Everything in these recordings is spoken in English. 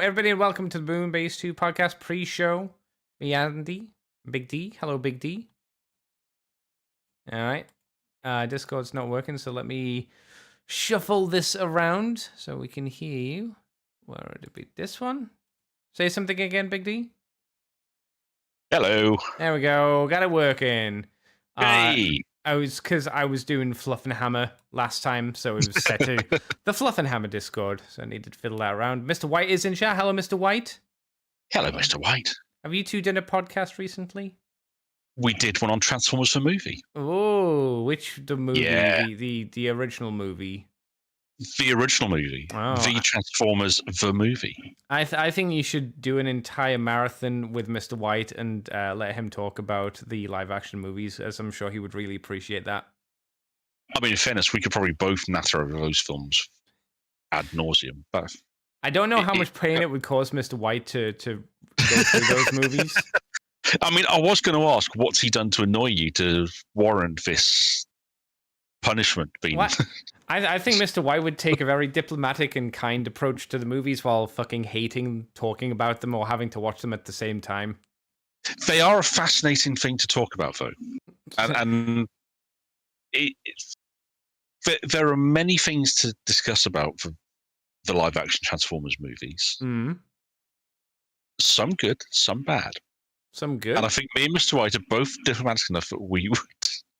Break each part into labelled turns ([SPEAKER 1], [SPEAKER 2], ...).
[SPEAKER 1] everybody, and welcome to the Moonbase 2 podcast pre-show. Me, Andy, Big D. Hello, Big D. All right. Discord's not working, so let me shuffle this around so we can hear you. Where would it be? This one? Say something again, Big D.
[SPEAKER 2] Hello.
[SPEAKER 1] There we go. Got it working.
[SPEAKER 2] Hey.
[SPEAKER 1] I was doing Fluff and Hammer last time, so it was set to the Fluff and Hammer Discord, so I needed to fiddle that around. Mr. White is in chat. Hello, Mr. White.
[SPEAKER 2] Hello, Mr. White.
[SPEAKER 1] Have you two done a podcast recently?
[SPEAKER 2] We did one on Transformers the movie.
[SPEAKER 1] Oh, the movie?
[SPEAKER 2] Yeah.
[SPEAKER 1] The original movie.
[SPEAKER 2] The original movie.
[SPEAKER 1] Oh,
[SPEAKER 2] the Transformers the movie.
[SPEAKER 1] I think you should do an entire marathon with Mr. White and let him talk about the live action movies, as I'm sure he would really appreciate that.
[SPEAKER 2] I mean, in fairness, we could probably both natter over those films ad nauseum. But
[SPEAKER 1] I don't know how much pain it would cause Mr. White to go through those movies.
[SPEAKER 2] I mean, I was going to ask, what's he done to annoy you to warrant this punishment being...
[SPEAKER 1] I think Mr. White would take a very diplomatic and kind approach to the movies while fucking hating talking about them or having to watch them at the same time.
[SPEAKER 2] They are a fascinating thing to talk about, though. And there are many things to discuss about for the live-action Transformers movies.
[SPEAKER 1] Mm.
[SPEAKER 2] Some good, some bad.
[SPEAKER 1] Some good.
[SPEAKER 2] And I think me and Mr. White are both diplomatic enough that we would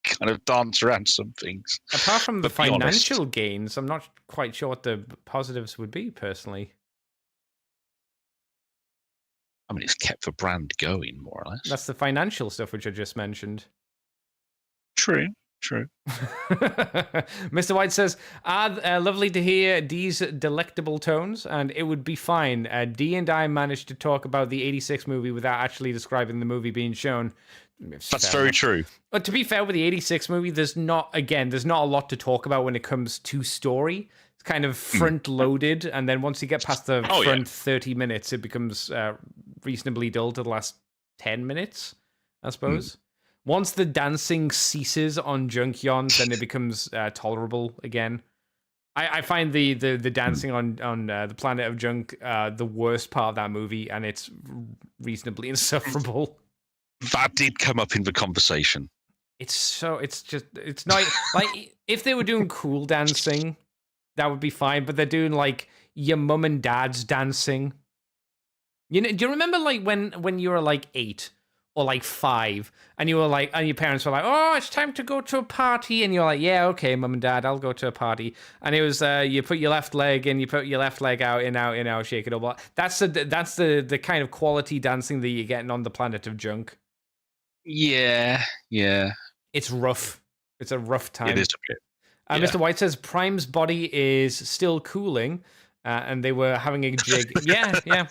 [SPEAKER 2] kind of dance around some things.
[SPEAKER 1] Apart from the financial gains, I'm not quite sure what the positives would be, personally.
[SPEAKER 2] I mean, it's kept the brand going, more or less.
[SPEAKER 1] That's the financial stuff which I just mentioned.
[SPEAKER 2] True.
[SPEAKER 1] Mr. White says, lovely to hear D's delectable tones, and it would be fine. D and I managed to talk about the 86 movie without actually describing the movie being shown.
[SPEAKER 2] That's very true.
[SPEAKER 1] But to be fair, with the 86 movie, there's not a lot to talk about when it comes to story. It's kind of front-loaded, and then once you get past the 30 minutes, it becomes reasonably dull to the last 10 minutes, I suppose. Once the dancing ceases on Junkyard, then it becomes tolerable again. I find the dancing on the planet of Junk the worst part of that movie, and it's reasonably insufferable.
[SPEAKER 2] That did come up in the conversation.
[SPEAKER 1] It's not like if they were doing cool dancing, that would be fine. But they're doing like your mum and dad's dancing. You know, do you remember like when you were like 8? Or like 5, and you were like, and your parents were like, "Oh, it's time to go to a party," and you're like, "Yeah, okay, mum and dad, I'll go to a party." And it was you put your left leg in, you put your left leg out, in out, shake it up. That's the kind of quality dancing that you're getting on the planet of Junk.
[SPEAKER 2] Yeah.
[SPEAKER 1] It's rough. It's a rough time.
[SPEAKER 2] It is a bit. Yeah.
[SPEAKER 1] Mr. White says Prime's body is still cooling, and they were having a jig. Yeah.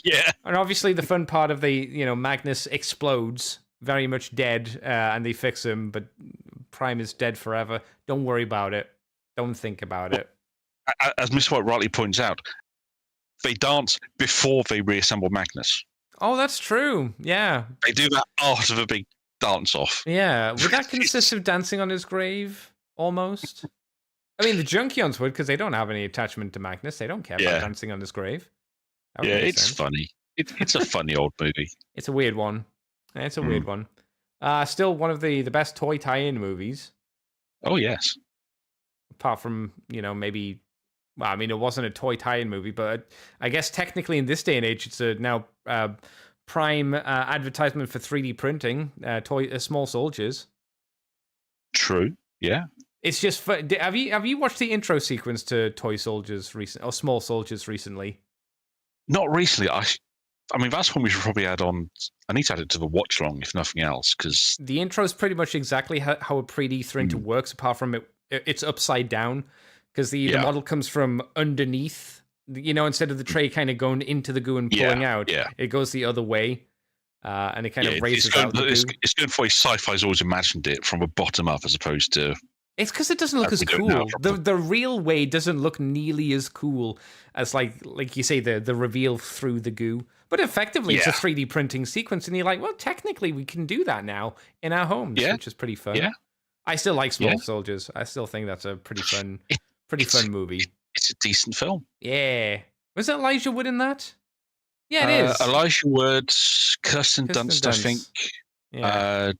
[SPEAKER 2] Yeah.
[SPEAKER 1] And obviously the fun part of Magnus explodes, very much dead, and they fix him, but Prime is dead forever. Don't worry about it. Don't think about it.
[SPEAKER 2] As Mr. White rightly points out, they dance before they reassemble Magnus.
[SPEAKER 1] Oh, that's true. Yeah.
[SPEAKER 2] They do that after the big dance-off.
[SPEAKER 1] Yeah. Would that consist of dancing on his grave, almost? I mean, the Junkions would, because they don't have any attachment to Magnus. They don't care about dancing on his grave.
[SPEAKER 2] Yeah, it's funny. It's a funny old movie.
[SPEAKER 1] It's a weird one. It's a weird one. Still one of the best toy tie-in movies.
[SPEAKER 2] Oh, yes.
[SPEAKER 1] Apart from, maybe... Well, I mean, it wasn't a toy tie-in movie, but I guess technically in this day and age, it's a now prime advertisement for 3D printing, small soldiers.
[SPEAKER 2] True, yeah.
[SPEAKER 1] It's just... Have you watched the intro sequence to Toy Soldiers or Small Soldiers recently?
[SPEAKER 2] Not recently. I mean, that's one we should probably add on. I need to add it to the watch along, if nothing else, because
[SPEAKER 1] the intro is pretty much exactly how a pre-D printer works. Apart from it's upside down because the model comes from underneath. Instead of the tray kind of going into the goo and pulling out, it goes the other way, and it kind of raises out the goo.
[SPEAKER 2] It's good for sci-fi's always imagined it from a bottom up as opposed to.
[SPEAKER 1] It's because it doesn't look as cool. The real way doesn't look nearly as cool as like you say the reveal through the goo. But effectively, it's a 3D printing sequence, and you're like, well, technically, we can do that now in our homes, which is pretty fun. Yeah. I still like Small Soldiers. I still think that's a pretty fun movie.
[SPEAKER 2] It's a decent film.
[SPEAKER 1] Yeah. Was it Elijah Wood in that? Yeah, it is.
[SPEAKER 2] Elijah Wood, Kirsten
[SPEAKER 1] Kirsten
[SPEAKER 2] Dunst, I think.
[SPEAKER 1] Dunst. Yeah.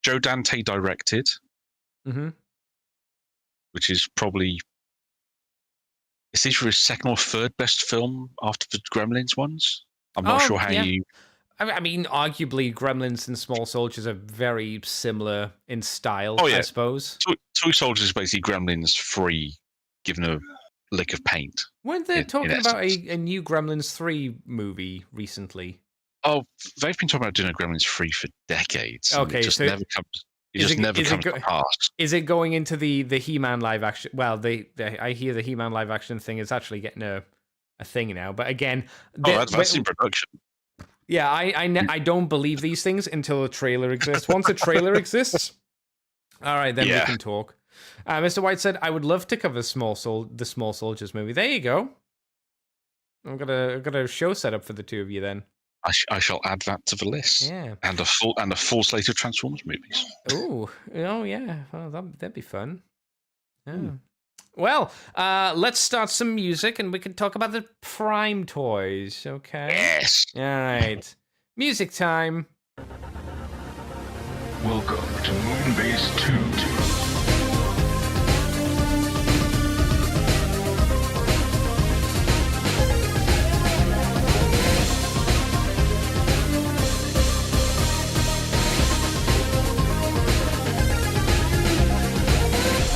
[SPEAKER 2] Joe Dante directed,
[SPEAKER 1] Mm-hmm.
[SPEAKER 2] which is probably it's either his second or third best film after the Gremlins ones. I'm not sure how
[SPEAKER 1] yeah.
[SPEAKER 2] you.
[SPEAKER 1] I mean, arguably, Gremlins and Small Soldiers are very similar in style,
[SPEAKER 2] Oh yeah,
[SPEAKER 1] I suppose.
[SPEAKER 2] Toy Soldiers is basically Gremlins 3 given a lick of paint.
[SPEAKER 1] Weren't they talking about
[SPEAKER 2] essence.
[SPEAKER 1] a new Gremlins 3 movie recently?
[SPEAKER 2] Oh, they've been talking about doing a Gremlins 3 for decades.
[SPEAKER 1] Okay,
[SPEAKER 2] it just
[SPEAKER 1] so
[SPEAKER 2] never comes. It just never comes to pass.
[SPEAKER 1] Is it going into the He-Man live action? Well, I hear the He-Man live action thing is actually getting a thing now. But again,
[SPEAKER 2] that's in production.
[SPEAKER 1] Yeah, I don't believe these things until a trailer exists. Once a trailer exists, all right, then we can talk. Mr. White said, "I would love to cover the Small Soldiers movie." There you go. I've got a show set up for the two of you then.
[SPEAKER 2] I shall add that to the list.
[SPEAKER 1] Yeah,
[SPEAKER 2] and a full slate of Transformers movies.
[SPEAKER 1] Oh yeah, well, that'd be fun. Yeah. Well, let's start some music and we can talk about the Prime toys. Okay.
[SPEAKER 2] Yes.
[SPEAKER 1] All right. Music time.
[SPEAKER 3] Welcome to Moonbase 2.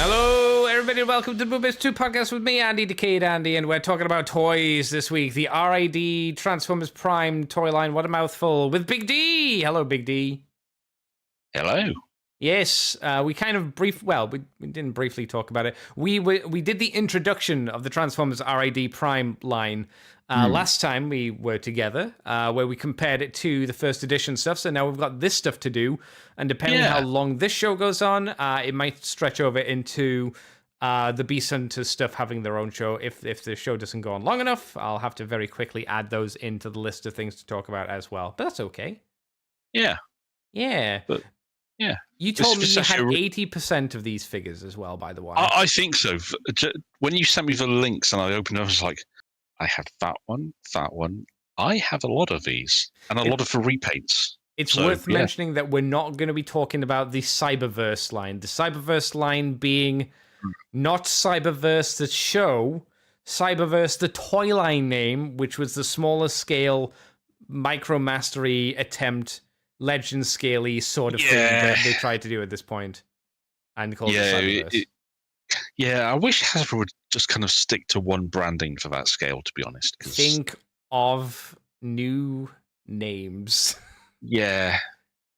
[SPEAKER 1] Hello, everybody. Welcome to the Moonbase 2 podcast with me, Andy Decade Andy, and we're talking about toys this week. The RID Transformers Prime toy line. What a mouthful with Big D. Hello, Big D.
[SPEAKER 2] Hello.
[SPEAKER 1] Yes, we kind of we didn't briefly talk about it. We did the introduction of the Transformers RID Prime line last time we were together, where we compared it to the first edition stuff. So now we've got this stuff to do, and depending how long this show goes on, it might stretch over into the Beast Hunter stuff having their own show. If the show doesn't go on long enough, I'll have to very quickly add those into the list of things to talk about as well. But that's okay.
[SPEAKER 2] Yeah.
[SPEAKER 1] Yeah.
[SPEAKER 2] But yeah.
[SPEAKER 1] You told me you had 80% of these figures as well, by the way.
[SPEAKER 2] I think so. When you sent me the links and I opened it, I was like, I have that one. I have a lot of these and a lot of the repaints.
[SPEAKER 1] It's worth mentioning that we're not going to be talking about the Cyberverse line. The Cyberverse line being not Cyberverse the show, Cyberverse the toy line name, which was the smaller scale Micro Mastery attempt, Legend scaly sort of thing that they tried to do at this point, and called it Cyberverse.
[SPEAKER 2] I wish Hasbro would just kind of stick to one branding for that scale, to be honest.
[SPEAKER 1] Think of new names.
[SPEAKER 2] Yeah.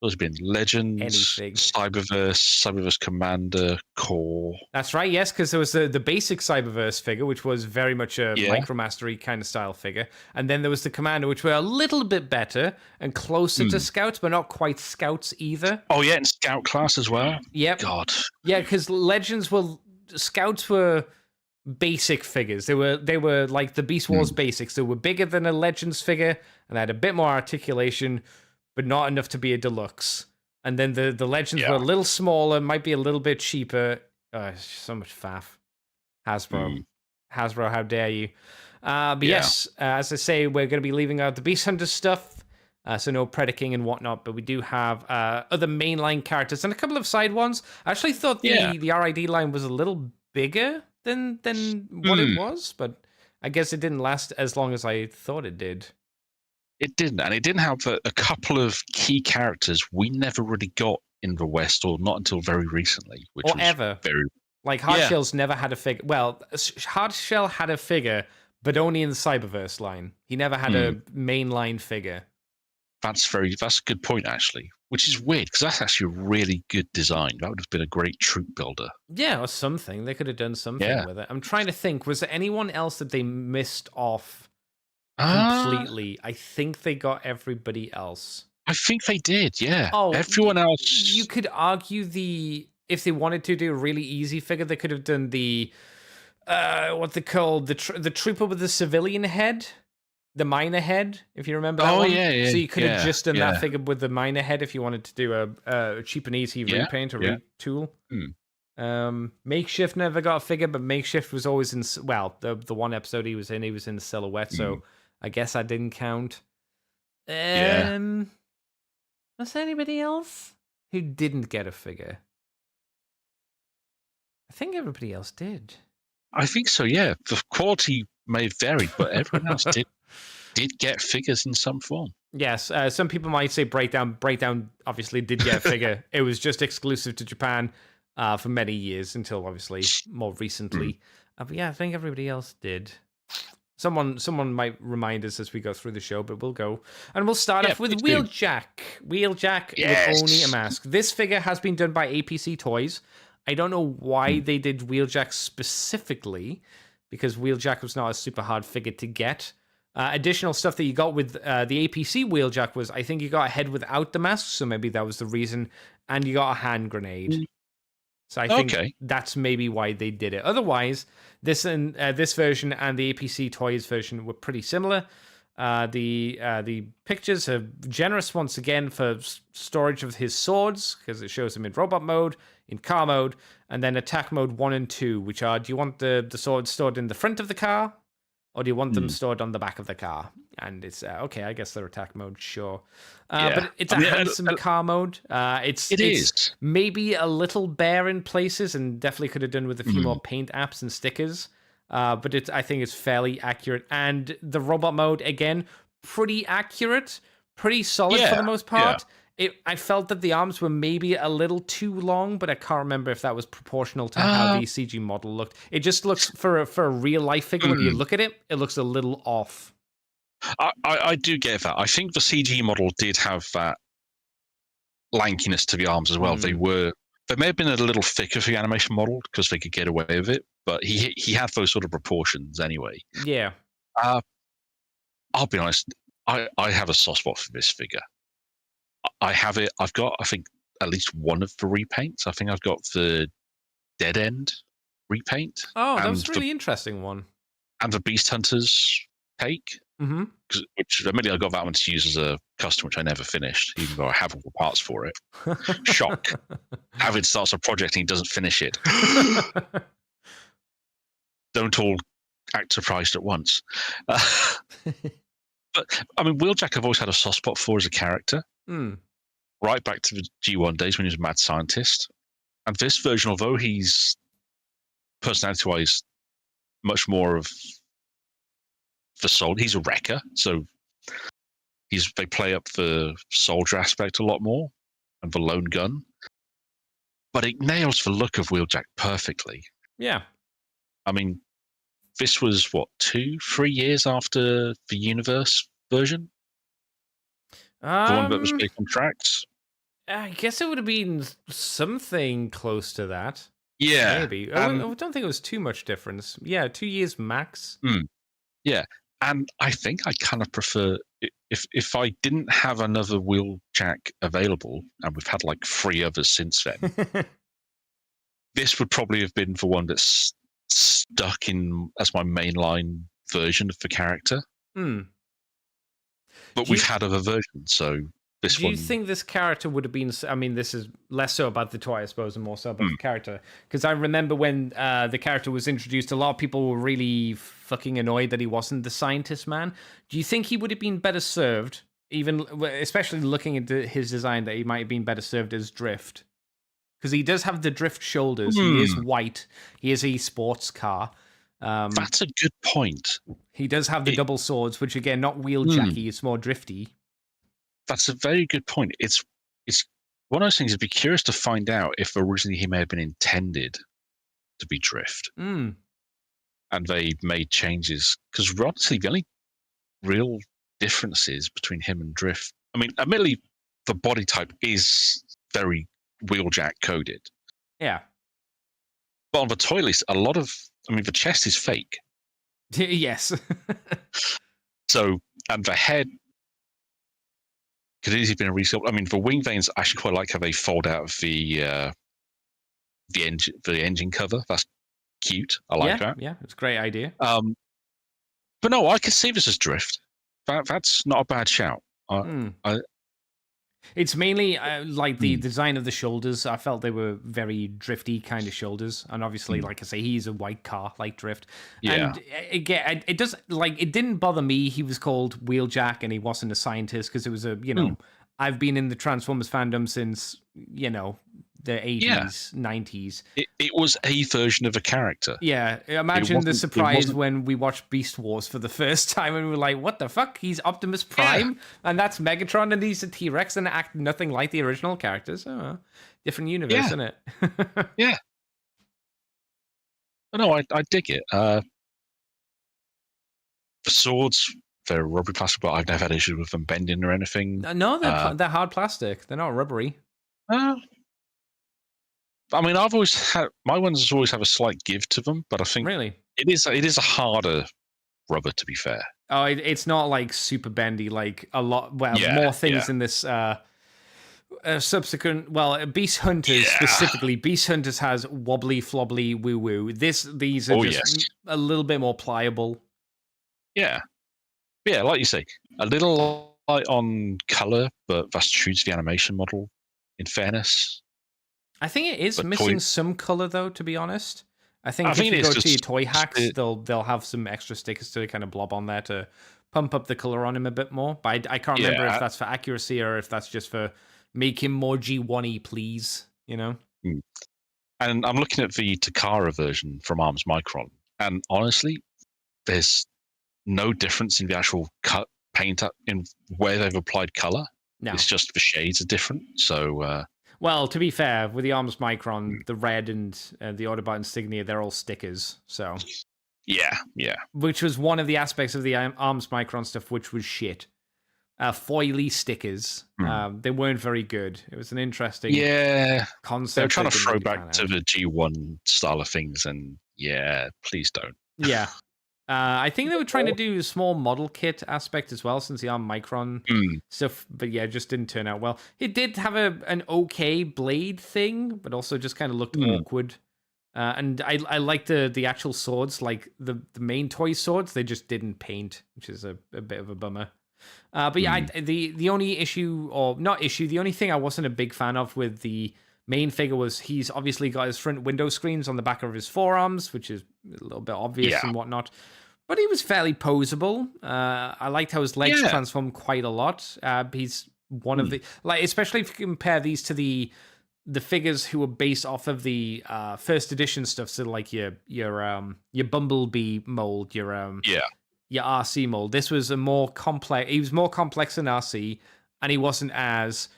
[SPEAKER 2] Those have been Legends, Cyberverse Commander, Core.
[SPEAKER 1] That's right, yes, because there was the basic Cyberverse figure, which was very much a Micromastery kind of style figure. And then there was the Commander, which were a little bit better and closer to Scouts, but not quite Scouts either.
[SPEAKER 2] Oh, yeah, and Scout class as well.
[SPEAKER 1] Yep.
[SPEAKER 2] God.
[SPEAKER 1] Yeah, because Scouts were basic figures. They were like the Beast Wars basics. They were bigger than a Legends figure, and they had a bit more articulation, but not enough to be a deluxe. And then the Legends were a little smaller, might be a little bit cheaper. So much faff. Hasbro, how dare you? But yes, as I say, we're going to be leaving out the Beast Hunter stuff, so no Predaking and whatnot, but we do have other mainline characters and a couple of side ones. I actually thought the RID line was a little bigger than what it was, but I guess it didn't last as long as I thought it did.
[SPEAKER 2] It didn't, and it didn't have a couple of key characters we never really got in the West, or not until very recently. Which
[SPEAKER 1] or
[SPEAKER 2] was
[SPEAKER 1] ever. Like, Hardshell's never had a figure. Well, Hardshell had a figure, but only in the Cyberverse line. He never had a mainline figure.
[SPEAKER 2] That's a good point, actually, which is weird, because that's actually a really good design. That would have been a great troop builder.
[SPEAKER 1] Yeah, or something. They could have done something with it. I'm trying to think. Was there anyone else that they missed off completely? I think they got everybody else.
[SPEAKER 2] I think they did, yeah.
[SPEAKER 1] Oh,
[SPEAKER 2] everyone else.
[SPEAKER 1] You could argue if they wanted to do a really easy figure, they could have done the what they called the trooper with the civilian head, the miner head, if you remember that one.
[SPEAKER 2] Yeah.
[SPEAKER 1] So you could have just done that figure with the miner head if you wanted to do a cheap and easy repaint or retool. Makeshift never got a figure, but Makeshift was always in the one episode he was in the silhouette, so I guess I didn't count.
[SPEAKER 2] Yeah.
[SPEAKER 1] Was there anybody else who didn't get a figure? I think everybody else did.
[SPEAKER 2] I think so, yeah. The quality may have varied, but everyone else did get figures in some form.
[SPEAKER 1] Yes, some people might say Breakdown. Breakdown obviously did get a figure. It was just exclusive to Japan for many years until obviously more recently. But yeah, I think everybody else did. Someone might remind us as we go through the show, but we'll go. And we'll start off with Wheeljack. Wheeljack with only a mask. This figure has been done by APC Toys. I don't know why they did Wheeljack specifically, because Wheeljack was not a super hard figure to get. Additional stuff that you got with the APC Wheeljack was, I think you got a head without the mask, so maybe that was the reason, and you got a hand grenade. So I think that's maybe why they did it. Otherwise, this version and the APC Toys version were pretty similar. The pictures are generous once again for storage of his swords, because it shows him in robot mode, in car mode, and then attack mode 1 and 2, which are, do you want the swords stored in the front of the car, or do you want them stored on the back of the car? And it's, okay, I guess they're attack mode, sure. But it's a handsome car mode. It's maybe a little bare in places, and definitely could have done with a few more paint apps and stickers. But I think it's fairly accurate. And the robot mode, again, pretty accurate, pretty solid for the most part. I felt that the arms were maybe a little too long, but I can't remember if that was proportional to how the CG model looked. It just looks, for a real life figure, when you look at it, it looks a little off.
[SPEAKER 2] I do get that. I think the CG model did have that lankiness to the arms as well. They may have been a little thicker for the animation model because they could get away with it, but he had those sort of proportions anyway.
[SPEAKER 1] Yeah.
[SPEAKER 2] I'll be honest, I have a soft spot for this figure. I have it. I've got, I think, at least one of the repaints. I think I've got the Dead End repaint.
[SPEAKER 1] Oh, that was a really interesting one.
[SPEAKER 2] And the Beast Hunters take. Which admittedly I got that one to use as a custom, which I never finished, even though I have all the parts for it. Shock. Havid starts a project and he doesn't finish it. Don't all act surprised at once. But I mean, Wheeljack I've always had a soft spot for as a character. Right back to the G1 days when he was a mad scientist. And this version, although he's personality-wise much more of the soul, he's a wrecker, so they play up the soldier aspect a lot more and the lone gun. But it nails the look of Wheeljack perfectly.
[SPEAKER 1] Yeah.
[SPEAKER 2] I mean, this was, 2-3 years after the Universe version? The one that was based on tracks?
[SPEAKER 1] I guess it would have been something close to that.
[SPEAKER 2] Yeah.
[SPEAKER 1] Maybe. I don't think it was too much difference. Yeah, 2 years max.
[SPEAKER 2] Yeah. And I think I kind of prefer, if I didn't have another Wheeljack available, and we've had like 3 others since then, this would probably have been the one that's stuck in as my mainline version of the character. But we've had other versions, so this one... Do
[SPEAKER 1] you think this character would have been... I mean, this is less so about the toy, I suppose, and more so about the character. Because I remember when the character was introduced, a lot of people were really fucking annoyed that he wasn't the scientist man. Do you think he would have been better served, even especially looking at his design, that he might have been better served as Drift? Because he does have the Drift shoulders. He is white. He is a sports car.
[SPEAKER 2] That's a good point.
[SPEAKER 1] He does have the double swords, which again, not Wheeljacky, it's more drifty.
[SPEAKER 2] That's a very good point. It's one of those things. I'd be curious to find out if originally he may have been intended to be Drift, and they made changes. Because honestly, the only real differences between him and Drift, I mean, admittedly, the body type is very Wheeljack coded.
[SPEAKER 1] Yeah.
[SPEAKER 2] But on the toy list, the chest is fake.
[SPEAKER 1] Yes.
[SPEAKER 2] So, and the head could easily have been a resculpt. I mean, the wing veins, I actually quite like how they fold out of the engine cover. That's cute. I like that.
[SPEAKER 1] Yeah, it's a great idea.
[SPEAKER 2] But no, I could see this as Drift. That's not a bad shout.
[SPEAKER 1] It's mainly like the design of the shoulders. I felt they were very drifty kind of shoulders, and obviously, like I say, he's a white car like drift.
[SPEAKER 2] Yeah.
[SPEAKER 1] And again, it does like it didn't bother me. He was called Wheeljack, and he wasn't a scientist because it was a I've been in the Transformers fandom since the 80s, 90s.
[SPEAKER 2] It was a version of a character.
[SPEAKER 1] Yeah, imagine the surprise when we watched Beast Wars for the first time and we were like, what the fuck? He's Optimus Prime? And that's Megatron and he's a T-Rex and act nothing like the original characters. Oh, different universe, isn't it?
[SPEAKER 2] Yeah. No, I dig it. The swords, they're rubbery plastic, but I've never had issues with them bending or anything.
[SPEAKER 1] No, they're hard plastic. They're not rubbery.
[SPEAKER 2] I mean, I've always had my ones always have a slight give to them, but I think
[SPEAKER 1] really
[SPEAKER 2] it is a harder rubber, to be fair.
[SPEAKER 1] Oh, it's not like super bendy like a lot. Well, more things in this subsequent. Well, Beast Hunters specifically. Beast Hunters has wobbly, flobbly, woo woo. These are just a little bit more pliable.
[SPEAKER 2] Yeah, like you say, a little light on color, but that's true to the animation model. In fairness.
[SPEAKER 1] I think it is missing some color, though. To be honest, I think if you go to your toy hacks, they'll have some extra stickers to kind of blob on there to pump up the color on him a bit more. But I can't remember if that's for accuracy or if that's just for make him more G1-y, please. And
[SPEAKER 2] I'm looking at the Takara version from Arms Micron, and honestly, there's no difference in the actual paint in where they've applied color. No. It's just the shades are different. So.
[SPEAKER 1] Well, to be fair, with the Arms Micron, the red and the Autobot insignia, they're all stickers. So,
[SPEAKER 2] yeah.
[SPEAKER 1] Which was one of the aspects of the Arms Micron stuff, which was shit. Foily stickers. They weren't very good. It was an interesting concept.
[SPEAKER 2] They're trying to throw back to the G1 style of things, and please don't.
[SPEAKER 1] Yeah. I think they were trying to do a small model kit aspect as well, since the Arm Micron stuff, but it just didn't turn out well. It did have an okay blade thing, but also just kind of looked awkward. And I liked the actual swords, like the main toy swords, they just didn't paint, which is a bit of a bummer. But the only issue, or not issue, the only thing I wasn't a big fan of with the main figure was he's obviously got his front window screens on the back of his forearms, which is a little bit obvious and whatnot. But he was fairly posable. I liked how his legs transformed quite a lot. He's one of the especially if you compare these to the figures who were based off of the first edition stuff. So like your Bumblebee mold, your RC mold. This was a more complex. He was more complex than RC, and he wasn't as.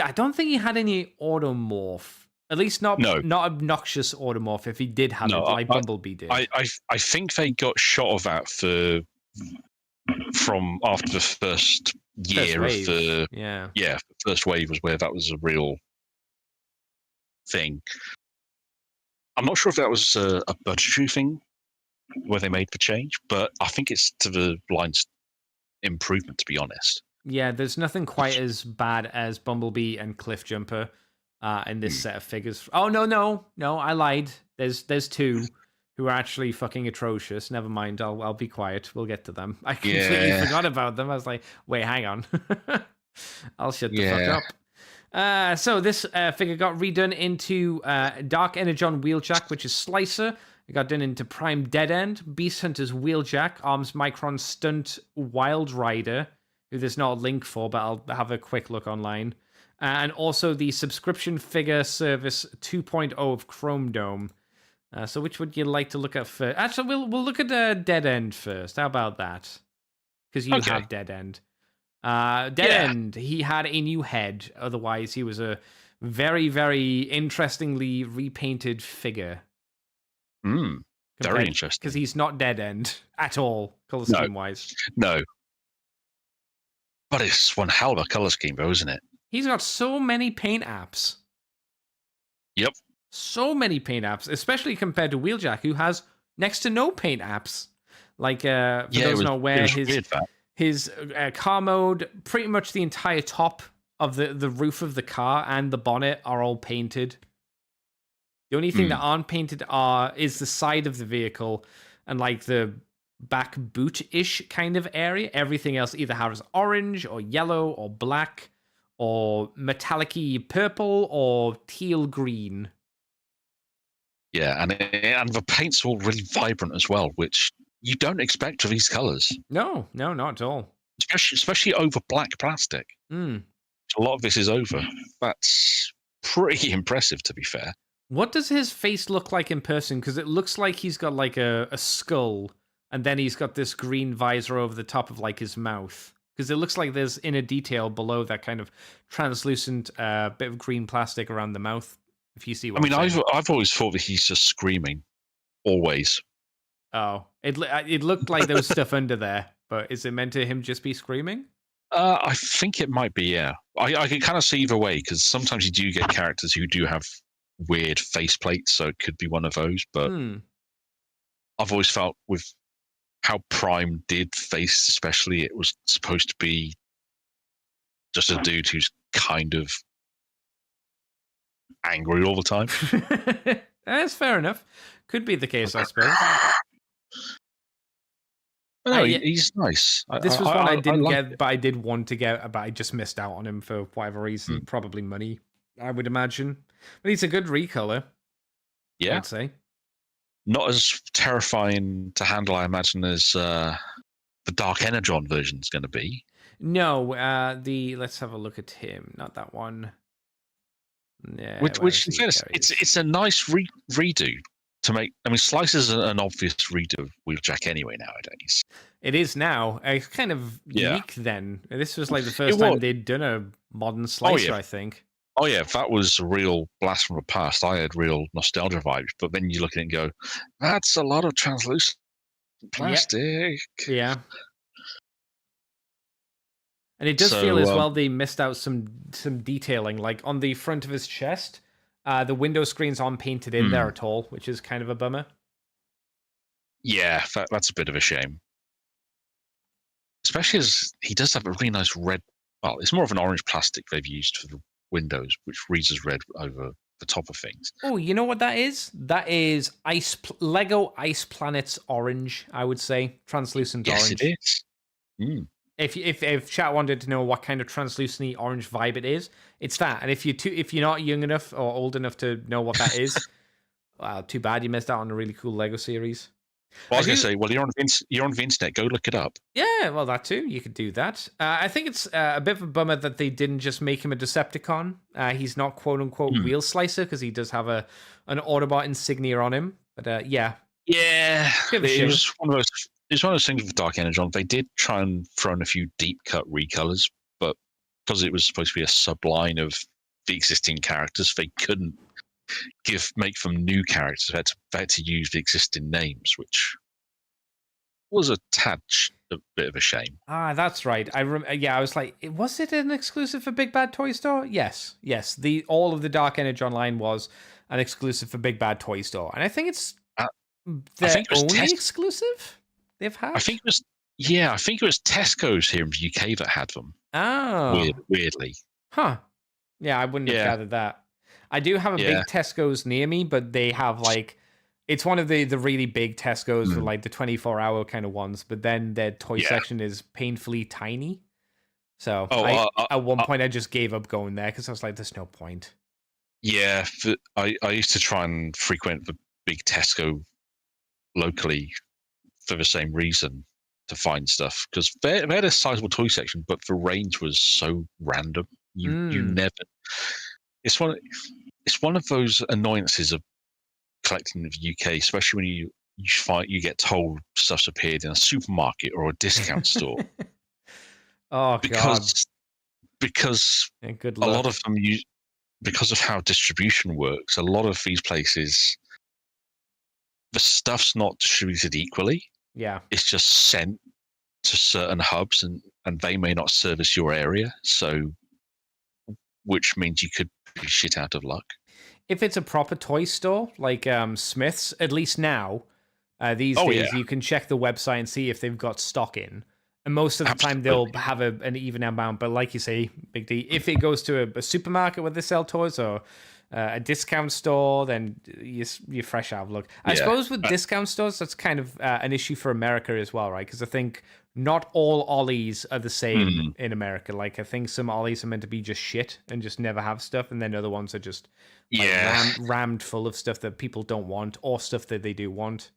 [SPEAKER 1] I don't think he had any automorph. At least not obnoxious automorph. If he did have it, like Bumblebee did.
[SPEAKER 2] I think they got shot of that from after the first year of the first wave was where that was a real thing. I'm not sure if that was a budgetary thing where they made the change, but I think it's to the line's improvement, to be honest.
[SPEAKER 1] Yeah, there's nothing quite as bad as Bumblebee and Cliffjumper in this set of figures. Oh, no, I lied. There's two who are actually fucking atrocious. Never mind, I'll be quiet. We'll get to them. I completely forgot about them. I was like, wait, hang on. I'll shut the fuck up. So this figure got redone into Dark Energon Wheeljack, which is Slicer. It got done into Prime Dead End, Beast Hunter's Wheeljack, Arms Micron Stunt Wild Rider, who there's not a link for, but I'll have a quick look online. And also the subscription figure service 2.0 of Chrome Dome. So which would you like to look at first? Actually, we'll look at Dead End first. How about that? Because you have Dead End. Dead End, he had a new head. Otherwise, he was a very, very interestingly repainted figure.
[SPEAKER 2] Very interesting.
[SPEAKER 1] Because he's not Dead End at all, color scheme-wise.
[SPEAKER 2] No. But it's one hell of a color scheme, though, isn't it?
[SPEAKER 1] He's got so many paint apps.
[SPEAKER 2] Yep.
[SPEAKER 1] So many paint apps, especially compared to Wheeljack, who has next to no paint apps. Like, for those not aware, his car mode, pretty much the entire top of the roof of the car and the bonnet are all painted. The only thing that aren't painted is the side of the vehicle and like the back boot-ish kind of area. Everything else either has orange or yellow or black or metallic-y purple or teal green.
[SPEAKER 2] Yeah, and the paint's all really vibrant as well, which you don't expect of these colors.
[SPEAKER 1] No, not at all.
[SPEAKER 2] Especially over black plastic.
[SPEAKER 1] Mm.
[SPEAKER 2] A lot of this is over. That's pretty impressive, to be fair.
[SPEAKER 1] What does his face look like in person? Because it looks like he's got like a skull, and then he's got this green visor over the top of like his mouth. Because it looks like there's inner detail below that kind of translucent bit of green plastic around the mouth. If you see what I'm saying.
[SPEAKER 2] I've always thought that he's just screaming, always.
[SPEAKER 1] Oh, it looked like there was stuff under there, but is it meant to him just be screaming?
[SPEAKER 2] I think it might be, yeah. I can kind of see either way, because sometimes you do get characters who do have weird face plates, so it could be one of those. But I've always felt with how Prime did face, especially, it was supposed to be just a dude who's kind of angry all the time.
[SPEAKER 1] That's fair enough. Could be the case, I suppose.
[SPEAKER 2] No, he's nice.
[SPEAKER 1] This was one I didn't get, but I did want to get, but I just missed out on him for whatever reason. Probably money, I would imagine. But he's a good recolor.
[SPEAKER 2] Yeah.
[SPEAKER 1] I'd say.
[SPEAKER 2] Not as terrifying to handle, I imagine, as the Dark Energon version is going to be.
[SPEAKER 1] No, let's have a look at him. Not that one. Yeah,
[SPEAKER 2] which in fairness, it's a nice redo to make. I mean, Slice is an obvious redo of Wheeljack anyway nowadays.
[SPEAKER 1] It is now. It's kind of unique then. This was like the first time they'd done a modern Slicer, I think.
[SPEAKER 2] Oh yeah, that was a real blast from the past. I had real nostalgia vibes, but then you look at it and go, that's a lot of translucent plastic.
[SPEAKER 1] Yeah. And it does feel as well they missed out some detailing. Like on the front of his chest, the window screens aren't painted in there at all, which is kind of a bummer.
[SPEAKER 2] Yeah, that's a bit of a shame. Especially as he does have a really nice red. Well, it's more of an orange plastic they've used for the windows, which reads as red over the top of things.
[SPEAKER 1] Oh, you know what that is? That is Lego Ice Planet's orange, I would say. Translucent orange.
[SPEAKER 2] Yes, it is.
[SPEAKER 1] If chat wanted to know what kind of translucent orange vibe it is, it's that. And if you're not young enough or old enough to know what that is, well, too bad you missed out on a really cool Lego series.
[SPEAKER 2] Well, I was going to say, well, you're on the internet. Go look it up.
[SPEAKER 1] Yeah, well, that too. You could do that. I think it's a bit of a bummer that they didn't just make him a Decepticon. He's not quote unquote Wheel Slicer because he does have an Autobot insignia on him. But yeah,
[SPEAKER 2] it was one of those things with Dark Energon. They did try and throw in a few deep cut recolors, but because it was supposed to be a subline of the existing characters, they couldn't make them new characters. They had to use the existing names, which was a bit of a shame.
[SPEAKER 1] That's right. I was like, was it an exclusive for Big Bad Toy Store? Yes. All of the Dark Energon line was an exclusive for Big Bad Toy Store, and I think it's the only exclusive they've had.
[SPEAKER 2] I think it was Tesco's here in the UK that had them.
[SPEAKER 1] Oh,
[SPEAKER 2] weirdly,
[SPEAKER 1] huh? Yeah, I wouldn't have gathered that. I do have a big Tesco's near me, but they have like, it's one of the really big Tesco's with like the 24-hour kind of ones, but then their toy section is painfully tiny. So at one point I just gave up going there because I was like, there's no point. Yeah,
[SPEAKER 2] I used to try and frequent the big Tesco locally for the same reason, to find stuff, because they had a sizable toy section, but the range was so random. You never. It's one of those annoyances of collecting in the UK, especially when you get told stuff's appeared in a supermarket or a discount store.
[SPEAKER 1] Oh, God.
[SPEAKER 2] Because
[SPEAKER 1] good
[SPEAKER 2] luck. A lot of them because of how distribution works, a lot of these places, the stuff's not distributed equally.
[SPEAKER 1] Yeah.
[SPEAKER 2] It's just sent to certain hubs, and they may not service your area, so which means you could be shit out of luck.
[SPEAKER 1] If it's a proper toy store, like Smith's, at least now, these days, you can check the website and see if they've got stock in. And most of the time, they'll have an even amount. But like you say, Big D, if it goes to a supermarket where they sell toys or a discount store, then you're fresh out of luck. I suppose with discount stores, that's kind of an issue for America as well, right? Because I think not all Ollies are the same in America. Like, I think some Ollies are meant to be just shit and just never have stuff, and then other ones are just rammed full of stuff that people don't want or stuff that they do want.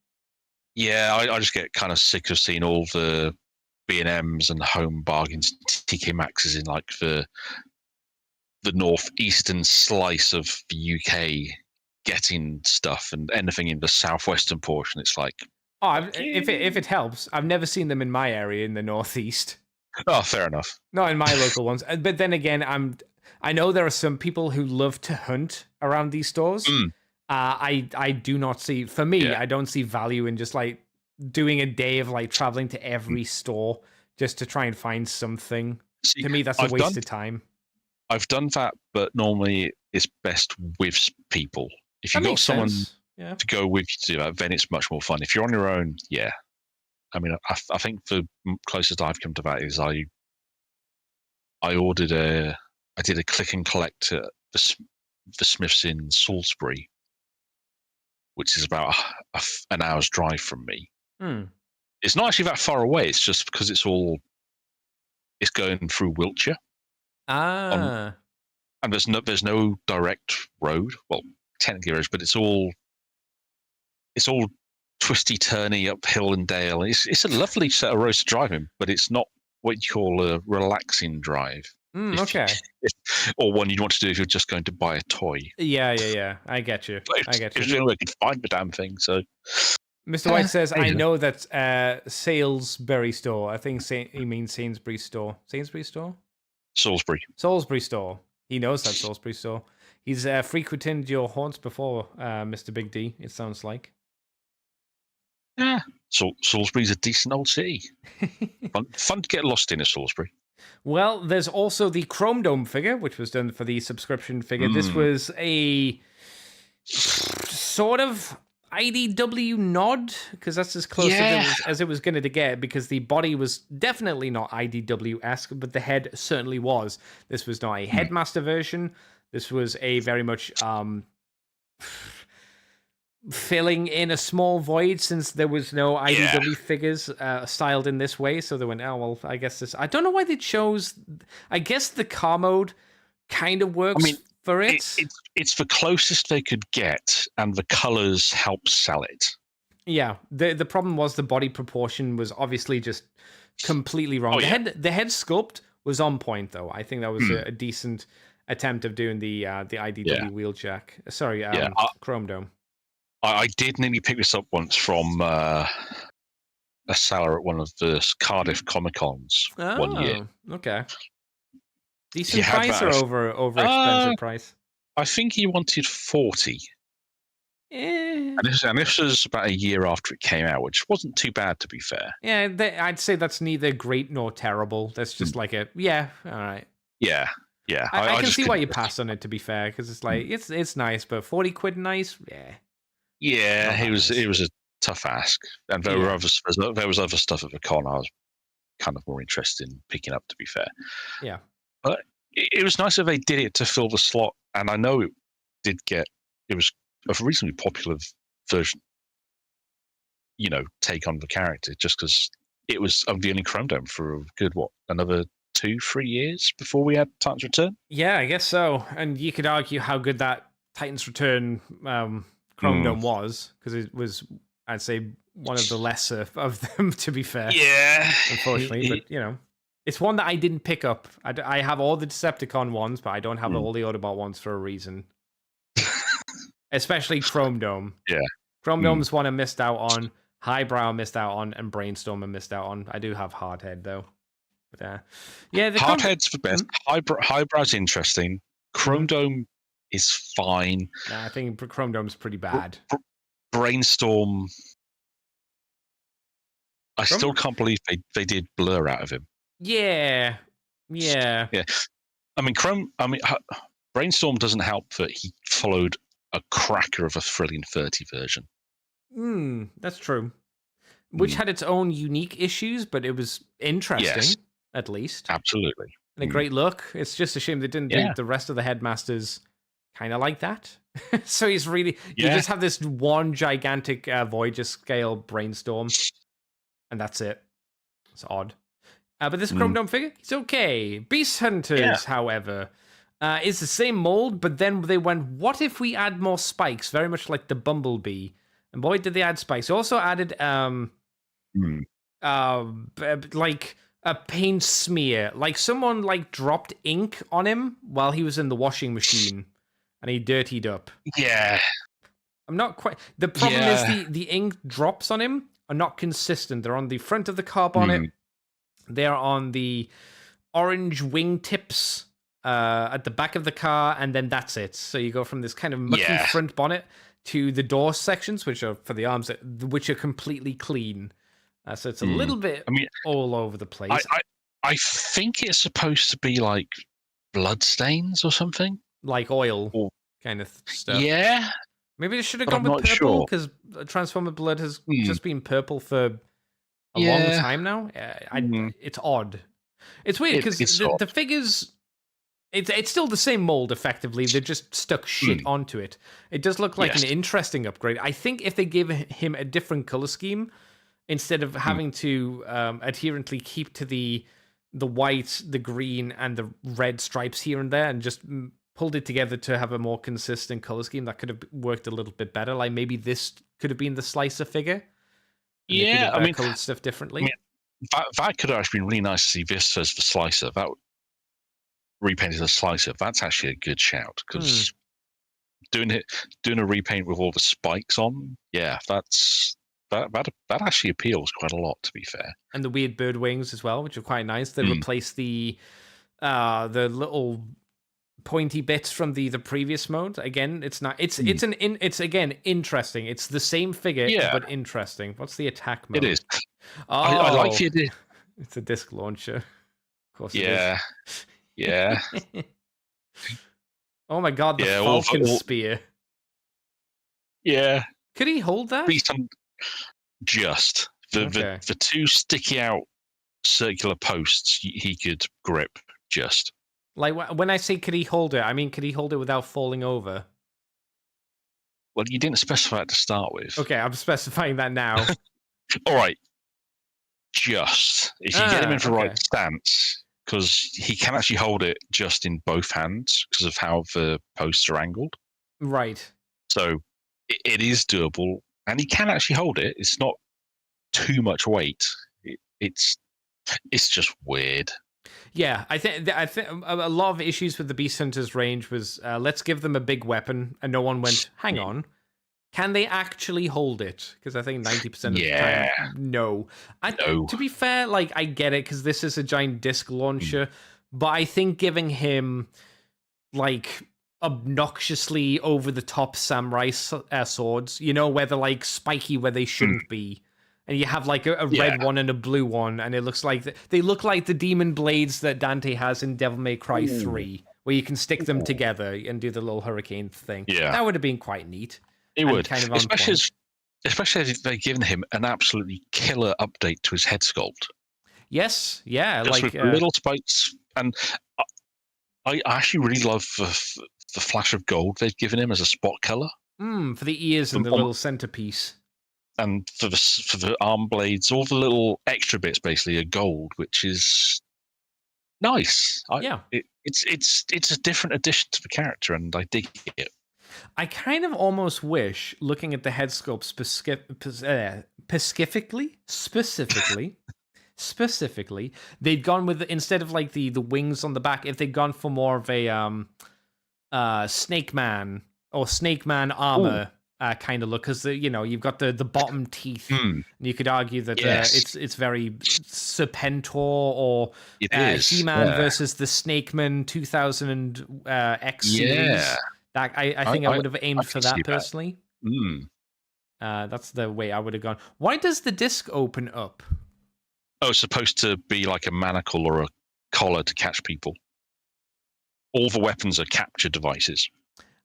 [SPEAKER 2] Yeah, I just get kind of sick of seeing all the B&Ms and home bargains, TK Maxxes in like the northeastern slice of the UK getting stuff, and anything in the southwestern portion. It's like,
[SPEAKER 1] if it helps, I've never seen them in my area in the northeast.
[SPEAKER 2] Oh, fair enough.
[SPEAKER 1] Not in my local ones, but then again, I know there are some people who love to hunt around these stores. I do not see, for me, I don't see value in just like doing a day of like traveling to every store just to try and find something. See, to me, that's a waste of time.
[SPEAKER 2] I've done that, but normally it's best with people. If you've got someone to go with you to do that, then it's much more fun. If you're on your own, I mean, I think the closest I've come to that is I did a click and collect at the Smiths in Salisbury, which is about an hour's drive from me. It's not actually that far away. It's just because it's going through Wiltshire. And there's no direct road. Well, technically there is, but it's all twisty turny uphill and dale. It's a lovely set of roads to drive in, but it's not what you call a relaxing drive. Or one you'd want to do if you're just going to buy a toy.
[SPEAKER 1] Yeah. I get you.
[SPEAKER 2] It's the only way I can find the damn thing. So,
[SPEAKER 1] Mr. White says, I know that Salisbury store. I think he means Sainsbury store. Sainsbury store? Salisbury store. He knows that Salisbury store. He's frequented your haunts before, Mr. Big D, it sounds like.
[SPEAKER 2] Yeah. So Salisbury's a decent old city. Fun to get lost in Salisbury.
[SPEAKER 1] Well, there's also the Chrome Dome figure, which was done for the subscription figure. This was a sort of IDW nod, because that's as close as it was going to get, because the body was definitely not IDW-esque, but the head certainly was. This was not a Headmaster version. This was a very much filling in a small void, since there was no IDW figures styled in this way. So they went, oh, well, I guess this... I don't know why they chose... I guess the car mode kind of works for it.
[SPEAKER 2] It's the closest they could get, and the colors help sell it.
[SPEAKER 1] Yeah, the problem was the body proportion was obviously just completely wrong. The head sculpt was on point, though. I think that was a decent attempt of doing the IDW wheeljack. Sorry, Chrome Dome.
[SPEAKER 2] I did nearly pick this up once from a seller at one of the Cardiff Comic Cons 1 year.
[SPEAKER 1] Okay. Decent price or over expensive price?
[SPEAKER 2] I think he wanted 40. And this was about a year after it came out, which wasn't too bad, to be fair.
[SPEAKER 1] Yeah, I'd say that's neither great nor terrible. That's just like all right.
[SPEAKER 2] Yeah.
[SPEAKER 1] I can see why you passed on it, to be fair, because it's like it's nice, but 40 quid nice,
[SPEAKER 2] Yeah, it was a tough ask, and there was other stuff at the con I was kind of more interested in picking up, to be fair.
[SPEAKER 1] Yeah,
[SPEAKER 2] but it was nice that they did it to fill the slot, and I know it was a reasonably popular version. Take on the character, just because it was the only Chrome Dome for a good another 2-3 years before we had Titan's Return.
[SPEAKER 1] Yeah, I guess so. And you could argue how good that Titan's Return Chrome Dome was, because it was, I'd say, one of the lesser of them, to be fair.
[SPEAKER 2] Yeah.
[SPEAKER 1] Unfortunately, but, it's one that I didn't pick up. I have all the Decepticon ones, but I don't have all the Autobot ones for a reason. Especially Chrome Dome.
[SPEAKER 2] Yeah.
[SPEAKER 1] Chrome Dome's one I missed out on, Highbrow I missed out on, and Brainstorm I missed out on. I do have Hardhead, though. But,
[SPEAKER 2] Hardhead's the best. Highbrow's interesting. Chrome Dome is fine.
[SPEAKER 1] Nah, I think Chrome Dome's pretty bad.
[SPEAKER 2] Brainstorm, I still can't believe they did Blur out of him.
[SPEAKER 1] Yeah.
[SPEAKER 2] I mean, Brainstorm doesn't help that he followed a cracker of a Thrilling 30 version.
[SPEAKER 1] That's true. Which had its own unique issues, but it was interesting, at least.
[SPEAKER 2] Absolutely.
[SPEAKER 1] And a great look. It's just a shame they didn't do the rest of the Headmasters kind of like that. So he's really, you just have this one gigantic Voyager scale brainstorm, and that's it. It's odd. But this Chrome Dome figure, he's okay. Beast Hunters, however, is the same mold, but then they went, what if we add more spikes? Very much like the Bumblebee. And boy, did they add spikes. They also added like a paint smear. Like someone like dropped ink on him while he was in the washing machine, and he dirtied up.
[SPEAKER 2] Yeah.
[SPEAKER 1] I'm not quite... The problem is the ink drops on him are not consistent. They're on the front of the car bonnet. They're on the orange wingtips at the back of the car, and then that's it. So you go from this kind of mucky front bonnet to the door sections, which are for the arms, which are completely clean. So it's a little bit all over the place.
[SPEAKER 2] I think it's supposed to be like blood stains or something.
[SPEAKER 1] Like oil kind of stuff.
[SPEAKER 2] Yeah.
[SPEAKER 1] Maybe they should have gone with purple, because Transformer blood has just been purple for a long time now. It's odd. It's weird because the figures, it's still the same mold effectively. They just stuck shit onto it. It does look like an interesting upgrade. I think if they gave him a different color scheme, instead of having to adherently keep to the white, the green, and the red stripes here and there, and just pulled it together to have a more consistent color scheme, that could have worked a little bit better. Like maybe this could have been the slicer figure.
[SPEAKER 2] Yeah, I mean,
[SPEAKER 1] colored stuff differently.
[SPEAKER 2] That could have actually been really nice to see this as the slicer. That repainted as slicer. That's actually a good shout, because doing a repaint with all the spikes on, that actually appeals quite a lot, to be fair.
[SPEAKER 1] And the weird bird wings as well, which are quite nice. They replace the little pointy bits from the previous mode. Again, it's not. It's again interesting. It's the same figure, but interesting. What's the attack mode?
[SPEAKER 2] It is.
[SPEAKER 1] Oh,
[SPEAKER 2] I like the idea.
[SPEAKER 1] It's a disc launcher. Of course.
[SPEAKER 2] Yeah. Yeah.
[SPEAKER 1] Oh my god, the Falcon spear.
[SPEAKER 2] Yeah.
[SPEAKER 1] Could he hold that?
[SPEAKER 2] Just the two sticky out circular posts he could grip just.
[SPEAKER 1] Like when I say could he hold it, I mean could he hold it without falling over?
[SPEAKER 2] Well, you didn't specify it to start with.
[SPEAKER 1] Okay, I'm specifying that now.
[SPEAKER 2] All right. Just if you get him in the right stance, because he can actually hold it just in both hands because of how the posts are angled.
[SPEAKER 1] Right.
[SPEAKER 2] So it is doable, and he can actually hold it. It's not too much weight. It's just weird.
[SPEAKER 1] Yeah, I think a lot of issues with the Beast Hunters range was let's give them a big weapon, and no one went, hang on, can they actually hold it? Because I think 90% of the time, no. To be fair, like I get it because this is a giant disc launcher, but I think giving him like obnoxiously over the top samurai swords, you know, where they're like spiky where they shouldn't be. And you have like a red one and a blue one, and it looks like they look like the demon blades that Dante has in Devil May Cry 3, where you can stick them together and do the little hurricane thing. Yeah, that would have been quite neat.
[SPEAKER 2] It would, kind of especially as they've given him an absolutely killer update to his head sculpt.
[SPEAKER 1] Yes, yeah,
[SPEAKER 2] just like with little spikes, and I actually really love the flash of gold they've given him as a spot color.
[SPEAKER 1] For the ears and the little centerpiece.
[SPEAKER 2] And for the arm blades, all the little extra bits basically are gold, which is nice. It's a different addition to the character, and I dig it.
[SPEAKER 1] I kind of almost wish, looking at the head sculpt specifically, they'd gone with instead of like the wings on the back, if they'd gone for more of a Snake Man or Snake Man armor. Kind of look, because you've got the bottom teeth. And you could argue that it's very Serpentor or He-Man versus the Snakeman 2000 X series. That I think I would have aimed for that personally. That's the way I would have gone. Why does the disc open up?
[SPEAKER 2] Oh, it's supposed to be like a manacle or a collar to catch people. All the weapons are capture devices.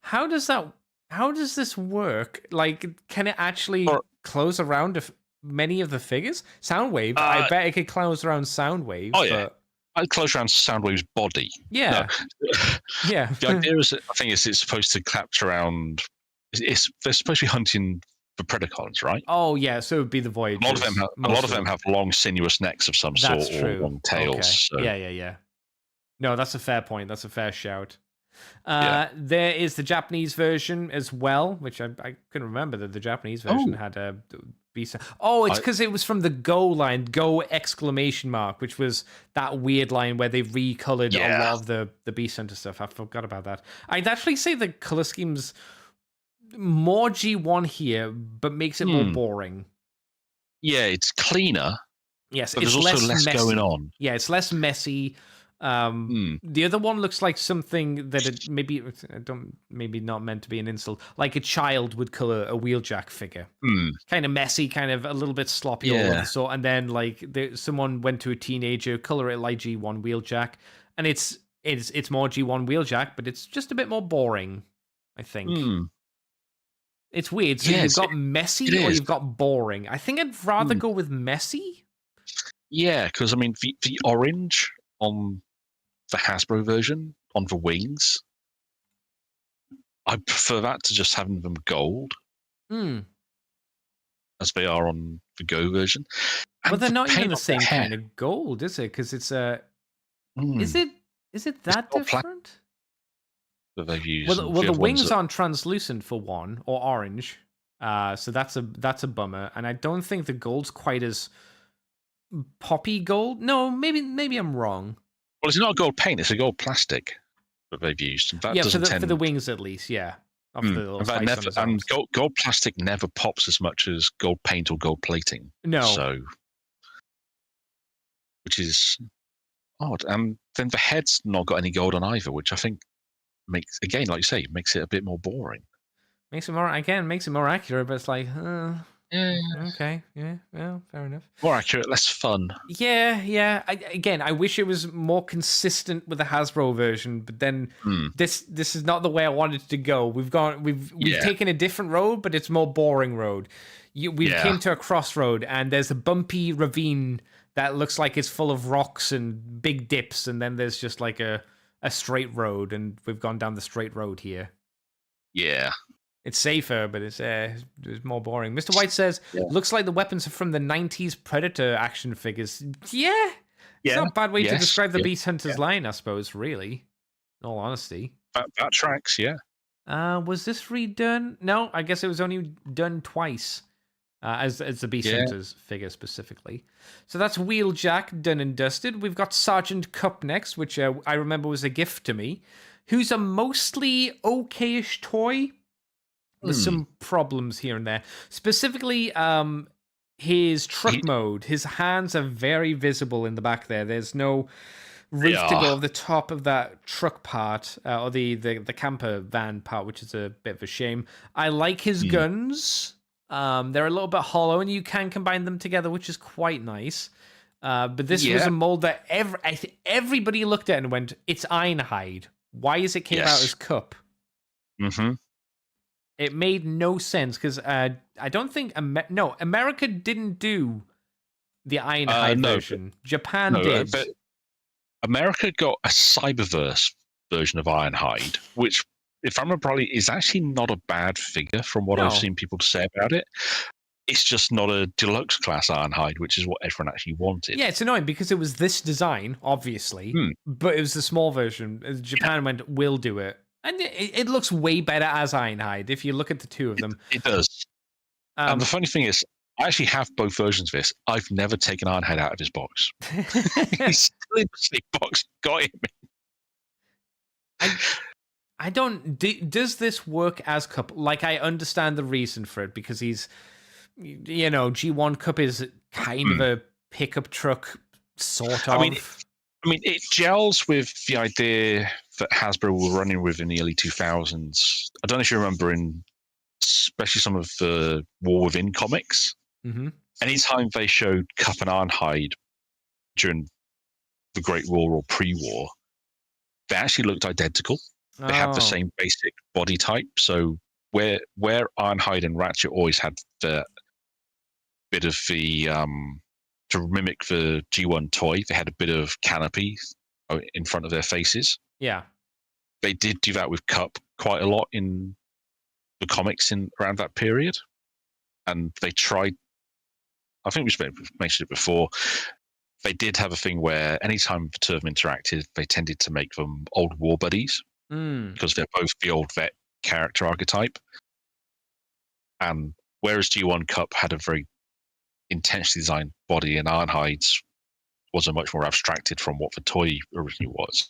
[SPEAKER 1] How does this work? Like, can it actually close around many of the figures? Soundwave, I bet it could close around Soundwave.
[SPEAKER 2] Oh, yeah. close around Soundwave's body.
[SPEAKER 1] Yeah.
[SPEAKER 2] No.
[SPEAKER 1] Yeah.
[SPEAKER 2] The idea is, I think, it's supposed to capture around. They're supposed to be hunting for Predacons, right?
[SPEAKER 1] Oh yeah, so it would be the Voyagers.
[SPEAKER 2] A lot of them have long, sinuous necks of some
[SPEAKER 1] That's
[SPEAKER 2] sort,
[SPEAKER 1] true.
[SPEAKER 2] or long tails.
[SPEAKER 1] Okay.
[SPEAKER 2] So.
[SPEAKER 1] Yeah. No, that's a fair point. That's a fair shout. There is the Japanese version as well, which I couldn't remember that the Japanese version had a B-side. Oh, it's because it was from the Go line, Go exclamation mark, which was that weird line where they recolored a lot of the B Center stuff. I forgot about that. I'd actually say the color scheme's more G1 here, but makes it more boring.
[SPEAKER 2] Yeah, it's cleaner.
[SPEAKER 1] Yes,
[SPEAKER 2] but
[SPEAKER 1] it's
[SPEAKER 2] there's also less
[SPEAKER 1] messy.
[SPEAKER 2] going on.
[SPEAKER 1] Yeah, it's less messy. The other one looks like something that it maybe not meant to be an insult, like a child would color a Wheeljack figure. Kind of messy, kind of a little bit sloppy all over the sort. And then like someone went to a teenager, color it like G1 Wheeljack, and it's more G1 Wheeljack, but it's just a bit more boring, I think. It's weird. So you've got messy or you've got boring. I think I'd rather go with messy. Yeah,
[SPEAKER 2] because I mean the orange on the Hasbro version on the wings, I prefer that to just having them gold, as they are on the Go version.
[SPEAKER 1] But they're not even the same kind of gold, is it? Because it's a. Is it that different?
[SPEAKER 2] That they've used.
[SPEAKER 1] Well, the wings aren't translucent for one, or orange. So that's a bummer, and I don't think the gold's quite as poppy gold. No, maybe I'm wrong.
[SPEAKER 2] Well, it's not a gold paint; it's a gold plastic that they've used. That
[SPEAKER 1] for the wings at least, yeah.
[SPEAKER 2] And gold plastic never pops as much as gold paint or gold plating.
[SPEAKER 1] No.
[SPEAKER 2] So, which is odd. And then the head's not got any gold on either, which I think makes, again, like you say, makes it a bit more boring.
[SPEAKER 1] Makes it more accurate, but it's like, okay, yeah, fair enough.
[SPEAKER 2] More accurate, less fun.
[SPEAKER 1] Yeah. I wish it was more consistent with the Hasbro version, but then this is not the way I wanted to go. We've taken a different road, but it's more boring road. We came to a crossroad, and there's a bumpy ravine that looks like it's full of rocks and big dips, and then there's just like a straight road, and we've gone down the straight road here.
[SPEAKER 2] Yeah.
[SPEAKER 1] It's safer, but it's more boring. Mr. White says, looks like the weapons are from the 90s Predator action figures. Yeah. It's not a bad way to describe the Beast Hunters line, I suppose, really. In all honesty.
[SPEAKER 2] That tracks, yeah.
[SPEAKER 1] Was this redone? No, I guess it was only done twice. As the Beast Hunters figure specifically. So that's Wheeljack done and dusted. We've got Sergeant Cup next, which I remember was a gift to me, who's a mostly okay-ish toy. There's some problems here and there. Specifically, his truck mode. His hands are very visible in the back there. There's no roof to go over the top of that truck part, or the camper van part, which is a bit of a shame. I like his guns. They're a little bit hollow, and you can combine them together, which is quite nice. But this was a mold that everybody looked at and went, it's Ironhide. Why is it came out as Cup?
[SPEAKER 2] Mm-hmm.
[SPEAKER 1] It made no sense, because I don't think... America didn't do the Ironhide version. Japan did.
[SPEAKER 2] But America got a Cyberverse version of Ironhide, which, if I remember rightly, is actually not a bad figure from what I've seen people say about it. It's just not a deluxe class Ironhide, which is what everyone actually wanted.
[SPEAKER 1] Yeah, it's annoying because it was this design, obviously, but it was the small version. Japan went, we'll do it. And it looks way better as Ironhide if you look at the two of them.
[SPEAKER 2] It does. And the funny thing is, I actually have both versions of this. I've never taken Ironhide out of his box. He's still in the same box. Got him.
[SPEAKER 1] I don't... Does this work as Cup? Like, I understand the reason for it, because he's... G1 Cup is kind of a pickup truck, sort of.
[SPEAKER 2] I mean, it gels with the idea that Hasbro were running with in the early 2000s. I don't know if you remember especially some of the War Within comics.
[SPEAKER 1] Mm-hmm.
[SPEAKER 2] Anytime they showed Cup and Ironhide during the Great War or pre-war, they actually looked identical. They had the same basic body type. So where Ironhide and Ratchet always had the bit of the to mimic the G1 toy, they had a bit of canopy in front of their faces.
[SPEAKER 1] Yeah.
[SPEAKER 2] They did do that with Cup quite a lot in the comics in around that period. And they tried, I think we mentioned it before, they did have a thing where anytime the two of them interacted, they tended to make them old war buddies because they're both the old vet character archetype. And whereas G1 Cup had a very intensely designed body, and Ironhide's was a much more abstracted from what the toy originally was.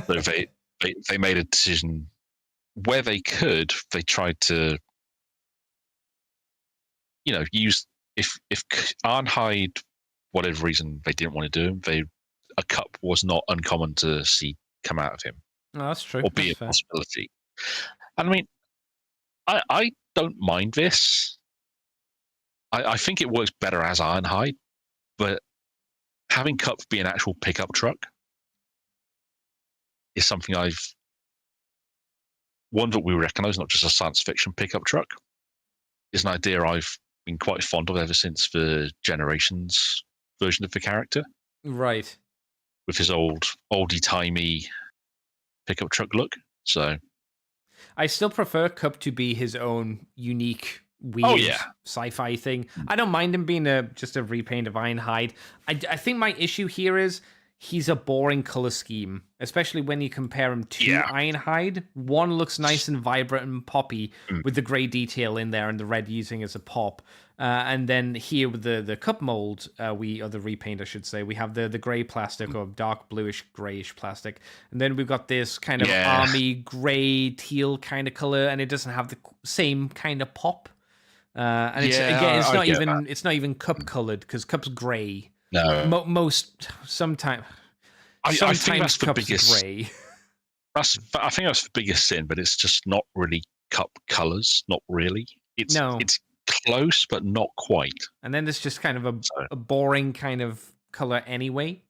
[SPEAKER 2] So they made a decision where they could. They tried to, use if Ironhide, whatever reason they didn't want to do him, a Cup was not uncommon to see come out of him.
[SPEAKER 1] Oh, that's true.
[SPEAKER 2] Or be a possibility. And I mean, I don't mind this. I think it works better as Ironhide, but having Cup be an actual pickup truck is something one that we recognise, not just a science fiction pickup truck, is an idea I've been quite fond of ever since the Generations version of the character.
[SPEAKER 1] Right.
[SPEAKER 2] With his oldie-timey pickup truck look. So
[SPEAKER 1] I still prefer Cup to be his own unique, weird sci-fi thing. I don't mind him being just a repaint of Ironhide. I think my issue here is he's a boring color scheme, especially when you compare him to Ironhide. One looks nice and vibrant and poppy with the gray detail in there and the red using as a pop. And then here with the Cup mold, or the repaint, I should say, we have the gray plastic or dark bluish grayish plastic. And then we've got this kind of army gray teal kind of color, and it doesn't have the same kind of pop. And it's not even Cup colored because Cup's gray.
[SPEAKER 2] No,
[SPEAKER 1] sometimes
[SPEAKER 2] I think that's the
[SPEAKER 1] Cup's
[SPEAKER 2] biggest.
[SPEAKER 1] Gray.
[SPEAKER 2] I think that's the biggest sin, but it's just not really Cup colors. Not really. It's close, but not quite.
[SPEAKER 1] And then there's just kind of a boring kind of color anyway.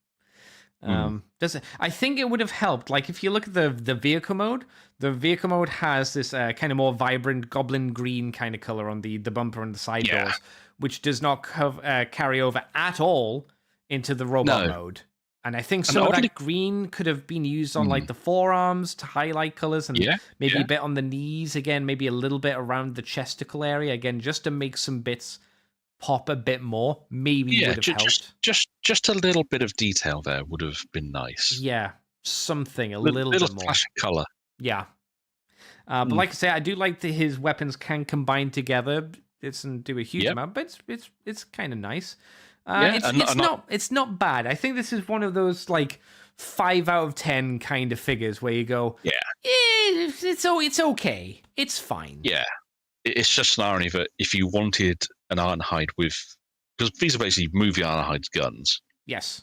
[SPEAKER 1] I think it would have helped. Like if you look at the vehicle mode has this kind of more vibrant goblin green kind of color on the bumper and the side doors, which does not carry over at all into the robot mode. And I think some of that green could have been used on like the forearms to highlight colors and maybe a bit on the knees again, maybe a little bit around the chesticle area again, just to make some bits pop a bit more. Maybe would have helped.
[SPEAKER 2] Just a little bit of detail there would have been nice.
[SPEAKER 1] Yeah, something a little bit more.
[SPEAKER 2] Flash of color.
[SPEAKER 1] Yeah. But like I say, I do like that his weapons can combine together. It doesn't do a huge amount, but it's kind of nice. It's not bad. I think this is one of those like 5 out of 10 kind of figures where you go, it's okay, it's fine.
[SPEAKER 2] Yeah, it's just an irony that if you wanted an Ironhide because these are basically movie Ironhide's guns.
[SPEAKER 1] Yes.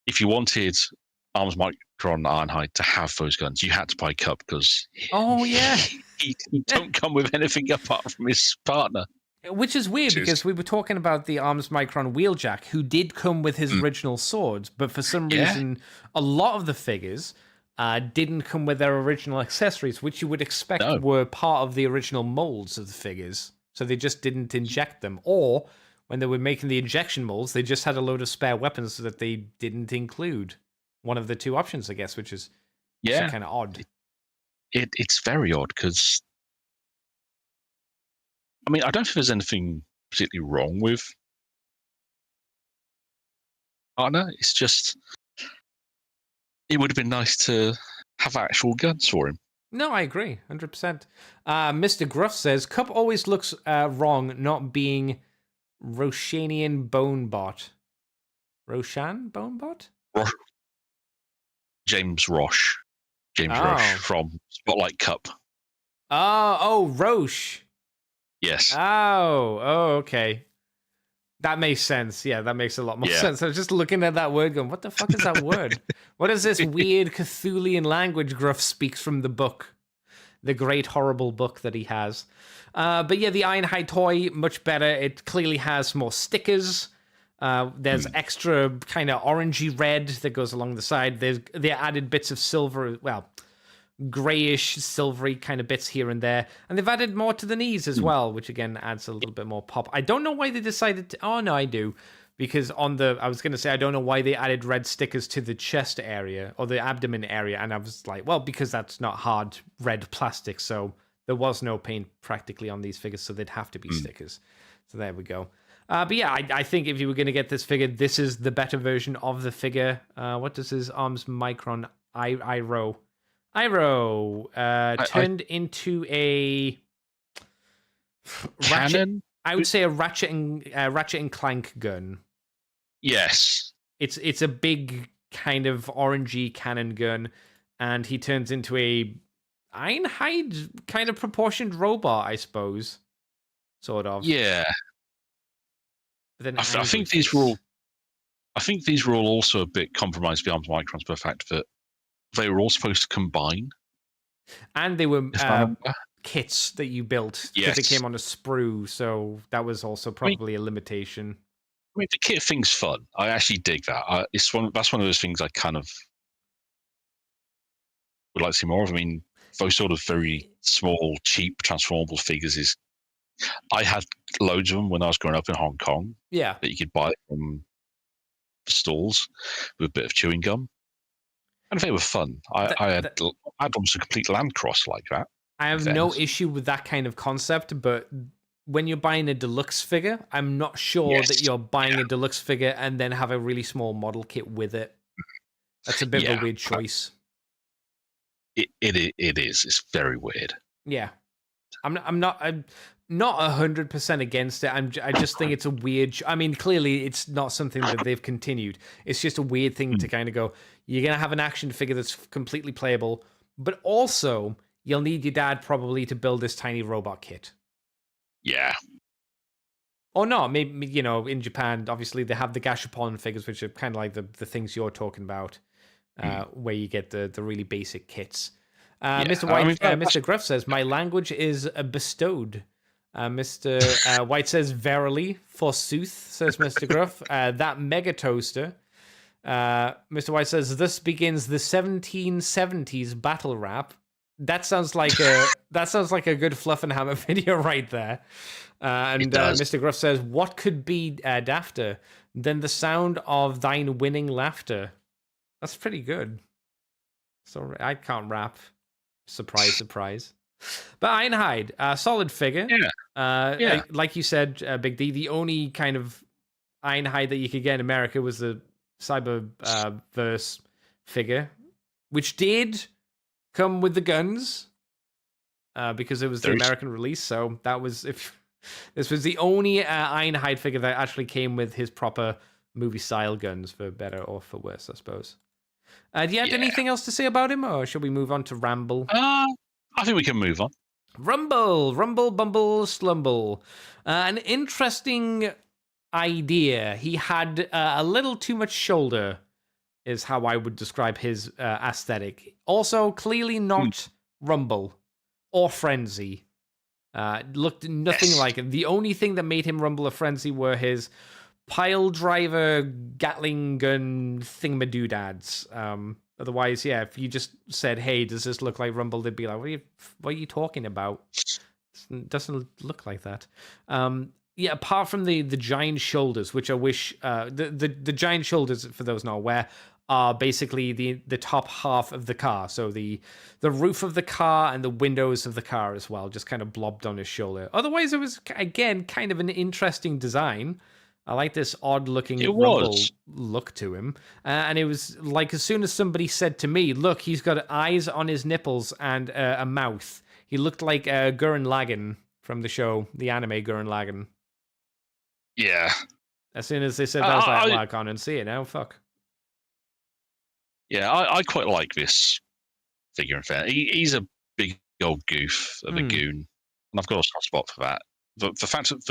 [SPEAKER 2] If you wanted Arms Micron Ironhide to have those guns, you had to buy Cup because he don't come with anything apart from his partner.
[SPEAKER 1] Which is weird because we were talking about the Arms Micron Wheeljack, who did come with his original swords, but for some reason, a lot of the figures didn't come with their original accessories, which you would expect were part of the original molds of the figures. So they just didn't inject them. Or when they were making the injection molds, they just had a load of spare weapons that they didn't include. One of the two options, I guess, which is kind of odd.
[SPEAKER 2] It's very odd because I mean, I don't think there's anything particularly wrong with Partner. It's just, it would have been nice to have actual guns for him.
[SPEAKER 1] No, I agree, 100%. Mr. Gruff says, Cup always looks wrong not being Roshanian Bonebot. Roshan Bonebot?
[SPEAKER 2] James Roche. Roche from Spotlight Cup.
[SPEAKER 1] Oh, Roche.
[SPEAKER 2] Yes.
[SPEAKER 1] Oh, okay. That makes sense. Yeah, that makes a lot more sense. I was just looking at that word going, what the fuck is that word? What is this weird Cthulian language Gruff speaks from the book? The great, horrible book that he has. But yeah, the Ironhide toy, much better. It clearly has more stickers. There's extra kind of orangey red that goes along the side. They added bits of silver, grayish, silvery kind of bits here and there. And they've added more to the knees as well, which again adds a little bit more pop. I don't know why they decided to... Oh, no, I do. because I was going to say, I don't know why they added red stickers to the chest area or the abdomen area. And I was like, well, because that's not hard red plastic. So there was no paint practically on these figures. So they'd have to be stickers. So there we go. But yeah, I think if you were going to get this figure, this is the better version of the figure. What does his arms micron Iroh turned into a
[SPEAKER 2] cannon?
[SPEAKER 1] I would say a Ratchet and Clank gun.
[SPEAKER 2] Yes.
[SPEAKER 1] It's a big kind of orangey cannon gun, and he turns into a Ironhide kind of proportioned robot, I suppose. Sort of.
[SPEAKER 2] Yeah.
[SPEAKER 1] Then
[SPEAKER 2] I think these were all. I think these were all also a bit compromised beyond microns by the fact that they were all supposed to combine,
[SPEAKER 1] and they were kits that you built because it came on a sprue, so that was also probably a limitation.
[SPEAKER 2] I mean, the kit thing's fun. I actually dig that. That's one of those things I kind of would like to see more of. I mean, those sort of very small, cheap, transformable figures is. I had loads of them when I was growing up in Hong Kong.
[SPEAKER 1] Yeah,
[SPEAKER 2] that you could buy from the stalls with a bit of chewing gum, and they were fun. I had almost a complete land cross like that.
[SPEAKER 1] I have no issue with that kind of concept, but when you're buying a deluxe figure, I'm not sure that you're buying a deluxe figure and then have a really small model kit with it. That's a bit of a weird choice.
[SPEAKER 2] It is. It's very weird.
[SPEAKER 1] Yeah, I'm not 100% against it. I just think it's a weird. I mean, clearly it's not something that they've continued. It's just a weird thing to kind of go. You're gonna have an action figure that's completely playable, but also you'll need your dad probably to build this tiny robot kit.
[SPEAKER 2] Yeah.
[SPEAKER 1] Or not. Maybe, in Japan, obviously they have the Gashapon figures, which are kind of like the things you're talking about, where you get the really basic kits. Mr. White, Mr. Gruff says, "My language is bestowed." Mr. White says, "Verily, forsooth," says Mr. Gruff. That mega toaster. Mr. White says, "This begins the 1770s battle rap." That sounds like a good Fluff and Hammer video right there. And Mr. Gruff says, "What could be dafter than the sound of thine winning laughter?" That's pretty good. So I can't rap. Surprise, surprise. But Ironhide, solid figure.
[SPEAKER 2] Yeah.
[SPEAKER 1] Like you said, Big D, the only kind of Ironhide that you could get in America was the Cyberverse figure, which did come with the guns because it was the American release. So that was this was the only Ironhide figure that actually came with his proper movie style guns, for better or for worse, I suppose. Do you have anything else to say about him, or should we move on to Ramble?
[SPEAKER 2] I think we can move on.
[SPEAKER 1] Rumble, bumble, slumble. An interesting idea. He had a little too much shoulder, is how I would describe his aesthetic. Also, clearly not Rumble or Frenzy. Looked nothing like it. The only thing that made him Rumble or Frenzy were his pile driver Gatling gun thingamadoodads. Otherwise, if you just said, "Hey, does this look like Rumble?" they'd be like, "What are you talking about? It doesn't look like that." Apart from the giant shoulders, which I wish the giant shoulders, for those not aware, are basically the top half of the car. So the roof of the car and the windows of the car as well, just kind of blobbed on his shoulder. Otherwise, it was again kind of an interesting design. I like this odd-looking Rumble look to him. And it was like, as soon as somebody said to me, "Look, he's got eyes on his nipples and a mouth," he looked like Gurren Lagann from the show, the anime Gurren Lagann.
[SPEAKER 2] Yeah.
[SPEAKER 1] As soon as they said that, I was like, I can't unsee it now, fuck.
[SPEAKER 2] Yeah, I quite like this figure, in fact. He's a big old goof of a goon, and I've got a soft spot for that. The fact that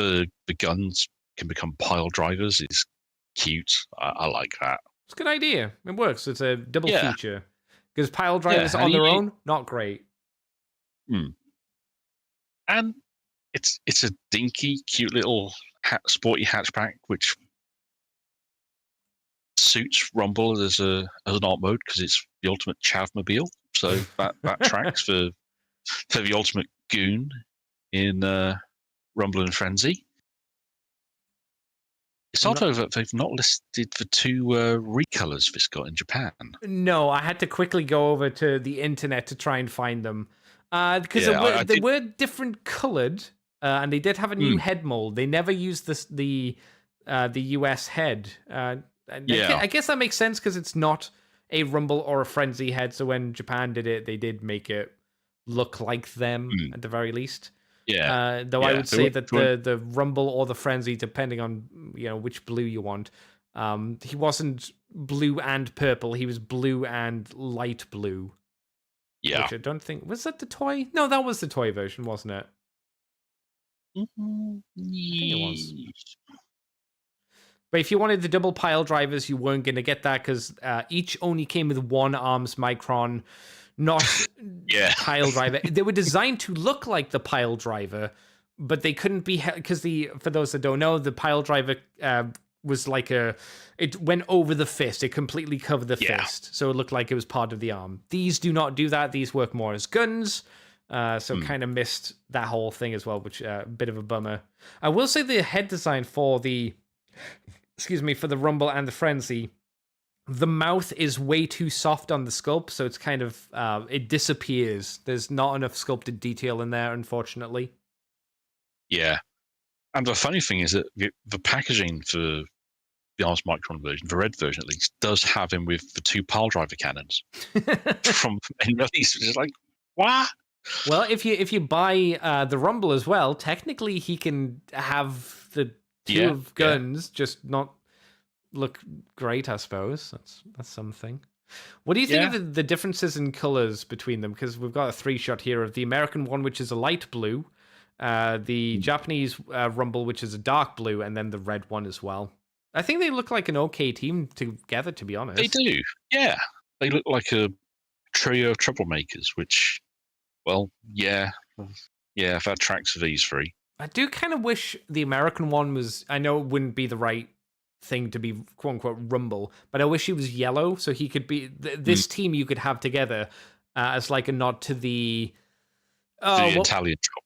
[SPEAKER 2] the guns can become pile drivers is cute. I like that.
[SPEAKER 1] It's a good idea. It works. It's a double feature. Because pile drivers on their own, not great.
[SPEAKER 2] And it's a dinky, cute little sporty hatchback, which suits Rumble as an art mode because it's the ultimate chavmobile. So that tracks for the ultimate goon in Rumble and Frenzy. It's odd that they've not listed the two recolors this got in Japan.
[SPEAKER 1] No, I had to quickly go over to the internet to try and find them. Because they were different colored, and they did have a new head mold. They never used the US head. I guess that makes sense because it's not a Rumble or a Frenzy head. So when Japan did it, they did make it look like them at the very least. Though I would say that the Rumble or the Frenzy, depending on which blue you want, he wasn't blue and purple. He was blue and light blue.
[SPEAKER 2] Yeah.
[SPEAKER 1] Which I don't think was that the toy. No, that was the toy version, wasn't it?
[SPEAKER 2] Mm-hmm.
[SPEAKER 1] I think it was. But if you wanted the double pile drivers, you weren't going to get that because each only came with one arms micron, not pile driver. They were designed to look like the pile driver, but they couldn't be because for those that don't know, the pile driver was like it went over the fist. It completely covered the fist, so it looked like it was part of the arm. These do not do that. These work more as guns. So kind of missed that whole thing as well, which a bit of a bummer. I will say the head design for the Rumble and the Frenzy, the mouth is way too soft on the sculpt, so it's kind of it disappears. There's not enough sculpted detail in there, unfortunately.
[SPEAKER 2] Yeah, and the funny thing is that the packaging for the Arms Micron version, the red version at least, does have him with the two pile driver cannons from any of these. It's like, what?
[SPEAKER 1] Well, if you buy the Rumble as well, technically he can have the two of guns, just not look great, I suppose. That's something. What do you think of the differences in colors between them? Because we've got a 3-shot here of the American one, which is a light blue, the Japanese Rumble, which is a dark blue, and then the red one as well. I think they look like an okay team together, to be honest.
[SPEAKER 2] They do, yeah. They look like a trio of troublemakers, which, well, if that tracks for these three.
[SPEAKER 1] I do kind of wish the American one was, I know it wouldn't be the right thing to be quote-unquote Rumble, but I wish he was yellow, so he could be, this team you could have together as like a nod to the
[SPEAKER 2] Italian troop.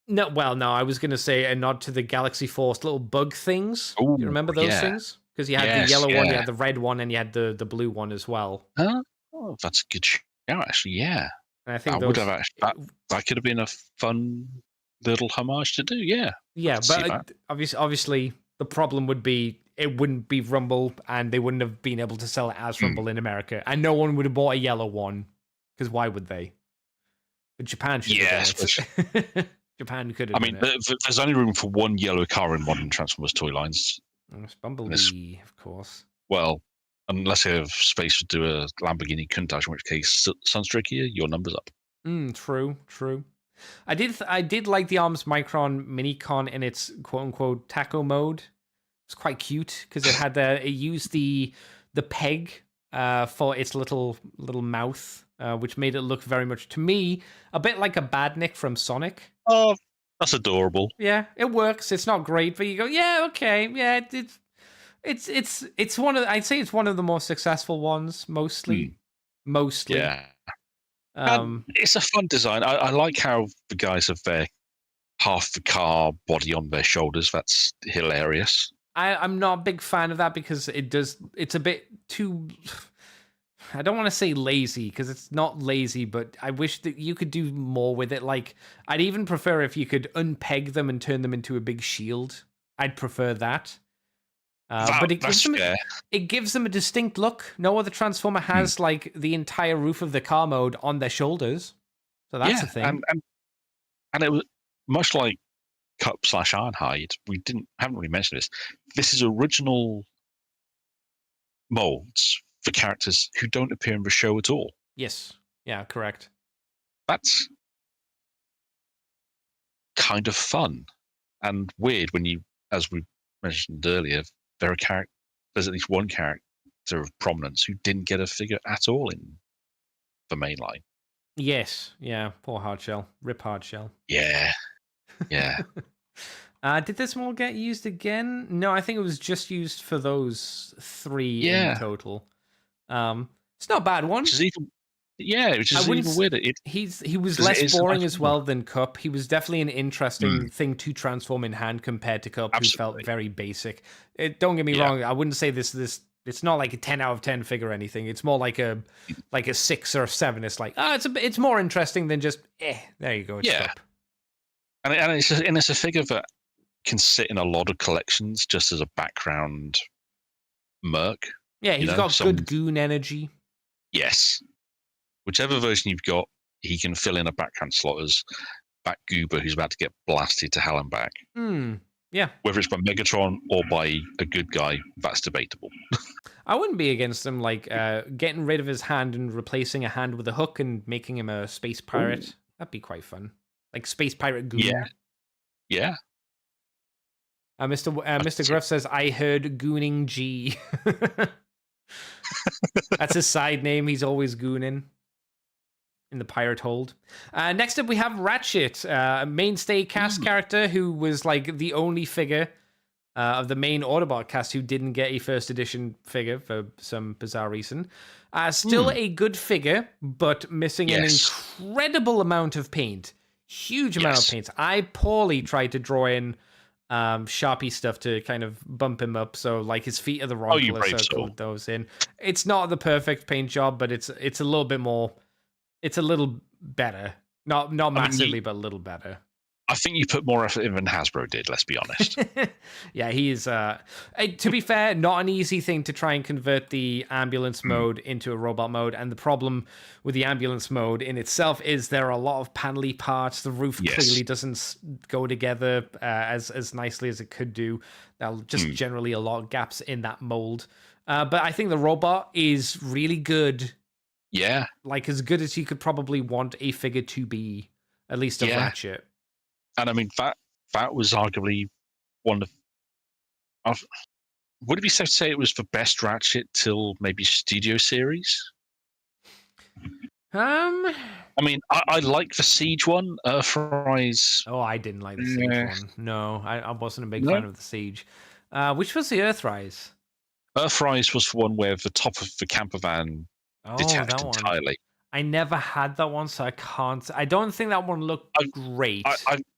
[SPEAKER 1] No, I was going to say a nod to the Galaxy Force little bug things.
[SPEAKER 2] Ooh,
[SPEAKER 1] you remember those things? Because you had the yellow one, you had the red one, and you had the blue one as well.
[SPEAKER 2] Huh? Oh, that's a good show, actually, yeah.
[SPEAKER 1] And I think
[SPEAKER 2] that could have been a fun little homage to do, yeah.
[SPEAKER 1] Yeah, but obviously the problem would be it wouldn't be Rumble, and they wouldn't have been able to sell it as Rumble in America, and no one would have bought a yellow one, because why would they? But Japan should have done it. Japan could have.
[SPEAKER 2] I mean, there's only room for one yellow car in modern Transformers toy lines.
[SPEAKER 1] It's Bumblebee, of course.
[SPEAKER 2] Well, unless you have space to do a Lamborghini Countach, in which case, Sunstreak here, your number's up.
[SPEAKER 1] True. I did like the Arms Micron Minicon in its quote-unquote taco mode. It's quite cute because it used the peg for its little mouth, which made it look very much, to me, a bit like a Badnik from Sonic.
[SPEAKER 2] Oh, that's adorable.
[SPEAKER 1] Yeah, it works. It's not great, but you go, yeah, okay, yeah, it's one of, I'd say it's one of the more successful ones, mostly.
[SPEAKER 2] Yeah. It's a fun design. I like how the guys have their half the car body on their shoulders. That's hilarious.
[SPEAKER 1] I'm not a big fan of that because it's a bit too, I don't want to say lazy because it's not lazy, but I wish that you could do more with it. Like, I'd even prefer if you could unpeg them and turn them into a big shield. I'd prefer that. But it gives them a distinct look. No other Transformer has like the entire roof of the car mode on their shoulders. So that's the thing.
[SPEAKER 2] And it was much like Cup/Ironhide. Haven't really mentioned this. This is original molds for characters who don't appear in the show at all.
[SPEAKER 1] Yes. Yeah, correct.
[SPEAKER 2] That's kind of fun and weird when you, as we mentioned earlier, there's at least one character of prominence who didn't get a figure at all in the main line.
[SPEAKER 1] Yes. Yeah. Poor Hardshell. Rip Hardshell.
[SPEAKER 2] Yeah.
[SPEAKER 1] Did this one get used again? No, I think it was just used for those 3 in total. It's not a bad one.
[SPEAKER 2] Yeah, which is even weirder.
[SPEAKER 1] He was less boring as well than Cup. He was definitely an interesting thing to transform in hand compared to Cup, who felt very basic. Don't get me wrong, I wouldn't say this. It's not like a 10 out of 10 figure or anything. It's more like a 6 or a 7. It's like, it's more interesting than just there you go. It's Cup.
[SPEAKER 2] And it's a figure that can sit in a lot of collections just as a background merc.
[SPEAKER 1] Yeah, he's got good goon energy.
[SPEAKER 2] Yes. Whichever version you've got, he can fill in a background slot as Bat Goober who's about to get blasted to hell and back.
[SPEAKER 1] Yeah.
[SPEAKER 2] Whether it's by Megatron or by a good guy, that's debatable.
[SPEAKER 1] I wouldn't be against him, getting rid of his hand and replacing a hand with a hook and making him a space pirate. Ooh. That'd be quite fun. Like Space Pirate Goon.
[SPEAKER 2] Yeah.
[SPEAKER 1] Mr. Gruff says, I heard Gooning G. That's his side name. He's always gooning in the pirate hold. Next up, we have Ratchet, a mainstay cast character who was like the only figure of the main Autobot cast who didn't get a first edition figure for some bizarre reason. Still a good figure, but missing an incredible amount of paint. Huge amount of paint. I poorly tried to draw in Sharpie stuff to kind of bump him up, so like his feet are the wrong color, so I put those in. It's not the perfect paint job, but it's a little bit more. It's a little better. Not massively, but a little better.
[SPEAKER 2] I think you put more effort in than Hasbro did, let's be honest.
[SPEAKER 1] Yeah, he's, to be fair, not an easy thing to try and convert the ambulance mode into a robot mode. And the problem with the ambulance mode in itself is there are a lot of panely parts. The roof clearly doesn't go together as nicely as it could do. There'll just generally a lot of gaps in that mold. But I think the robot is really good.
[SPEAKER 2] Yeah.
[SPEAKER 1] Like as good as you could probably want a figure to be, at least a Ratchet.
[SPEAKER 2] And I mean, that was arguably one of would it be safe to say it was the best Ratchet till maybe Studio Series?
[SPEAKER 1] I
[SPEAKER 2] mean, I like the Siege one, Earthrise.
[SPEAKER 1] Oh, I didn't like the Siege one. No, I wasn't a big fan of the Siege. Which was the Earthrise?
[SPEAKER 2] Earthrise was the one where the top of the camper van detached entirely.
[SPEAKER 1] I never had that one, so I can't. I don't think that one looked great.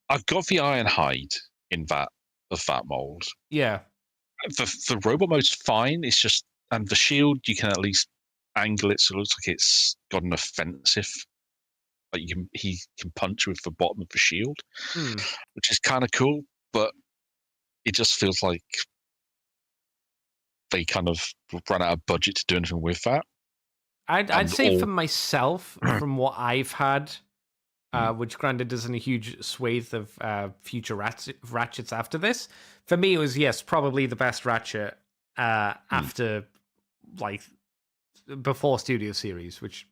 [SPEAKER 2] I've got the Ironhide in that mold.
[SPEAKER 1] Yeah.
[SPEAKER 2] The robot mode's fine. It's just, and the shield you can at least angle it so it looks like it's got an offensive. Like he can punch with the bottom of the shield, which is kind of cool. But it just feels like they kind of ran out of budget to do anything with that.
[SPEAKER 1] I'd say for myself, from what I've had. Which granted isn't a huge swathe of future Ratchets after this. For me, it was, probably the best Ratchet after, before Studio Series, which,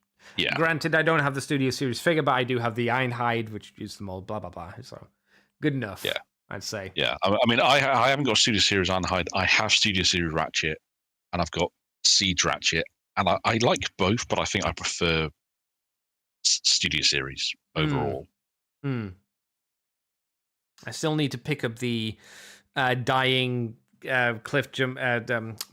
[SPEAKER 1] granted, I don't have the Studio Series figure, but I do have the Ironhide, which used them all, blah, blah, blah. So, good enough, I'd say.
[SPEAKER 2] Yeah, I mean, I haven't got Studio Series Ironhide. I have Studio Series Ratchet, and I've got Siege Ratchet, and I like both, but I think I prefer Studio Series overall.
[SPEAKER 1] I still need to pick up the dying cliff jump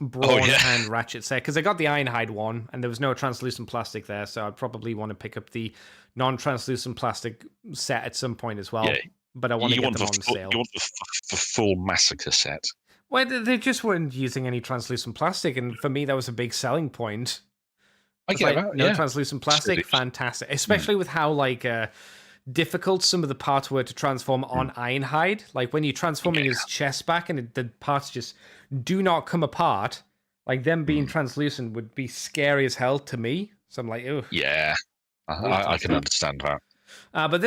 [SPEAKER 1] Brawn and Ratchet set, because I got the Ironhide one and there was no translucent plastic there, so I'd probably want to pick up the non-translucent plastic set at some point as well. But I want to get them on sale.
[SPEAKER 2] You want the full Massacre set.
[SPEAKER 1] Well, they just weren't using any translucent plastic, and for me that was a big selling point.
[SPEAKER 2] I get that.
[SPEAKER 1] No translucent plastic, fantastic. Especially with how difficult some of the parts were to transform on Ironhide. Like when you're transforming his chest back and the parts just do not come apart. Like them being translucent would be scary as hell to me. So I'm like, oh.
[SPEAKER 2] Yeah, I can understand that.
[SPEAKER 1] But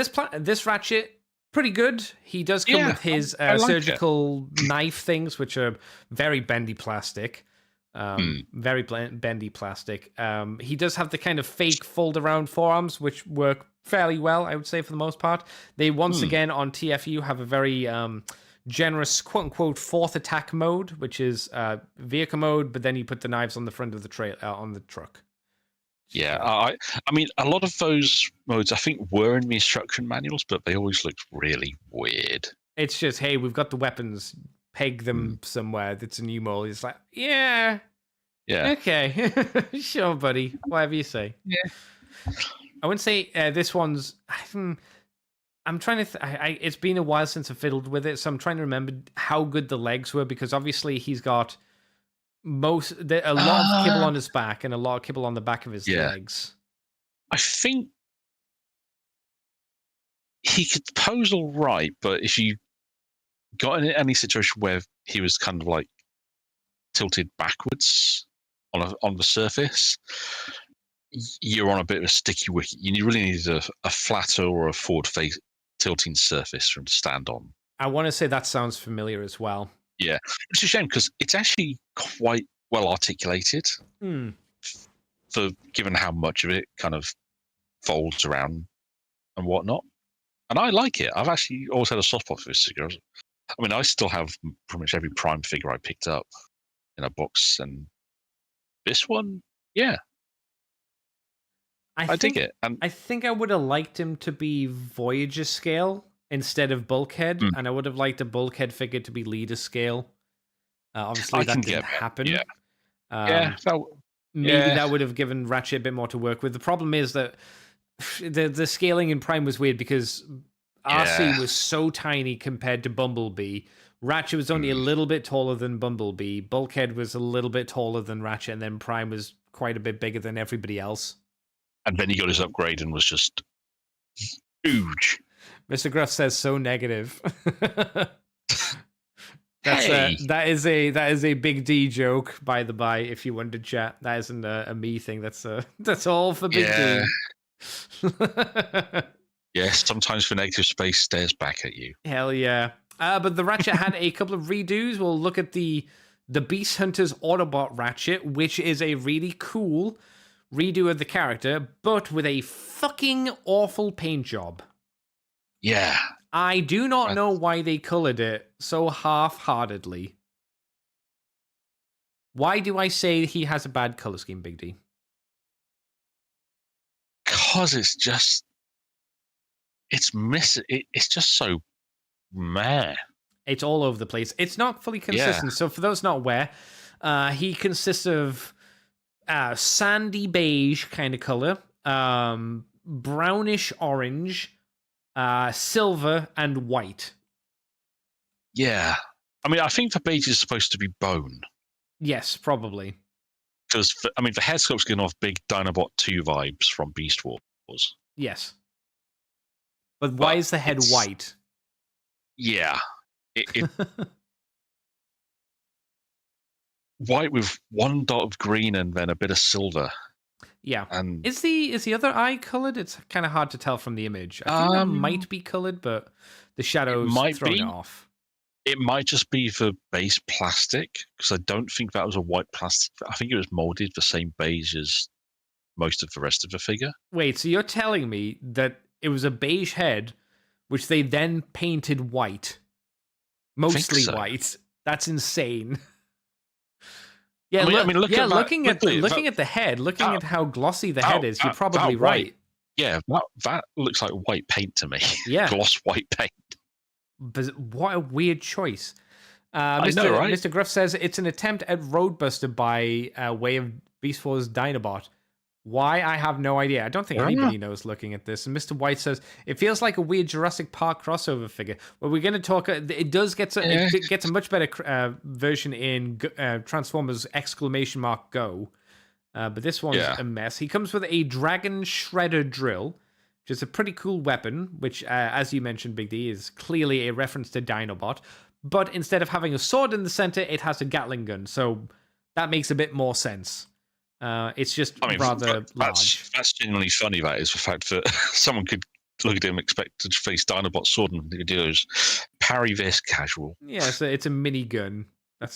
[SPEAKER 1] this Ratchet, pretty good. He does come with his surgical knife things, which are very bendy plastic. Very bendy plastic. He does have the kind of fake fold around forearms, which work fairly well, I would say, for the most part. They once again on TFU have a very generous quote unquote fourth attack mode, which is vehicle mode, but then you put the knives on the front of the on the truck.
[SPEAKER 2] Yeah, I mean, a lot of those modes I think were in the instruction manuals, but they always looked really weird.
[SPEAKER 1] It's just, hey, we've got the weapons. Peg them somewhere. That's a new mold. It's like, yeah, okay, sure, buddy. Whatever you say.
[SPEAKER 2] Yeah.
[SPEAKER 1] I wouldn't say this one's. I'm trying to. It's been a while since I fiddled with it, so I'm trying to remember how good the legs were because obviously he's got a lot of kibble on his back and a lot of kibble on the back of his legs.
[SPEAKER 2] I think he could pose all right, but if you got in any situation where he was kind of like tilted backwards on the surface, you're on a bit of a sticky wicket. You really need a flatter or a forward face tilting surface for him to stand on.
[SPEAKER 1] I want to say that sounds familiar as well.
[SPEAKER 2] Yeah, it's a shame because it's actually quite well articulated for given how much of it kind of folds around and whatnot. And I like it. I've actually always had a soft spot for this figure. I mean, I still have pretty much every Prime figure I picked up in a box, and this one, yeah. I dig it. And
[SPEAKER 1] I think I would have liked him to be Voyager scale instead of Bulkhead, and I would have liked a Bulkhead figure to be Leader scale. Obviously, that didn't happen.
[SPEAKER 2] Yeah.
[SPEAKER 1] Maybe that would have given Ratchet a bit more to work with. The problem is that the scaling in Prime was weird because RC was so tiny compared to Bumblebee. Ratchet was only a little bit taller than Bumblebee. Bulkhead was a little bit taller than Ratchet, and then Prime was quite a bit bigger than everybody else. And
[SPEAKER 2] then he got his upgrade and was just huge.
[SPEAKER 1] Mr. Gruff says so negative. That is a Big D joke, by the by. If you wanted to chat, that isn't a me thing. That's all for Big D.
[SPEAKER 2] Yes, sometimes the negative space stares back at you.
[SPEAKER 1] Hell yeah! But the Ratchet had a couple of redos. We'll look at the Beast Hunters Autobot Ratchet, which is a really cool redo of the character, but with a fucking awful paint job.
[SPEAKER 2] Yeah.
[SPEAKER 1] I do not know why they colored it so half-heartedly. Why do I say he has a bad color scheme, Big D?
[SPEAKER 2] Because it's missing. It's just so meh.
[SPEAKER 1] It's all over the place. It's not fully consistent. Yeah. So for those not aware, he consists of sandy beige kind of color, brownish orange, silver, and white.
[SPEAKER 2] Yeah. I mean, I think the beige is supposed to be bone.
[SPEAKER 1] Yes, probably.
[SPEAKER 2] Because, the head sculpt's giving off big Dinobot 2 vibes from Beast Wars.
[SPEAKER 1] Yes. But why is the head white?
[SPEAKER 2] Yeah. White with one dot of green and then a bit of silver.
[SPEAKER 1] Yeah.
[SPEAKER 2] And
[SPEAKER 1] is the other eye colored? It's kind of hard to tell from the image. I think that might be colored, but the shadows throw it off.
[SPEAKER 2] It might just be the base plastic, because I don't think that was a white plastic. I think it was molded the same beige as most of the rest of the figure.
[SPEAKER 1] Wait, so you're telling me that it was a beige head, which they then painted white? Mostly white. That's insane. Yeah, looking at the head, looking at how glossy the head is, you're probably right.
[SPEAKER 2] Yeah, that looks like white paint to me.
[SPEAKER 1] Yeah.
[SPEAKER 2] Gloss white paint.
[SPEAKER 1] But what a weird choice.
[SPEAKER 2] I know, right?
[SPEAKER 1] Mr. Gruff says it's an attempt at Roadbuster by way of Beast Wars Dinobot. Why? I have no idea. I don't think anybody knows looking at this. And Mr. White says, it feels like a weird Jurassic Park crossover figure. Well, we're going to talk... It does get it gets a much better version in Transformers ! Go. But this one's a mess. He comes with a Dragon Shredder Drill, which is a pretty cool weapon, which, as you mentioned, Big D, is clearly a reference to Dinobot. But instead of having a sword in the center, it has a Gatling gun. So that makes a bit more sense. It's just rather large.
[SPEAKER 2] That's genuinely funny, that is, the fact that someone could look at him, expect to face Dinobot's sword, and the idea is parry this casual.
[SPEAKER 1] Yeah, so it's a mini gun.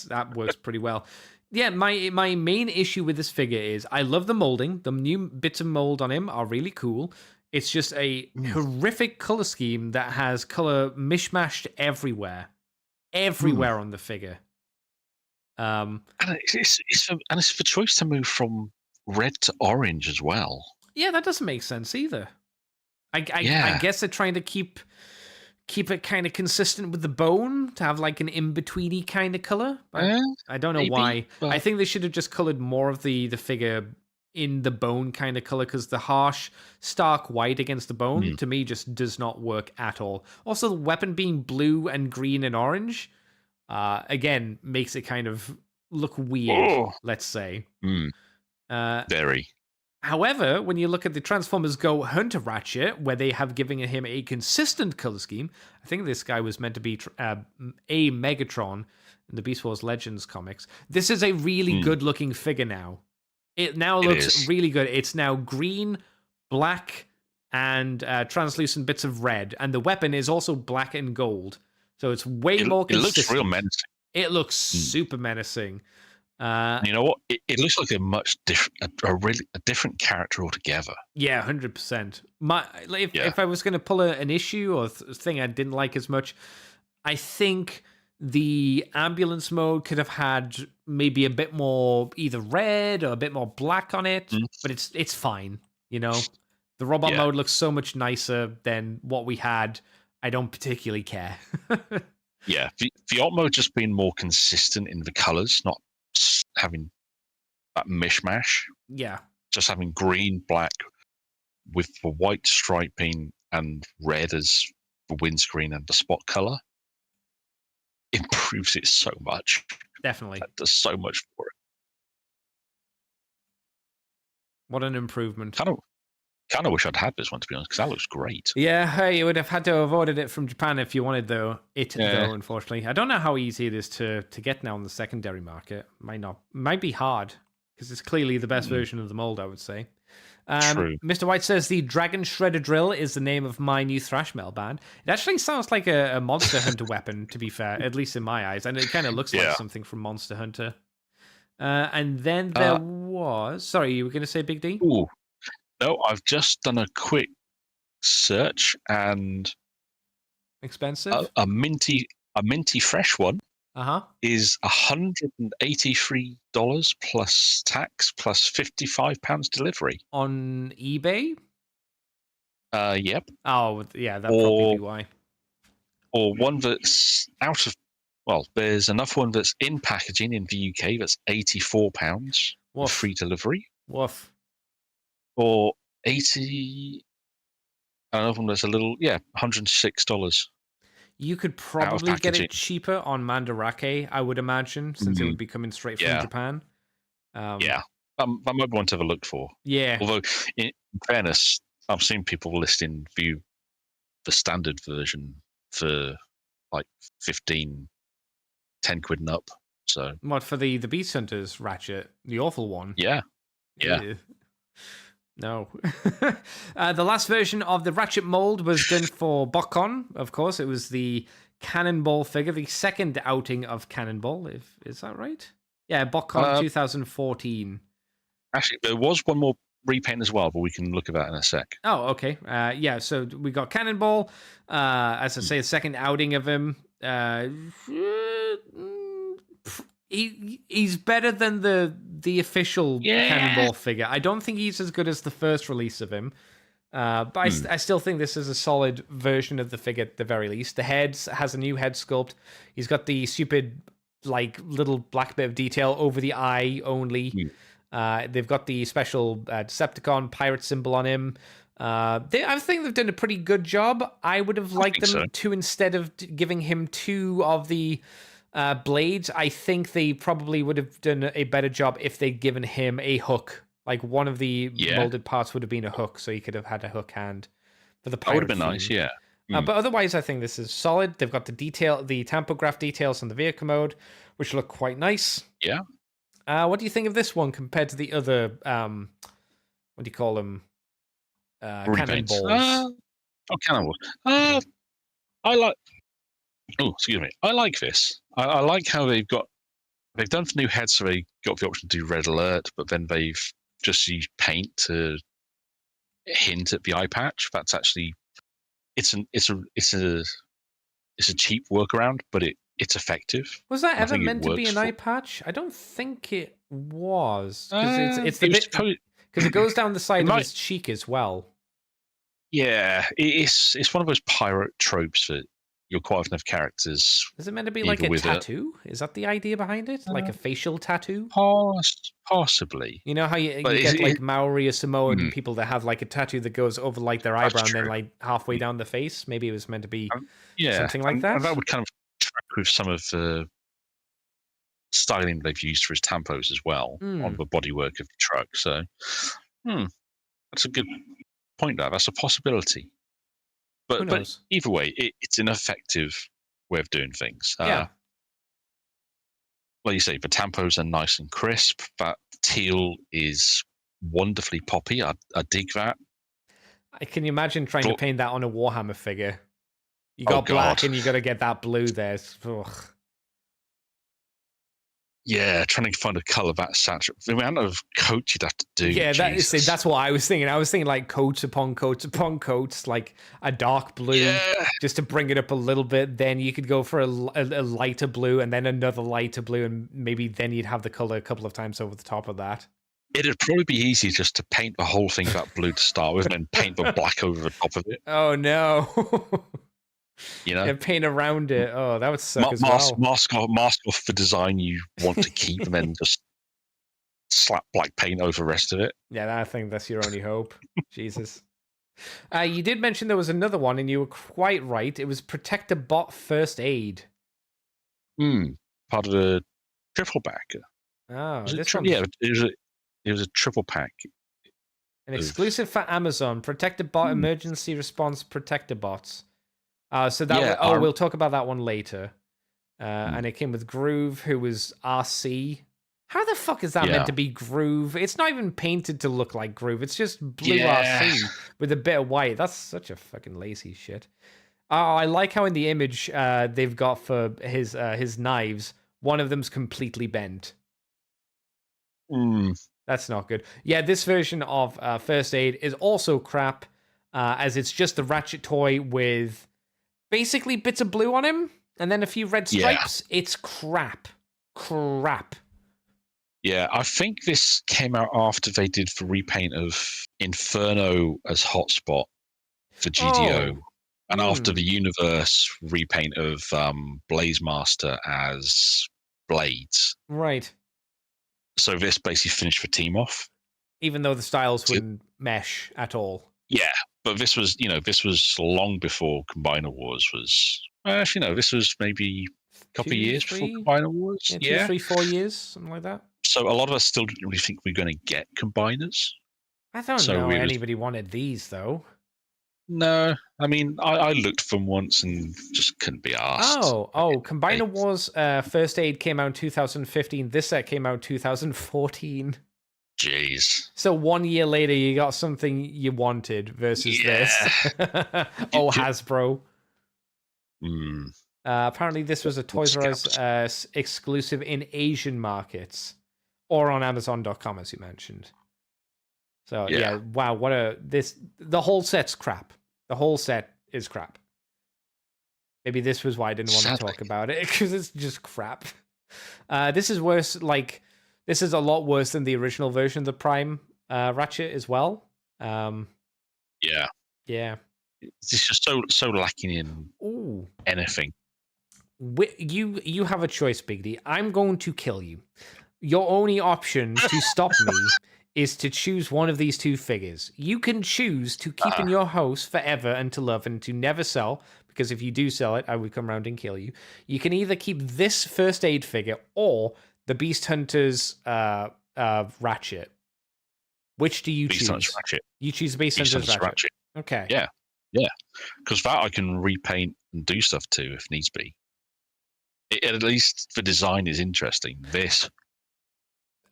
[SPEAKER 1] That works pretty well. Yeah, my main issue with this figure is I love the molding. The new bits of mold on him are really cool. It's just a horrific color scheme that has color mishmashed everywhere on the figure.
[SPEAKER 2] And it's the choice to move from red to orange as well.
[SPEAKER 1] Yeah, that doesn't make sense either. I guess they're trying to keep it kind of consistent with the bone to have like an in-betweeny kind of color. I don't know why. I think they should have just colored more of the figure in the bone kind of color, because the harsh, stark white against the bone, to me, just does not work at all. Also, the weapon being blue and green and orange, again, makes it kind of look weird, let's say.
[SPEAKER 2] Very.
[SPEAKER 1] However, when you look at the Transformers Go Hunter Ratchet, where they have given him a consistent color scheme, I think this guy was meant to be a Megatron in the Beast Wars Legends comics. This is a really good-looking figure now. It now looks really good. It's now green, black, and translucent bits of red, and the weapon is also black and gold. So it's way more consistent.
[SPEAKER 2] It looks real menacing.
[SPEAKER 1] It looks super menacing.
[SPEAKER 2] You know what? It looks like a much different, a different character altogether.
[SPEAKER 1] Yeah, 100%. If I was going to pull an issue or thing I didn't like as much, I think the ambulance mode could have had maybe a bit more either red or a bit more black on it, but it's fine. You know, the robot mode looks so much nicer than what we had. I don't particularly care.
[SPEAKER 2] Yeah, the alt mode just being more consistent in the colors, not having that mishmash.
[SPEAKER 1] Yeah.
[SPEAKER 2] Just having green, black with the white striping and red as the windscreen and the spot color improves it so much.
[SPEAKER 1] Definitely.
[SPEAKER 2] That does so much for it.
[SPEAKER 1] What an improvement.
[SPEAKER 2] Kind of wish I'd had this one, to be honest, because that looks great.
[SPEAKER 1] Yeah, hey, you would have had to have ordered it from Japan if you wanted, though, unfortunately. I don't know how easy it is to get now on the secondary market. Might be hard, because it's clearly the best version of the mold, I would say.
[SPEAKER 2] True.
[SPEAKER 1] Mr. White says, the Dragon Shredder Drill is the name of my new thrash metal band. It actually sounds like a Monster Hunter weapon, to be fair, at least in my eyes. And it kind of looks like something from Monster Hunter. And then there was... Sorry, you were going to say Big D?
[SPEAKER 2] Ooh. No, I've just done a quick search, and
[SPEAKER 1] expensive.
[SPEAKER 2] A minty fresh one is $183 plus tax plus £55 delivery
[SPEAKER 1] on eBay.
[SPEAKER 2] Yep.
[SPEAKER 1] Oh, yeah, that probably be why.
[SPEAKER 2] Or one that's out of. Well, there's another one that's in packaging in the UK that's £84 with free delivery.
[SPEAKER 1] Woof.
[SPEAKER 2] Or 80. Another one that's a little, $106.
[SPEAKER 1] You could probably get it cheaper on Mandarake, I would imagine, since it would be coming straight from Japan.
[SPEAKER 2] That might be one to have a look for.
[SPEAKER 1] Yeah.
[SPEAKER 2] Although, in fairness, I've seen people listing the standard version for like 15, 10 quid and up. So
[SPEAKER 1] what, for the Beast Hunters Ratchet, the awful one?
[SPEAKER 2] Yeah.
[SPEAKER 1] No. The last version of the Ratchet mold was done for BotCon, of course. It was the Cannonball figure, the second outing of Cannonball. Is that right? Yeah, BotCon 2014.
[SPEAKER 2] Actually, there was one more repaint as well, but we can look at that in a sec.
[SPEAKER 1] Oh, okay. So we got Cannonball. As I say, the second outing of him. He's better than the official Cannonball figure. I don't think he's as good as the first release of him. But I still think this is a solid version of the figure at the very least. The head has a new head sculpt. He's got the stupid, like, little black bit of detail over the eye only. They've got the special Decepticon pirate symbol on him. I think they've done a pretty good job. I would have liked them to, instead of giving him two of the blades, I think they probably would have done a better job if they'd given him a hook. Like, one of the molded parts would have been a hook, so he could have had a hook hand for the pirate.
[SPEAKER 2] That would have been nice, yeah.
[SPEAKER 1] But otherwise, I think this is solid. They've got the tampograph details on the vehicle mode, which look quite nice.
[SPEAKER 2] Yeah.
[SPEAKER 1] What do you think of this one compared to the other, what do you call them? Cannonballs.
[SPEAKER 2] Cannonballs. I like... Oh, excuse me. I like this. I like how they've done the new heads, so they got the option to do red alert, but then they've just used paint to hint at the eye patch. That's actually it's a cheap workaround, but it's effective.
[SPEAKER 1] Was that ever meant to be an eye patch? I don't think it was. It's the bit because it goes down the side of his cheek as well.
[SPEAKER 2] Yeah, it's one of those pirate tropes that you're quite often have characters.
[SPEAKER 1] Is it meant to be like a tattoo? Is that the idea behind it? Like a facial tattoo?
[SPEAKER 2] Possibly.
[SPEAKER 1] You know how you get like Maori or Samoan people that have like a tattoo that goes over like their eyebrow and then like halfway down the face? Maybe it was meant to be something like that.
[SPEAKER 2] And that would kind of track with some of the styling they've used for his tampos as well on the bodywork of the truck. So that's a good point there. That's a possibility. But either way, it's an effective way of doing things.
[SPEAKER 1] Yeah.
[SPEAKER 2] Like you say, the tampos are nice and crisp. That teal is wonderfully poppy. I dig that.
[SPEAKER 1] Can you imagine trying to paint that on a Warhammer figure? You got black and you got to get that blue there. Ugh.
[SPEAKER 2] Yeah, trying to find a color that saturated. The amount of coats you'd have to do.
[SPEAKER 1] Yeah, that's what I was thinking. I was thinking like coats upon coats upon coats, like a dark blue, just to bring it up a little bit. Then you could go for a lighter blue and then another lighter blue, and maybe then you'd have the color a couple of times over the top of that.
[SPEAKER 2] It'd probably be easy just to paint the whole thing that blue to start with, and then paint the black over the top of it.
[SPEAKER 1] Oh no.
[SPEAKER 2] You know,
[SPEAKER 1] and paint around it. Oh, that would suck as well.
[SPEAKER 2] Mask off the design you want to keep, and then just slap black paint over the rest of it.
[SPEAKER 1] Yeah, I think that's your only hope. Jesus. You did mention there was another one, and you were quite right. It was Protector Bot First Aid.
[SPEAKER 2] Part of the triple backer.
[SPEAKER 1] Oh, this
[SPEAKER 2] one. Yeah, it was a triple pack.
[SPEAKER 1] An exclusive for Amazon. Protector Bot Emergency Response Protector Bots. So that we'll talk about that one later. And it came with Groove, who was RC. How the fuck is that meant to be Groove? It's not even painted to look like Groove. It's just blue RC with a bit of white. That's such a fucking lazy shit. I like how in the image they've got for his knives, one of them's completely bent. That's not good. Yeah, this version of First Aid is also crap, as it's just the Ratchet toy with basically bits of blue on him, and then a few red stripes. Yeah. It's crap.
[SPEAKER 2] Yeah, I think this came out after they did the repaint of Inferno as Hotspot for GDO, and after the Universe repaint of Blazemaster as Blades.
[SPEAKER 1] Right.
[SPEAKER 2] So this basically finished the team off.
[SPEAKER 1] Even though the styles wouldn't mesh at all.
[SPEAKER 2] Yeah. But this was long before Combiner Wars was. Actually, no, this was maybe a couple of years before Combiner Wars.
[SPEAKER 1] Yeah, 2, 3, 4 years, something like that.
[SPEAKER 2] So a lot of us still didn't really think we were going to get Combiners.
[SPEAKER 1] I don't know anybody wanted these, though.
[SPEAKER 2] No, I mean, I looked for them once and just couldn't be asked.
[SPEAKER 1] Combiner Wars First Aid came out in 2015. This set came out in 2014.
[SPEAKER 2] Jeez.
[SPEAKER 1] So 1 year later, you got something you wanted versus this. Hasbro. Apparently, this was a Toys R Us exclusive in Asian markets or on Amazon.com, as you mentioned. So wow, the whole set's crap. The whole set is crap. Maybe this was why I didn't want to talk about it, because it's just crap. This is worse. This is a lot worse than the original version of the Prime Ratchet as well.
[SPEAKER 2] Yeah. It's just so lacking in anything.
[SPEAKER 1] You have a choice, Big D. I'm going to kill you. Your only option to stop me is to choose one of these two figures. You can choose to keep in your house forever and to love and to never sell, because if you do sell it, I would come around and kill you. You can either keep this First Aid figure or the Beast Hunter's Ratchet. Which do you choose?
[SPEAKER 2] Beast Hunter's Ratchet.
[SPEAKER 1] You choose Beast Hunter's Ratchet. Okay.
[SPEAKER 2] Yeah. Because that I can repaint and do stuff to if needs be. At least the design is interesting. This,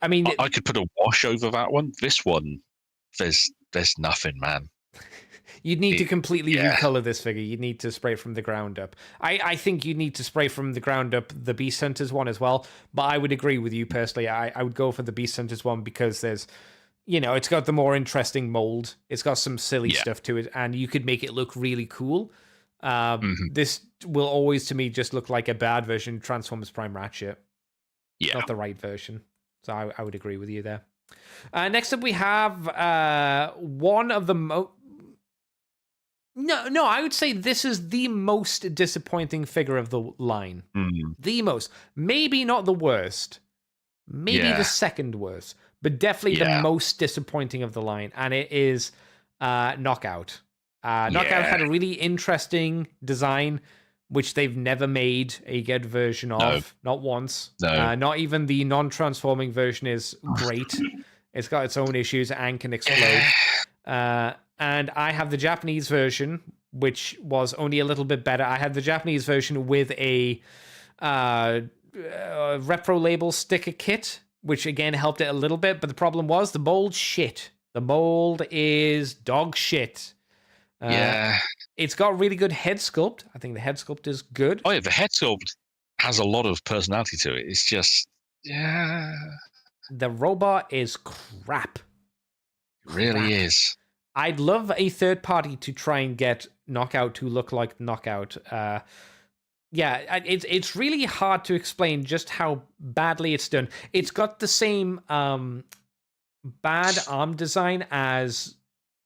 [SPEAKER 1] I mean,
[SPEAKER 2] I could put a wash over that one. This one, there's nothing, man.
[SPEAKER 1] You'd need to completely recolor this figure. You'd need to spray from the ground up. I think you need to spray from the ground up the Beast Hunters one as well. But I would agree with you personally. I would go for the Beast Hunters one because there's, it's got the more interesting mold. It's got some silly stuff to it, and you could make it look really cool. This will always, to me, just look like a bad version of Transformers Prime Ratchet.
[SPEAKER 2] Yeah.
[SPEAKER 1] Not the right version. So I would agree with you there. Next up, we have one of the No, I would say this is the most disappointing figure of the line. The most. Maybe not the worst. Maybe the second worst. But definitely the most disappointing of the line. And it is Knockout. Knockout had a really interesting design, which they've never made a good version of. Not once. Not even the non-transforming version is great. It's got its own issues and can explode. And I have the Japanese version, which was only a little bit better. I had the Japanese version with a repro label sticker kit, which again helped it a little bit. But the problem was the mold shit. The mold is dog shit. It's got really good head sculpt. I think the head sculpt is good.
[SPEAKER 2] Oh, yeah, the head sculpt has a lot of personality to it. It's just,
[SPEAKER 1] The robot is crap.
[SPEAKER 2] It really is.
[SPEAKER 1] I'd love a third party to try and get Knockout to look like Knockout. It's really hard to explain just how badly it's done. It's got the same bad arm design as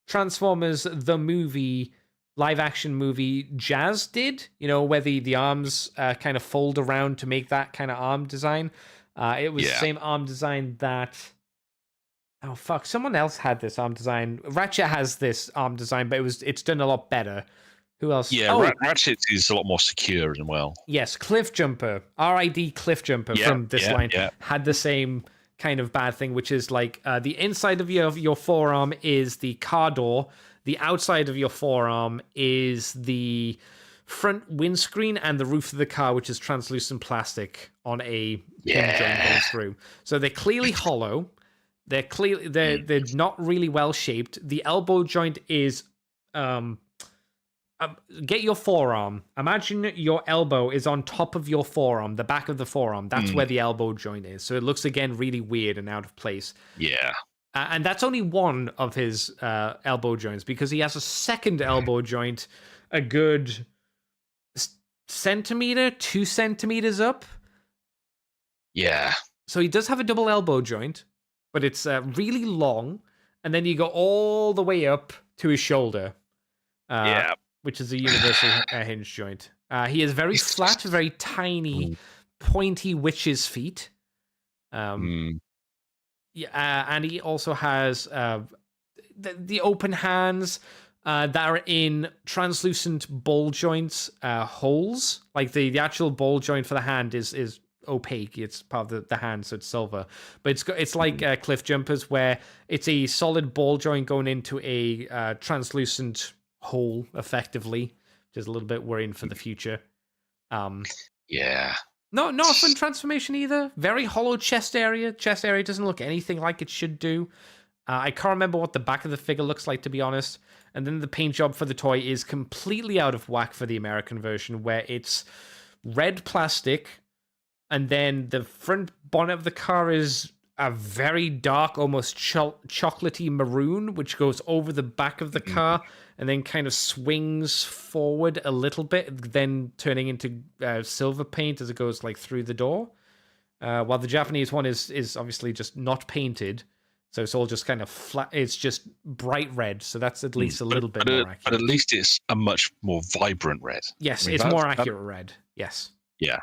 [SPEAKER 1] Transformers the movie, live action movie Jazz did, where the arms kind of fold around to make that kind of arm design. It was the same arm design that... Oh, fuck. Someone else had this arm design. Ratchet has this arm design, but it's done a lot better. Who else?
[SPEAKER 2] Yeah, Ratchet is a lot more secure as well.
[SPEAKER 1] Yes, Cliff Jumper. RID Cliff Jumper from this line had the same kind of bad thing, which is like the inside of your forearm is the car door. The outside of your forearm is the front windscreen and the roof of the car, which is translucent plastic on a pin joint going through. So they're clearly hollow. They're not really well shaped. The elbow joint is get your forearm. Imagine your elbow is on top of your forearm, the back of the forearm. That's where the elbow joint is. So it looks again really weird and out of place.
[SPEAKER 2] Yeah.
[SPEAKER 1] And that's only one of his elbow joints, because he has a second elbow joint, a good 2 centimeters up.
[SPEAKER 2] Yeah.
[SPEAKER 1] So he does have a double elbow joint, but it's really long, and then you go all the way up to his shoulder, which is a universal hinge joint. He has very flat, very tiny, pointy witch's feet. And he also has the open hands that are in translucent ball joints holes. Like the actual ball joint for the hand is opaque. It's part of the hand, so it's silver. But it's like Cliff Jumpers, where it's a solid ball joint going into a translucent hole, effectively, which is a little bit worrying for the future. Not a fun transformation either. Very hollow chest area. Chest area doesn't look anything like it should do. I can't remember what the back of the figure looks like, to be honest. And then the paint job for the toy is completely out of whack for the American version, where it's red plastic, and then the front bonnet of the car is a very dark, almost chocolatey maroon, which goes over the back of the car and then kind of swings forward a little bit, then turning into silver paint as it goes like through the door. While the Japanese one is obviously just not painted, so it's all just kind of flat. It's just bright red, so that's at least a little bit more accurate.
[SPEAKER 2] But at least it's a much more vibrant red.
[SPEAKER 1] Yes, it's more accurate red. Yes.
[SPEAKER 2] Yeah.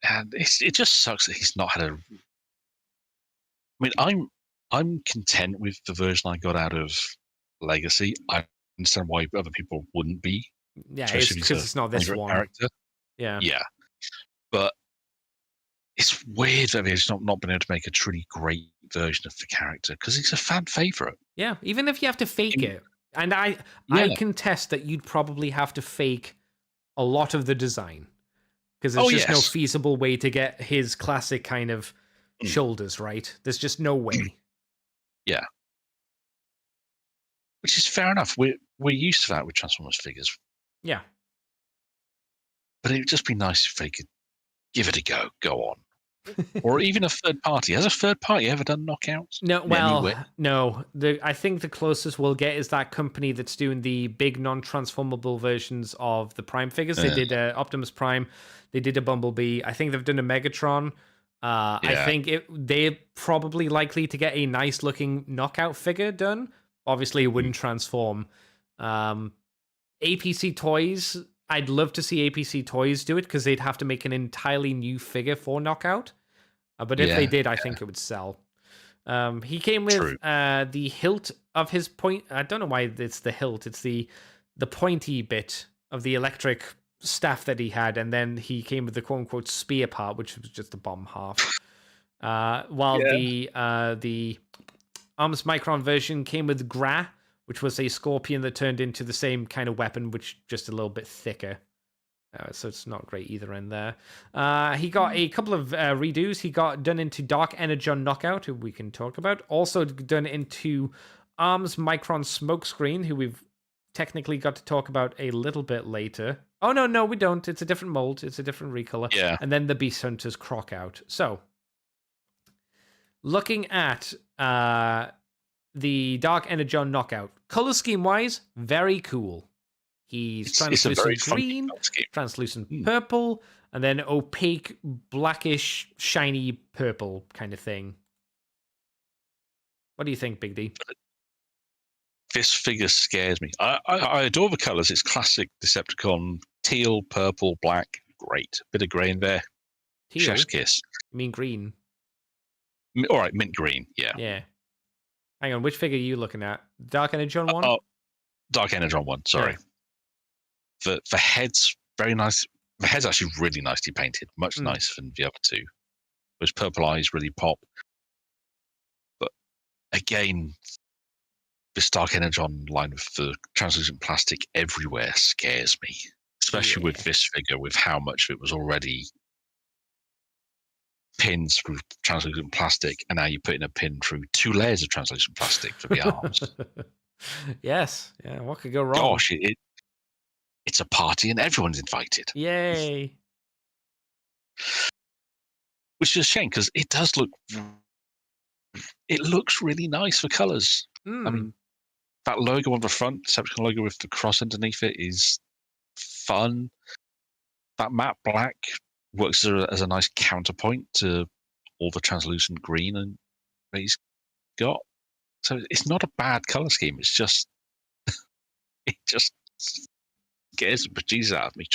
[SPEAKER 2] And it just sucks that he's not had a... I mean, I'm content with the version I got out of Legacy. I understand why other people wouldn't be.
[SPEAKER 1] Yeah, it's because it's not this one. Character. Yeah.
[SPEAKER 2] But it's weird that he's not been able to make a truly great version of the character, because he's a fan favorite.
[SPEAKER 1] Yeah, even if you have to fake it. And I contest that you'd probably have to fake a lot of the design, because there's just no feasible way to get his classic kind of shoulders right. There's just no way.
[SPEAKER 2] Yeah. Which is fair enough. We're used to that with Transformers figures.
[SPEAKER 1] Yeah.
[SPEAKER 2] But it would just be nice if they could give it a go. Go on. Or even a third party. Has a third party ever done knockouts?
[SPEAKER 1] No, no. I think the closest we'll get is that company that's doing the big non-transformable versions of the Prime figures. They did Optimus Prime. They did a Bumblebee. I think they've done a Megatron. I think they're probably likely to get a nice-looking knockout figure done. Obviously, it wouldn't transform. APC Toys, I'd love to see APC Toys do it because they'd have to make an entirely new figure for Knockout. But if they did, I think it would sell. He came with the hilt of his point. I don't know why it's the hilt. It's the pointy bit of the electric staff that he had, and then he came with the quote unquote spear part, which was just the bottom half. While the Arms Micron version came with Gra, which was a scorpion that turned into the same kind of weapon, which just a little bit thicker. So it's not great either end there. He got a couple of redos. He got done into Dark Energon Knockout, who we can talk about. Also done into Arms Micron Smokescreen, who we've technically got to talk about a little bit later. Oh, no, we don't. It's a different mold. It's a different recolor.
[SPEAKER 2] Yeah.
[SPEAKER 1] And then the Beast Hunters Croc out. So, looking at the Dark Energon Knockout, color scheme-wise, very cool. He's translucent green, translucent purple, and then opaque, blackish, shiny purple kind of thing. What do you think, Big D?
[SPEAKER 2] This figure scares me. I adore the colours. It's classic Decepticon, teal, purple, black. Great. Bit of grey in there.
[SPEAKER 1] Teal?
[SPEAKER 2] Chef's kiss.
[SPEAKER 1] You mean green?
[SPEAKER 2] All right, mint green, yeah.
[SPEAKER 1] Yeah. Hang on, which figure are you looking at? Dark Energon one?
[SPEAKER 2] Dark Energon one, sorry.
[SPEAKER 1] Yeah.
[SPEAKER 2] The head's very nice. The head's actually really nicely painted, much nicer than the other two. Those purple eyes really pop. But again, this Dark Energon line with the translucent plastic everywhere scares me, especially with this figure, with how much of it was already pins through translucent plastic, and now you're putting a pin through 2 layers of translucent plastic for the arms.
[SPEAKER 1] Yes. Yeah, what could go wrong?
[SPEAKER 2] Gosh, it's a party and everyone's invited.
[SPEAKER 1] Yay.
[SPEAKER 2] Which is a shame because it does looks really nice for colours. I mean, that logo on the front, Decepticon logo with the cross underneath it, is fun. That matte black works as a nice counterpoint to all the translucent green that he's got. So it's not a bad colour scheme. It's just it just scares the bejesus out of me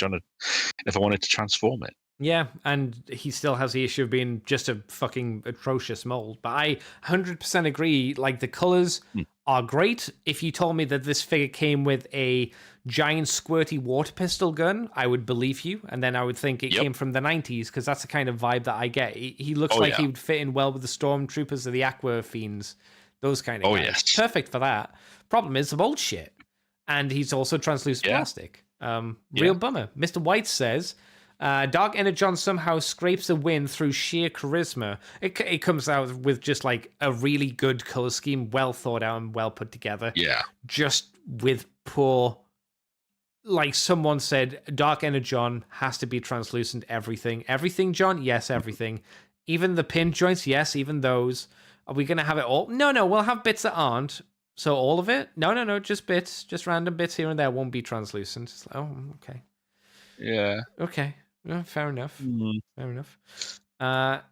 [SPEAKER 2] if I wanted to transform it.
[SPEAKER 1] Yeah, and he still has the issue of being just a fucking atrocious mold. But I 100% agree. Like, the colors are great. If you told me that this figure came with a giant squirty water pistol gun, I would believe you. And then I would think it came from the 90s, because that's the kind of vibe that I get. He looks like he would fit in well with the Stormtroopers or the Aqua Fiends. Those kind of guys.
[SPEAKER 2] Yes.
[SPEAKER 1] Perfect for that. Problem is the mold shit. And he's also translucent plastic. Real bummer. Mr. White says... Dark Energon somehow scrapes a win through sheer charisma. It comes out with just like a really good color scheme, well thought out and well put together.
[SPEAKER 2] Yeah.
[SPEAKER 1] Just with poor, like someone said, Dark Energon has to be translucent. Everything, John. Yes, everything. Even the pin joints. Yes, even those. Are we gonna have it all? No. We'll have bits that aren't. So all of it? No. Just bits. Just random bits here and there won't be translucent. It's like, oh, okay.
[SPEAKER 2] Yeah.
[SPEAKER 1] Okay. No, fair enough. Fair enough.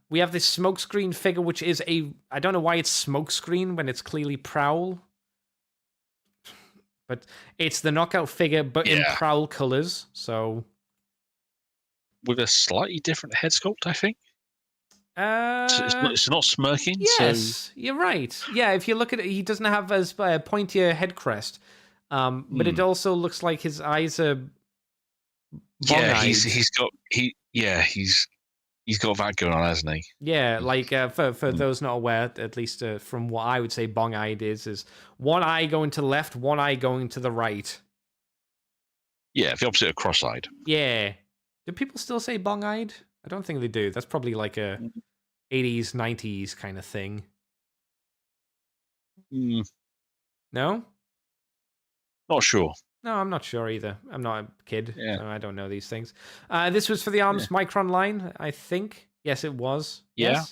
[SPEAKER 1] We have this smokescreen figure, which is I don't know why it's smokescreen when it's clearly Prowl. But it's the knockout figure, but in Prowl colors. So
[SPEAKER 2] with a slightly different head sculpt, I think. It's not smirking.
[SPEAKER 1] Yes,
[SPEAKER 2] so...
[SPEAKER 1] you're right. Yeah, if you look at it, he doesn't have as pointier head crest. But it also looks like his eyes are...
[SPEAKER 2] he's got that going on, hasn't he?
[SPEAKER 1] Yeah, like for those not aware, at least from what I would say bong-eyed is one eye going to the left, one eye going to the right.
[SPEAKER 2] Yeah, the opposite of cross-eyed.
[SPEAKER 1] Yeah. Do people still say bong-eyed? I don't think they do. That's probably like a 80s, 90s kind of thing. No?
[SPEAKER 2] Not sure.
[SPEAKER 1] No, I'm not sure either. I'm not a kid, so I don't know these things. This was for the Arms Micron line, I think. Yes, it was.
[SPEAKER 2] Yeah,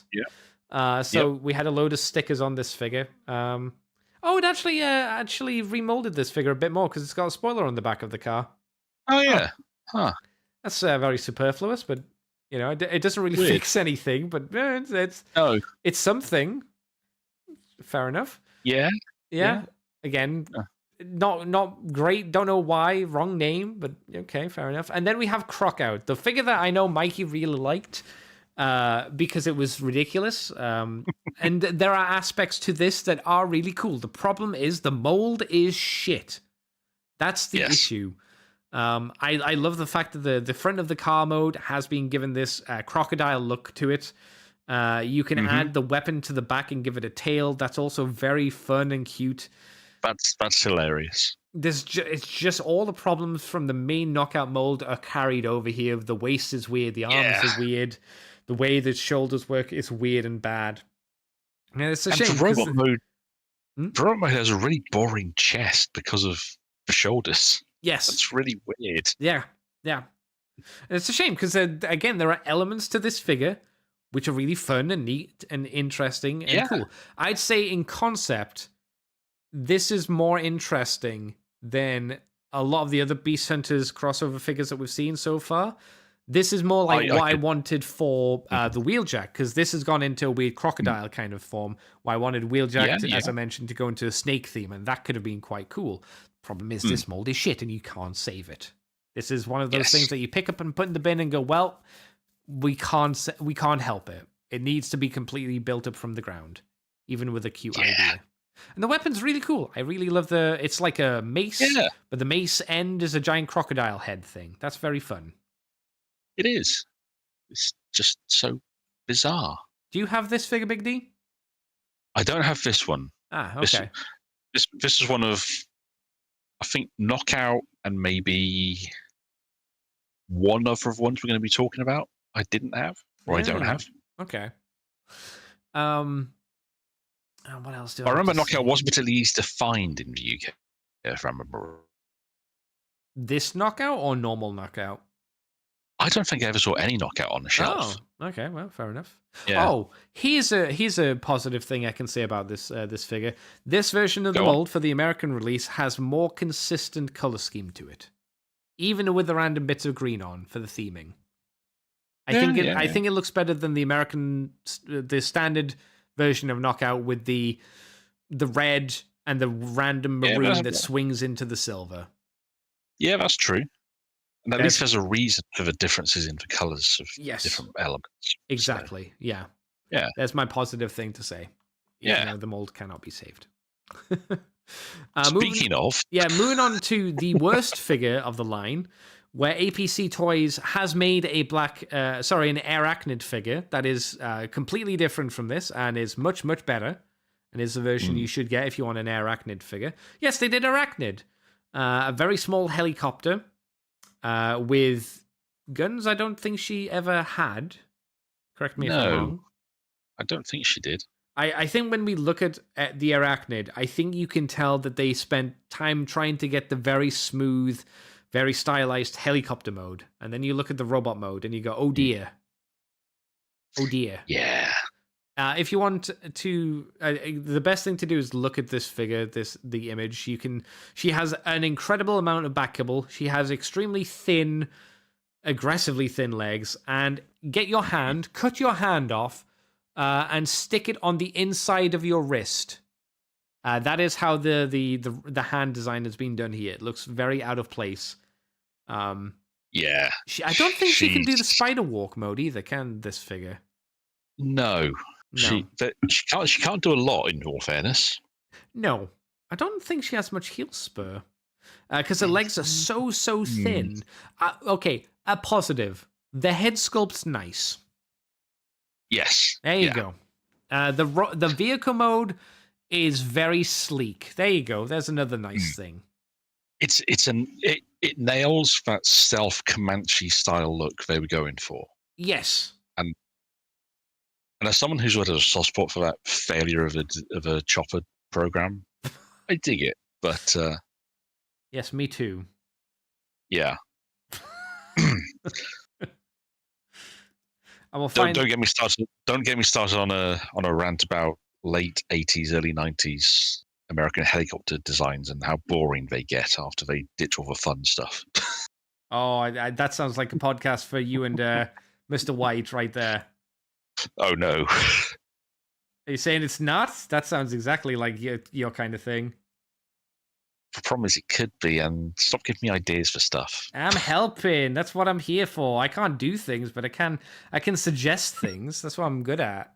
[SPEAKER 1] yes. We had a load of stickers on this figure. It actually remolded this figure a bit more because it's got a spoiler on the back of the car.
[SPEAKER 2] Oh, yeah. Huh.
[SPEAKER 1] That's very superfluous, but it doesn't really fix anything, but it's something. Fair enough.
[SPEAKER 2] Yeah.
[SPEAKER 1] Again, Not great. Don't know why. Wrong name, but okay, fair enough. And then we have Crockout, the figure that I know Mikey really liked because it was ridiculous. And there are aspects to this that are really cool. The problem is the mold is shit. That's the issue. I love the fact that the front of the car mode has been given this crocodile look to it. You can add the weapon to the back and give it a tail. That's also very fun and cute.
[SPEAKER 2] That's hilarious.
[SPEAKER 1] It's just all the problems from the main Knockout mold are carried over here. The waist is weird. The arms are weird. The way the shoulders work is weird and bad. And it's a shame.
[SPEAKER 2] The robot mode has a really boring chest because of the shoulders.
[SPEAKER 1] Yes.
[SPEAKER 2] That's really weird.
[SPEAKER 1] Yeah. And it's a shame because, again, there are elements to this figure which are really fun and neat and interesting and cool. I'd say in concept, this is more interesting than a lot of the other Beast Hunters crossover figures that we've seen so far. This is more like what I wanted for the Wheeljack, because this has gone into a weird crocodile kind of form, where I wanted Wheeljack, as I mentioned, to go into a snake theme, and that could have been quite cool. Problem is, this mold is shit, and you can't save it. This is one of those things that you pick up and put in the bin and go, well, we can't help it. It needs to be completely built up from the ground, even with a cute idea. And the weapon's really cool. I really love it's like a mace, but the mace end is a giant crocodile head thing. That's very fun.
[SPEAKER 2] It is. It's just so bizarre.
[SPEAKER 1] Do you have this figure, Big D?
[SPEAKER 2] I don't have this one.
[SPEAKER 1] Ah, okay.
[SPEAKER 2] This is one of, I think, Knockout and maybe one other ones we're going to be talking about. I didn't have, or I don't have.
[SPEAKER 1] Okay. What else do
[SPEAKER 2] I remember Knockout wasn't particularly easy to find in the UK, if I remember.
[SPEAKER 1] This Knockout or normal Knockout?
[SPEAKER 2] I don't think I ever saw any Knockout on the shelf.
[SPEAKER 1] Oh, okay, well, fair enough.
[SPEAKER 2] Yeah.
[SPEAKER 1] Oh, here's a positive thing I can say about this figure. This version of the mold for the American release has more consistent color scheme to it, even with the random bits of green on for the theming. I think it looks better than the standard version of Knockout with the red and the random maroon that swings into the silver.
[SPEAKER 2] Yeah, that's true. And at least there's a reason for the differences in the colors of different elements.
[SPEAKER 1] Exactly. So, yeah. That's my positive thing to say. The mold cannot be saved.
[SPEAKER 2] Speaking of,
[SPEAKER 1] moving on to the worst figure of the line, where APC Toys has made an Arachnid figure that is completely different from this and is much, much better, and is the version you should get if you want an Arachnid figure. Yes, they did Arachnid. A very small helicopter with guns I don't think she ever had. Correct me if I'm wrong.
[SPEAKER 2] I don't think she did.
[SPEAKER 1] I think when we look at the Arachnid, I think you can tell that they spent time trying to get the very smooth, very stylized helicopter mode. And then you look at the robot mode and you go, oh dear. Oh dear.
[SPEAKER 2] Yeah.
[SPEAKER 1] If you want to, the best thing to do is look at this figure, the image. She has an incredible amount of back kibble. She has extremely thin, aggressively thin legs. And cut your hand off, and stick it on the inside of your wrist. That is how the hand design has been done here. It looks very out of place. I don't think she can do the spider walk mode either, can this figure?
[SPEAKER 2] No. She can't do a lot, in all fairness.
[SPEAKER 1] No. I don't think she has much heel spur. Because her legs are so thin. Okay, a positive. The head sculpt's nice.
[SPEAKER 2] Yes.
[SPEAKER 1] There you go. The vehicle mode is very sleek. There you go. There's another nice thing.
[SPEAKER 2] It nails that stealth Comanche style look they were going for.
[SPEAKER 1] Yes.
[SPEAKER 2] And as someone who's had a soft spot for that failure of a chopper program, I dig it. But
[SPEAKER 1] yes, me too.
[SPEAKER 2] Yeah.
[SPEAKER 1] Don't
[SPEAKER 2] get me started. Don't get me started on a rant about late 80s, early 90s American helicopter designs and how boring they get after they ditch all the fun stuff.
[SPEAKER 1] Oh, that sounds like a podcast for you and Mr. White right there.
[SPEAKER 2] Oh no!
[SPEAKER 1] Are you saying it's not? That sounds exactly like your kind of thing.
[SPEAKER 2] The problem is it could be, and stop giving me ideas for stuff.
[SPEAKER 1] I'm helping. That's what I'm here for. I can't do things, but I can suggest things. That's what I'm good at.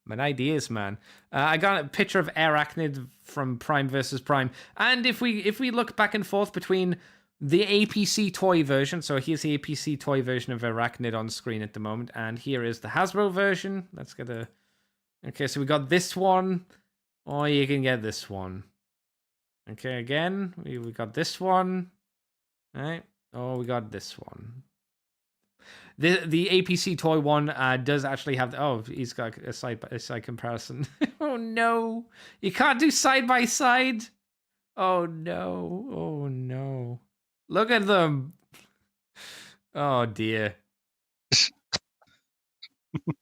[SPEAKER 1] I'm an ideas man. I got a picture of Arachnid from Prime versus Prime, and if we look back and forth between the APC toy version, so here's the APC toy version of Arachnid on screen at the moment, and here is the Hasbro version. Let's get a. Okay, so we got this one, or you can get this one. Okay, again, we got this one. All right. Oh, we got this one. The APC toy one does actually have... Oh, he's got a side comparison. Oh, no. You can't do side by side. Oh, no. Oh, no. Look at them. Oh, dear.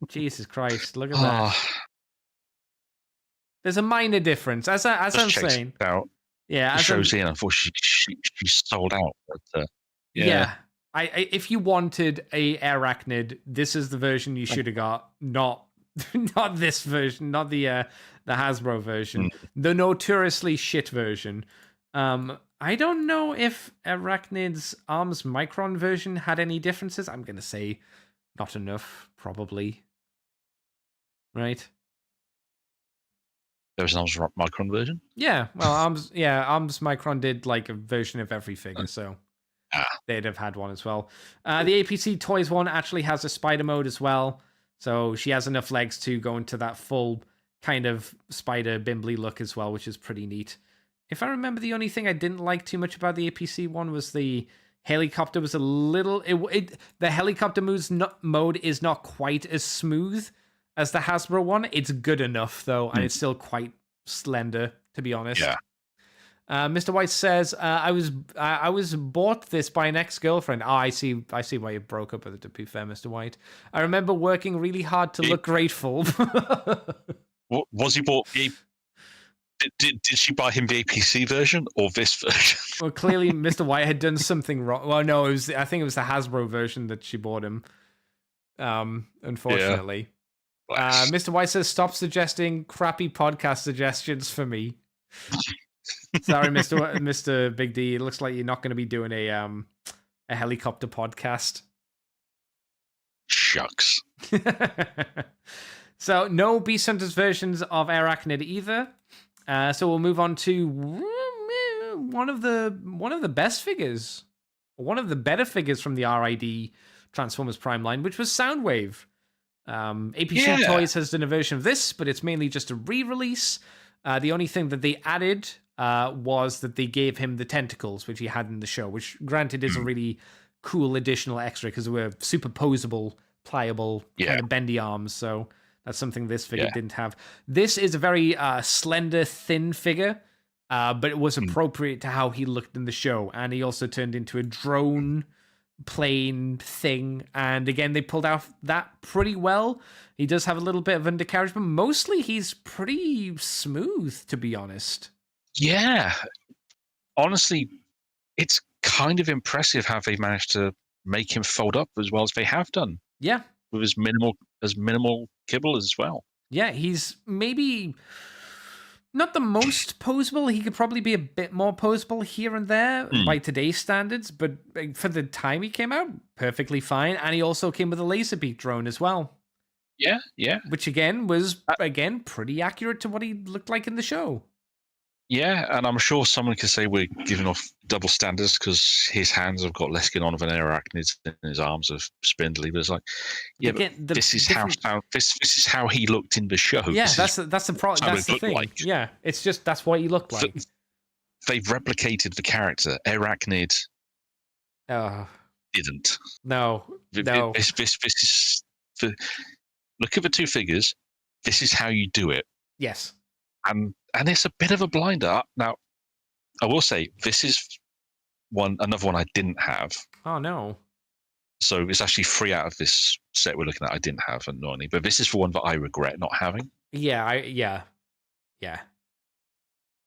[SPEAKER 1] Jesus Christ. Look at that. There's a minor difference. As I'm saying...
[SPEAKER 2] Out.
[SPEAKER 1] Yeah,
[SPEAKER 2] it shows in. Unfortunately, she sold out. But,
[SPEAKER 1] yeah. I if you wanted a Arachnid, this is the version you should have got. Not this version, not the Hasbro version, the notoriously shit version. I don't know if Arachnid's Arms Micron version had any differences. I'm gonna say not enough, probably. Right.
[SPEAKER 2] There was an Arms Micron version?
[SPEAKER 1] Yeah, well, Arms Micron did like a version of every figure, so they'd have had one as well. The APC Toys one actually has a spider mode as well, so she has enough legs to go into that full kind of spider bimbly look as well, which is pretty neat. If I remember, the only thing I didn't like too much about the APC one was the helicopter was a little... the helicopter mode is not quite as smooth as the Hasbro one. It's good enough, though, and it's still quite slender, to be honest.
[SPEAKER 2] Yeah.
[SPEAKER 1] Mr. White says, I was bought this by an ex-girlfriend. Oh, I see why you broke up with it, to be fair, Mr. White. I remember working really hard to look grateful.
[SPEAKER 2] Was he bought... Did she buy him the APC version or this version?
[SPEAKER 1] Well, clearly Mr. White had done something wrong. Well, no, I think it was the Hasbro version that she bought him. Unfortunately. Yeah. Mr. White says, stop suggesting crappy podcast suggestions for me. Sorry, Mr. Big D. It looks like you're not going to be doing a helicopter podcast.
[SPEAKER 2] Shucks.
[SPEAKER 1] So, no Beast Hunters versions of Arachnid either. So we'll move on to one of the best figures, one of the better figures from the RID Transformers Prime line, which was Soundwave. APC Toys has done a version of this, but it's mainly just a re-release. The only thing that they added was that they gave him the tentacles, which he had in the show, which granted is a really cool additional extra because they were superposable, pliable, kind of bendy arms. So that's something this figure didn't have. This is a very slender, thin figure, but it was appropriate to how he looked in the show. And he also turned into a drone plane thing, and again they pulled out that pretty well. He does have a little bit of undercarriage, but mostly he's pretty smooth, to be honest.
[SPEAKER 2] Yeah, honestly, it's kind of impressive how they managed to make him fold up as well as they have done.
[SPEAKER 1] Yeah,
[SPEAKER 2] with as minimal kibble as well.
[SPEAKER 1] Yeah, he's maybe not the most posable. He could probably be a bit more posable here and there by today's standards, but for the time he came out, perfectly fine. And he also came with a laser beak drone as well.
[SPEAKER 2] Yeah.
[SPEAKER 1] Which again was pretty accurate to what he looked like in the show.
[SPEAKER 2] Yeah, and I'm sure someone could say we're giving off double standards because his hands have got less skin on than Arachnids and his arms are spindly. But it's like, this is how he looked in the show.
[SPEAKER 1] Yeah, that's the problem. That's the thing. Like. Yeah, it's just that's what he looked like.
[SPEAKER 2] They've replicated the character. Arachnid didn't.
[SPEAKER 1] No.
[SPEAKER 2] This is look at the two figures. This is how you do it.
[SPEAKER 1] Yes.
[SPEAKER 2] And it's a bit of a blinder. Now, I will say this is another one I didn't have.
[SPEAKER 1] Oh no!
[SPEAKER 2] So it's actually 3 out of this set we're looking at I didn't have annoyingly, but this is the one that I regret not having.
[SPEAKER 1] Yeah.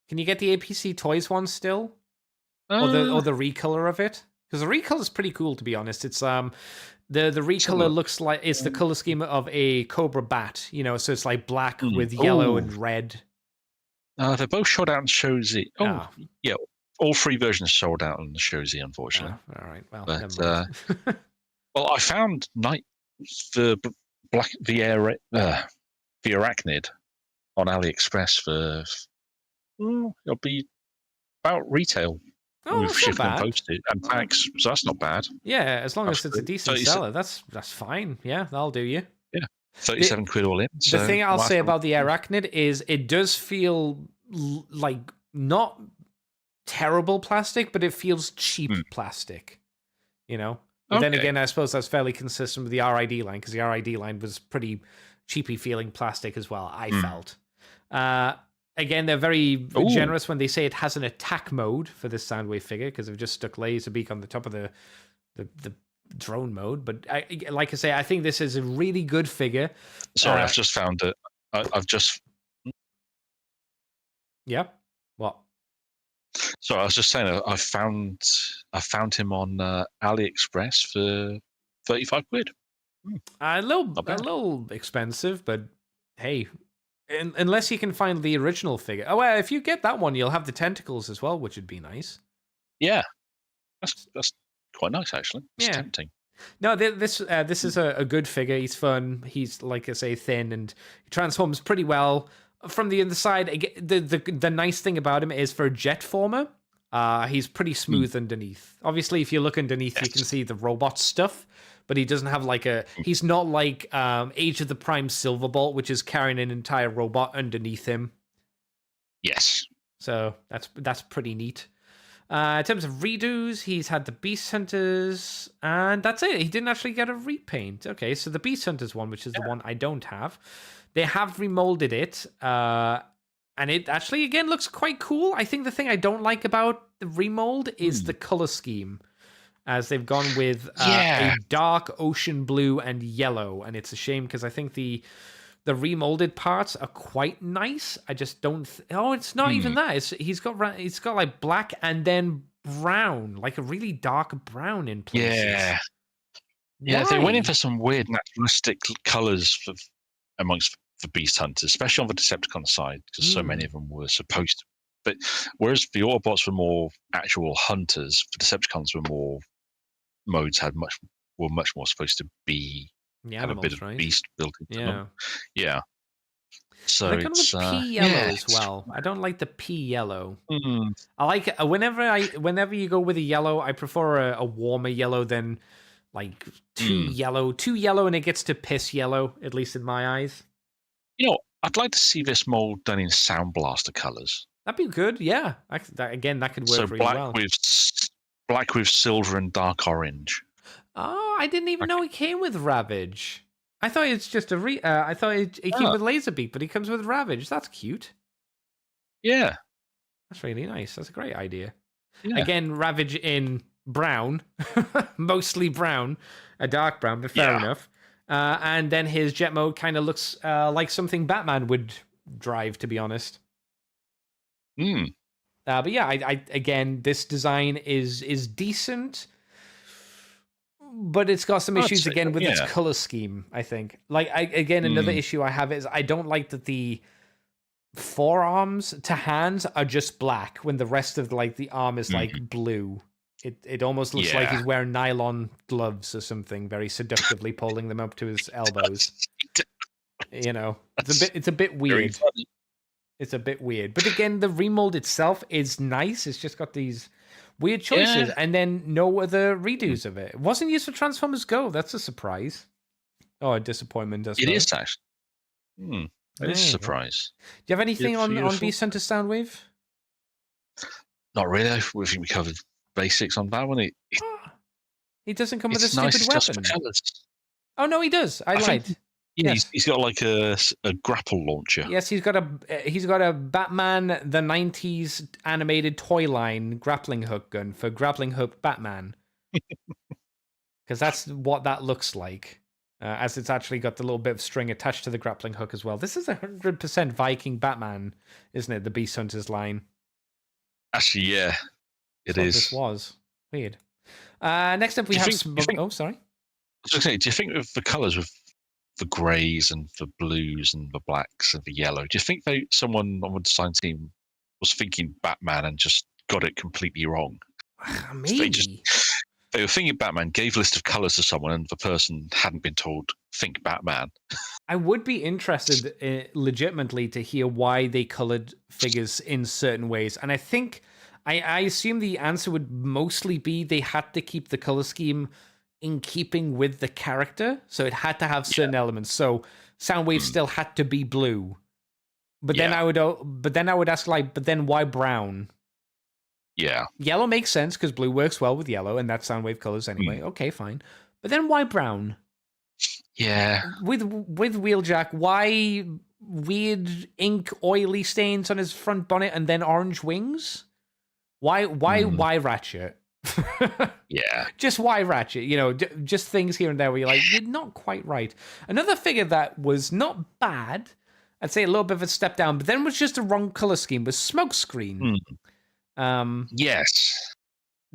[SPEAKER 1] Can you get the APC Toys one still, or the recolor of it? Because the recolor is pretty cool, to be honest. It's the recolor looks like it's the color scheme of a Cobra bat. You know, so it's like black with yellow and red.
[SPEAKER 2] They're both shot out and shows it. Oh, yeah. all 3 versions sold out on the Shozy, unfortunately.
[SPEAKER 1] Oh, all right. Well,
[SPEAKER 2] but
[SPEAKER 1] never mind.
[SPEAKER 2] well, I found the black the Arachnid on AliExpress for it'll be about retail. With
[SPEAKER 1] that's
[SPEAKER 2] shipping
[SPEAKER 1] not
[SPEAKER 2] and
[SPEAKER 1] bad.
[SPEAKER 2] postage and tax, so that's not bad.
[SPEAKER 1] Yeah, as long
[SPEAKER 2] That's
[SPEAKER 1] as it's a decent seller, that's fine. Yeah, that'll do you.
[SPEAKER 2] Yeah, 37 quid all in.
[SPEAKER 1] The thing I'll say about the Arachnid is it does feel like not terrible plastic, but it feels cheap plastic. You know. But then again, I suppose that's fairly consistent with the RID line, because the RID line was pretty cheapy feeling plastic as well, I felt. Again, they're very generous when they say it has an attack mode for this Soundwave figure, because they've just stuck Laserbeak on the top of the drone mode. But like I say, I think this is a really good figure.
[SPEAKER 2] Sorry, I've just found it. I've just...
[SPEAKER 1] Yeah? What?
[SPEAKER 2] Sorry, I was just saying, I found him on AliExpress for 35 quid.
[SPEAKER 1] A little expensive, but hey... Unless you can find the original figure. Oh, well, if you get that one, you'll have the tentacles as well, which would be nice.
[SPEAKER 2] Yeah, that's quite nice, actually. It's tempting.
[SPEAKER 1] No, this is a good figure. He's fun. He's, like I say, thin, and he transforms pretty well. From the inside, the nice thing about him is for a jet former, he's pretty smooth underneath. Obviously, if you look underneath, you can see the robot stuff. But he doesn't have he's not like Age of the Prime Silverbolt, which is carrying an entire robot underneath him.
[SPEAKER 2] Yes.
[SPEAKER 1] So that's pretty neat. In terms of redos, he's had the Beast Hunters, and that's it. He didn't actually get a repaint. Okay, so the Beast Hunters one, which is the one I don't have, they have remolded it, and it actually, again, looks quite cool. I think the thing I don't like about the remold is the color scheme, as they've gone with a dark ocean blue and yellow. And it's a shame, because I think the remolded parts are quite nice. I just don't... it's not even that. He's got like black and then brown, like a really dark brown in places.
[SPEAKER 2] Yeah, they went in for some weird naturalistic colors amongst the Beast Hunters, especially on the Decepticon side, because so many of them were supposed to. But whereas the Autobots were more actual hunters, the Decepticons were more... modes were much more supposed to be have
[SPEAKER 1] animals,
[SPEAKER 2] a bit of beast built into them. Yeah. So
[SPEAKER 1] they're kind of pea yellow as well. I don't like the pea yellow. I like it whenever you go with a yellow, I prefer a warmer yellow than like too yellow, and it gets to piss yellow, at least in my eyes.
[SPEAKER 2] You know, I'd like to see this mold done in Sound Blaster colors.
[SPEAKER 1] That'd be good. Yeah, that could work really well.
[SPEAKER 2] Black with silver and dark orange.
[SPEAKER 1] Oh, I didn't even know he came with Ravage. I thought it's just I thought he came with Laserbeak, but he comes with Ravage. That's cute.
[SPEAKER 2] Yeah.
[SPEAKER 1] That's really nice. That's a great idea.
[SPEAKER 2] Yeah.
[SPEAKER 1] Again, Ravage in brown, mostly brown, a dark brown, but fair enough. And then his jet mode kind of looks like something Batman would drive, to be honest. But yeah, I again, this design is decent, but it's got some issues again with its color scheme. I think, another issue I have is I don't like that the forearms to hands are just black when the rest of the arm is blue. It almost looks like he's wearing nylon gloves or something, very seductively pulling them up to his elbows. You know, it's a bit weird. It's a bit weird. But again, the remold itself is nice. It's just got these weird choices and then no other redos of it. It wasn't used for Transformers Go. That's a surprise. Oh, a disappointment.
[SPEAKER 2] It is, actually. It is a surprise.
[SPEAKER 1] Do you have anything on Beast Hunter Soundwave?
[SPEAKER 2] Not really. I think we covered basics on that one.
[SPEAKER 1] He doesn't come with a stupid weapon. Oh, no, he does. I lied.
[SPEAKER 2] Yeah, he's got like a grapple launcher.
[SPEAKER 1] Yes, he's got a Batman the 90s animated toy line grappling hook gun for grappling hook Batman. Because that's what that looks like. As it's actually got the little bit of string attached to the grappling hook as well. This is 100% Viking Batman, isn't it? The Beast Hunters line.
[SPEAKER 2] Actually, yeah, it is.
[SPEAKER 1] This was weird. Next up, we have. Oh, sorry.
[SPEAKER 2] I was going to say, do you think of the colours with the greys and the blues and the blacks and the yellow? Do you think someone on the design team was thinking Batman and just got it completely wrong.
[SPEAKER 1] Maybe.
[SPEAKER 2] They were thinking Batman, gave a list of colors to someone, and the person hadn't been told, think Batman.
[SPEAKER 1] I would be interested legitimately to hear why they colored figures in certain ways. And I think, I assume the answer would mostly be they had to keep the color scheme in keeping with the character. So it had to have certain elements. So Soundwave still had to be blue. But then I would ask, like, but then why brown?
[SPEAKER 2] Yeah.
[SPEAKER 1] Yellow makes sense because blue works well with yellow, and that's Soundwave colors anyway. Okay, fine. But then why brown?
[SPEAKER 2] Yeah.
[SPEAKER 1] With Wheeljack, why weird ink oily stains on his front bonnet and then orange wings? Why Ratchet?
[SPEAKER 2] Yeah.
[SPEAKER 1] Just why Ratchet? You know, just things here and there where you're like, you're not quite right. Another figure that was not bad, I'd say a little bit of a step down, but then was just the wrong color scheme, was Smokescreen.
[SPEAKER 2] Yes.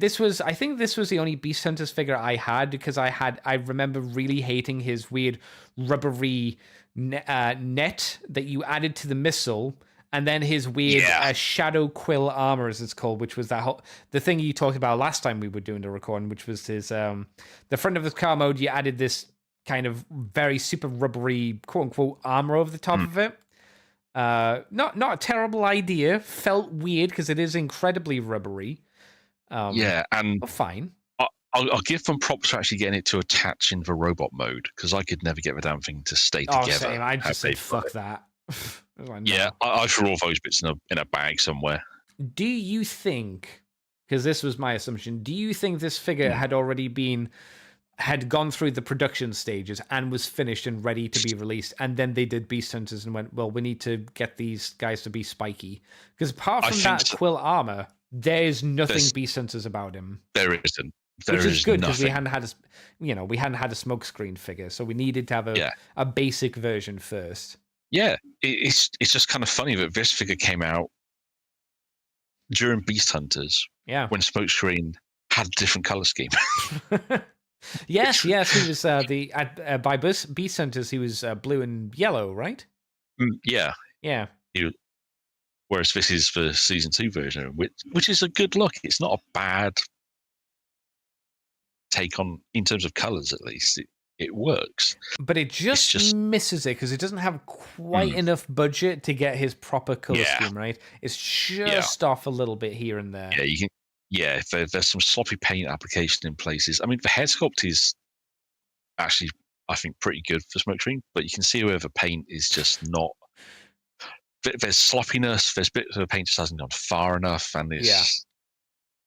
[SPEAKER 1] I think this was the only Beast Hunters figure I had because I remember really hating his weird rubbery net that you added to the missile, and then his weird shadow quill armor, as it's called, which was the thing you talked about last time we were doing the recording, which was his the front of his car mode. You added this kind of very super rubbery quote unquote armor over the top of it. Not a terrible idea. Felt weird because it is incredibly rubbery.
[SPEAKER 2] And
[SPEAKER 1] fine.
[SPEAKER 2] I'll give them props for actually getting it to attach in the robot mode because I could never get the damn thing to stay together.
[SPEAKER 1] Same. I just said fuck that.
[SPEAKER 2] Like, no. Yeah, I threw all those bits in a bag somewhere.
[SPEAKER 1] Do you think? Because this was my assumption. Do you think this figure had gone through the production stages and was finished and ready to be released, and then they did Beast Hunters and went, well, we need to get these guys to be spiky? Because apart from that quill armor, there's nothing Beast Hunters about him.
[SPEAKER 2] There isn't.
[SPEAKER 1] Which is good because we hadn't had a Smokescreen figure, so we needed to have a basic version first. Yeah,
[SPEAKER 2] it's just kind of funny that this figure came out during Beast Hunters.
[SPEAKER 1] Yeah,
[SPEAKER 2] when Smokescreen had a different color scheme.
[SPEAKER 1] Yes, he was by Beast Hunters. He was blue and yellow, right?
[SPEAKER 2] Yeah. Whereas this is the season 2 version, which is a good look. It's not a bad take on in terms of colors. At least it works,
[SPEAKER 1] but it just misses it because it doesn't have quite enough budget to get his proper color scheme right. It's just off a little bit here and there.
[SPEAKER 2] Yeah, you can. Yeah, there's some sloppy paint application in places. I mean, the head sculpt is actually, I think, pretty good for Smokescreen, but you can see where the paint is just not. There's sloppiness. There's bits of the paint just hasn't gone far enough, and it's.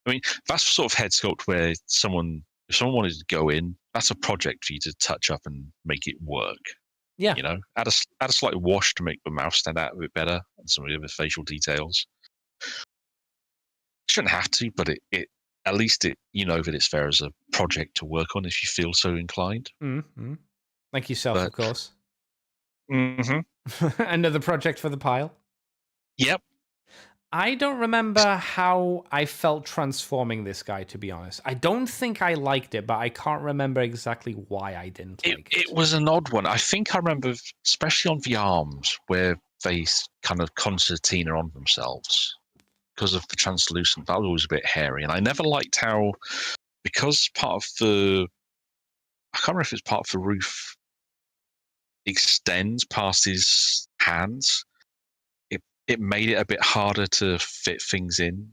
[SPEAKER 2] I mean, that's the sort of head sculpt where if someone wanted to go in, that's a project for you to touch up and make it work.
[SPEAKER 1] Yeah,
[SPEAKER 2] you know, add a slight wash to make the mouth stand out a bit better and some of the other facial details. Shouldn't have to, but it at least you know that it's there as a project to work on if you feel so inclined.
[SPEAKER 1] Mm-hmm. Like yourself, of course.
[SPEAKER 2] Mm-hmm.
[SPEAKER 1] Another project for the pile.
[SPEAKER 2] Yep.
[SPEAKER 1] I don't remember how I felt transforming this guy, to be honest. I don't think I liked it, but I can't remember exactly why I didn't like it.
[SPEAKER 2] It was an odd one. I think I remember, especially on the arms, where they kind of concertina on themselves. Because of the translucent, that was always a bit hairy. And I never liked how, because part of the, I can't remember if it's part of the roof extends past his hands, it made it a bit harder to fit things in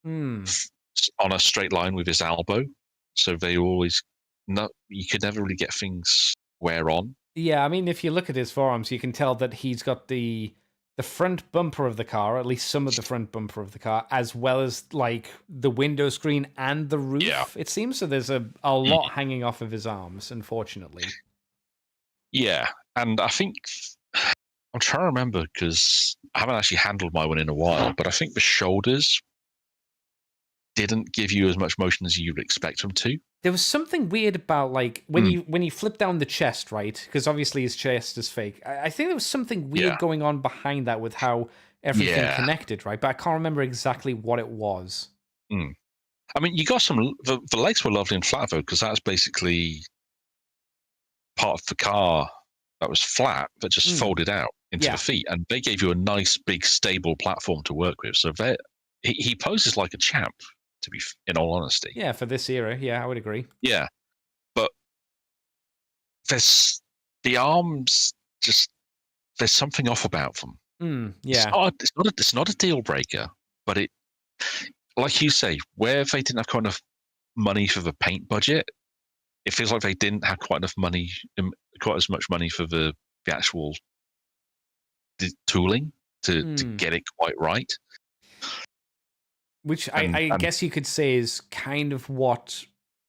[SPEAKER 2] on a straight line with his elbow. So they always, you could never really get things wear on.
[SPEAKER 1] Yeah, I mean, if you look at his forearms, you can tell that he's got the front bumper of the car, at least some of the front bumper of the car, as well as like the window screen and the roof.
[SPEAKER 2] Yeah.
[SPEAKER 1] It seems so there's a lot hanging off of his arms, unfortunately.
[SPEAKER 2] Yeah, and I think, I'm trying to remember because I haven't actually handled my one in a while, but I think the shoulders didn't give you as much motion as you'd expect them to.
[SPEAKER 1] There was something weird about like when you flip down the chest, right? Because obviously his chest is fake. I think there was something weird going on behind that with how everything connected, right? But I can't remember exactly what it was.
[SPEAKER 2] I mean, you got the legs were lovely and flat though, because that's basically part of the car that was flat that just folded out into the feet, and they gave you a nice big stable platform to work with. So he poses like a champ, in all honesty.
[SPEAKER 1] Yeah, for this era, yeah, I would agree.
[SPEAKER 2] Yeah, but the arms just there's something off about them.
[SPEAKER 1] Yeah,
[SPEAKER 2] it's not a deal breaker, but it, like you say, where they didn't have quite enough money for the paint budget, it feels like they didn't have quite as much money for the actual tooling to get it quite right.
[SPEAKER 1] Which I guess you could say is kind of what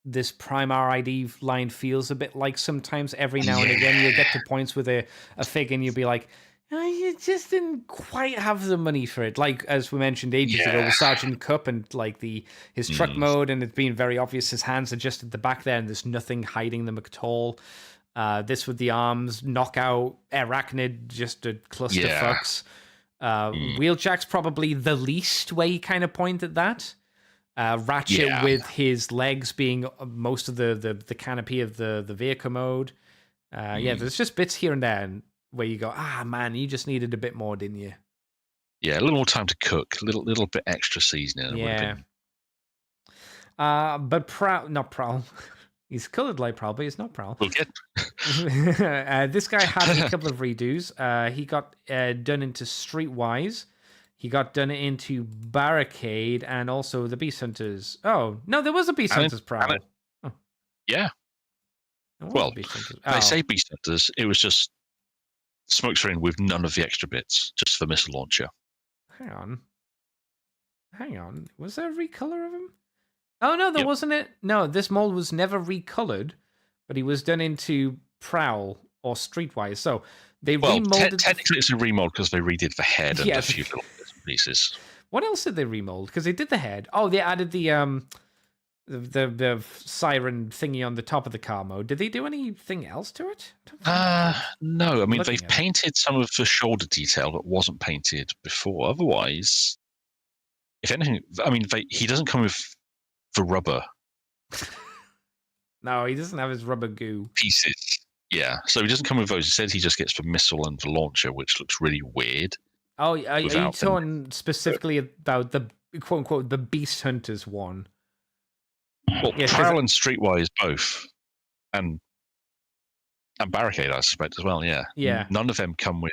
[SPEAKER 1] this Prime RID line feels a bit like sometimes. Every now and again, you'll get to points with a fig and you'll be like, oh, you just didn't quite have the money for it. Like, as we mentioned ages ago with Sergeant Cup and like his truck mode, and it's been very obvious his hands are just at the back there and there's nothing hiding them at all. This with the arms, Knockout, Arachnid, just a clusterfucks. Wheeljack's probably the least where you kind of point at that. Ratchet with his legs being most of the canopy of the vehicle mode. There's just bits here and there where you go, man, you just needed a bit more, didn't you?
[SPEAKER 2] Yeah, a little more time to cook, a little bit extra seasoning.
[SPEAKER 1] Yeah. But not Prowl. He's colored like Prowl, but he's not Prowl.
[SPEAKER 2] We'll get.
[SPEAKER 1] This guy had a couple of redos. He got done into Streetwise. He got done into Barricade and also the Beast Hunters. Oh, no, there was a Beast Hunters Prowl.
[SPEAKER 2] Yeah. Well, they say Beast Hunters. It was just smokescreen with none of the extra bits, just the missile launcher.
[SPEAKER 1] Hang on. Was there a recolor of him? Oh, no, there wasn't it. No, this mold was never recolored, but he was done into Prowl or Streetwise. So they remolded.
[SPEAKER 2] Technically, it's a remold because they redid the head and a few little bits and pieces.
[SPEAKER 1] What else did they remold? Because they did the head. Oh, they added the siren thingy on the top of the car mode. Did they do anything else to it?
[SPEAKER 2] No. I mean, they've painted some of the shoulder detail that wasn't painted before. Otherwise, if anything, I mean, he doesn't come with the rubber.
[SPEAKER 1] No, he doesn't have his rubber goo
[SPEAKER 2] pieces. Yeah, so he doesn't come with those. Instead, he just gets the missile and the launcher, which looks really weird.
[SPEAKER 1] Oh, are you talking specifically about the quote-unquote the Beast Hunters one?
[SPEAKER 2] Well, Prowl and Streetwise both. And Barricade, I suspect, as well, yeah.
[SPEAKER 1] Yeah.
[SPEAKER 2] None of them come with...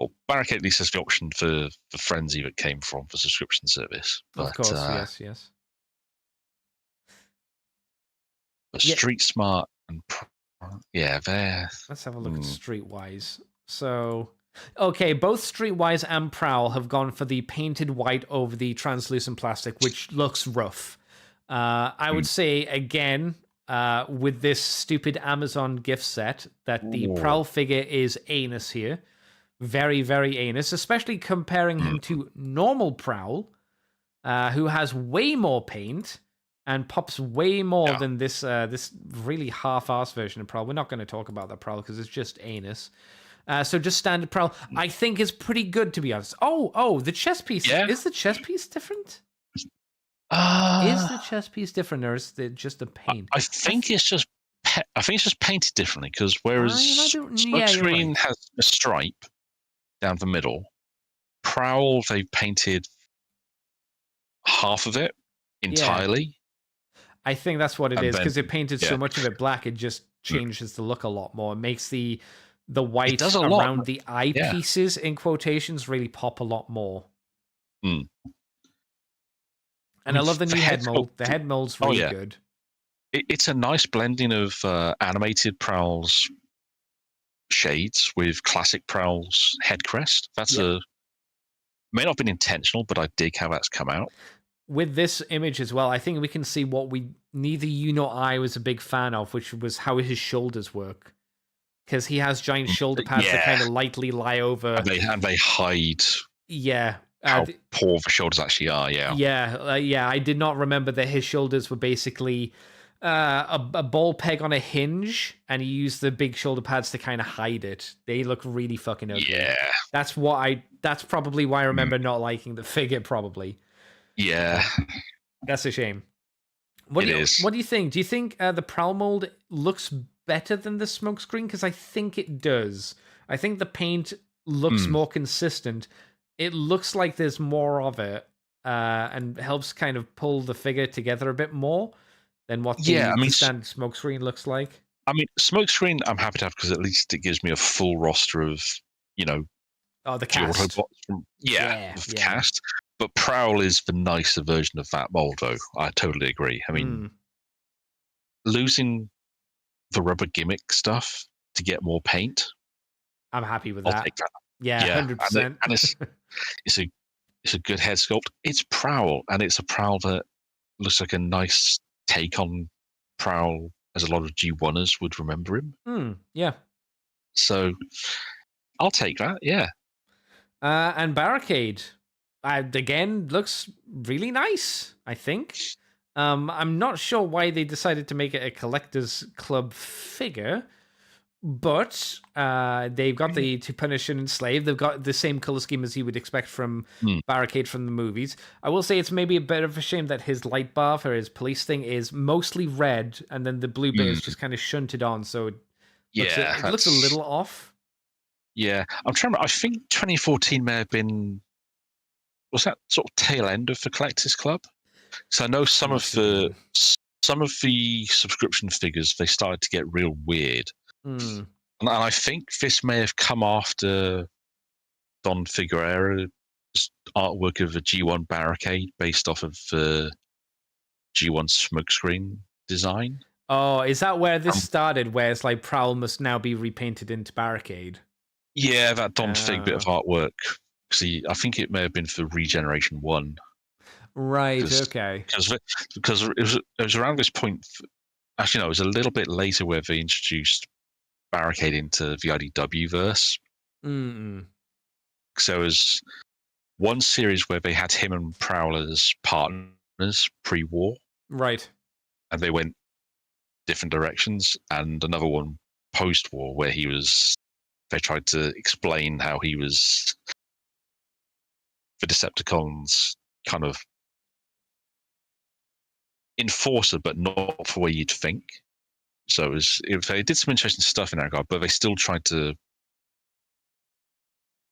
[SPEAKER 2] Well, Barricade at least has the option for the Frenzy that came from the subscription service. But,
[SPEAKER 1] of course, yes.
[SPEAKER 2] But Street Smart and... they're...
[SPEAKER 1] Let's have a look at Streetwise. So... Okay, both Streetwise and Prowl have gone for the painted white over the translucent plastic, which looks rough. I would say, again, with this stupid Amazon gift set, that the Prowl figure is anus here. Very, very anus, especially comparing him to normal Prowl, who has way more paint and pops way more than this this really half-assed version of Prowl. We're not going to talk about that Prowl because it's just anus. So just standard Prowl, I think is pretty good, to be honest. Oh, the chest piece. Yeah. Is the chest piece different? Is the chest piece different, or is it just the paint?
[SPEAKER 2] I think it's just painted differently, because whereas Smokescreen has a stripe down the middle, Prowl they painted half of it entirely.
[SPEAKER 1] Yeah. I think that's what it is, because it painted so much of it black, it just changes the look a lot more. It makes the white around the eyepieces, in quotations, really pop a lot more. And I love the new head mold. The head mold's really good.
[SPEAKER 2] It's a nice blending of animated Prowl's shades with classic Prowl's head crest. That's may not have been intentional, but I dig how that's come out.
[SPEAKER 1] With this image as well, I think we can see what neither you nor I was a big fan of, which was how his shoulders work. Because he has giant shoulder pads that kind of lightly lie over.
[SPEAKER 2] And they hide how poor the shoulders actually are,
[SPEAKER 1] I did not remember that his shoulders were basically a ball peg on a hinge, and he used the big shoulder pads to kind of hide it. They look really fucking ugly.
[SPEAKER 2] Yeah.
[SPEAKER 1] That's probably why I remember not liking the figure, probably.
[SPEAKER 2] Yeah.
[SPEAKER 1] That's a shame. What do you think? Do you think the Prowl mold looks better than the Smokescreen? Because I think it does. I think the paint looks more consistent. it looks like there's more of it, and helps kind of pull the figure together a bit more than what the standard smokescreen looks like.
[SPEAKER 2] I mean, smokescreen I'm happy to have because at least it gives me a full roster of,
[SPEAKER 1] the cast.
[SPEAKER 2] The cast. But Prowl is the nicer version of that mold, though. I totally agree. I mean, losing the rubber gimmick stuff to get more paint,
[SPEAKER 1] I'm happy with
[SPEAKER 2] I'll
[SPEAKER 1] that.
[SPEAKER 2] take that.
[SPEAKER 1] Yeah, 100%.
[SPEAKER 2] And it's a good head sculpt. It's Prowl, and it's a Prowl that looks like a nice take on Prowl, as a lot of G1ers would remember him.
[SPEAKER 1] Yeah.
[SPEAKER 2] So I'll take that. Yeah.
[SPEAKER 1] And Barricade, again, looks really nice, I think. I'm not sure why they decided to make it a collector's club figure, but they've got the To Punish and Enslave. They've got the same color scheme as you would expect from Barricade from the movies. I will say it's maybe a bit of a shame that his light bar for his police thing is mostly red, and then the blue bit is just kind of shunted on, so it looks a little off.
[SPEAKER 2] Yeah, I'm trying. I think 2014 may have been, was that sort of tail end of the Collectors Club? So I know some of the subscription figures, they started to get real weird. And I think this may have come after Don Figueroa's artwork of a G1 Barricade based off of the G1 smokescreen design.
[SPEAKER 1] Oh, is that where this started, where it's like Prowl must now be repainted into Barricade?
[SPEAKER 2] Yeah, that Don Fig bit of artwork. See, I think it may have been for Regeneration 1.
[SPEAKER 1] Right, okay.
[SPEAKER 2] Because it was around this point, actually no, it was a little bit later where they introduced Barricade into the IDW verse. So it was one series where they had him and Prowl as partners pre-war.
[SPEAKER 1] Right.
[SPEAKER 2] And they went different directions, and another one post-war where they tried to explain how he was the Decepticons' kind of enforcer, but not for where you'd think. So they did some interesting stuff in that regard, but they still tried to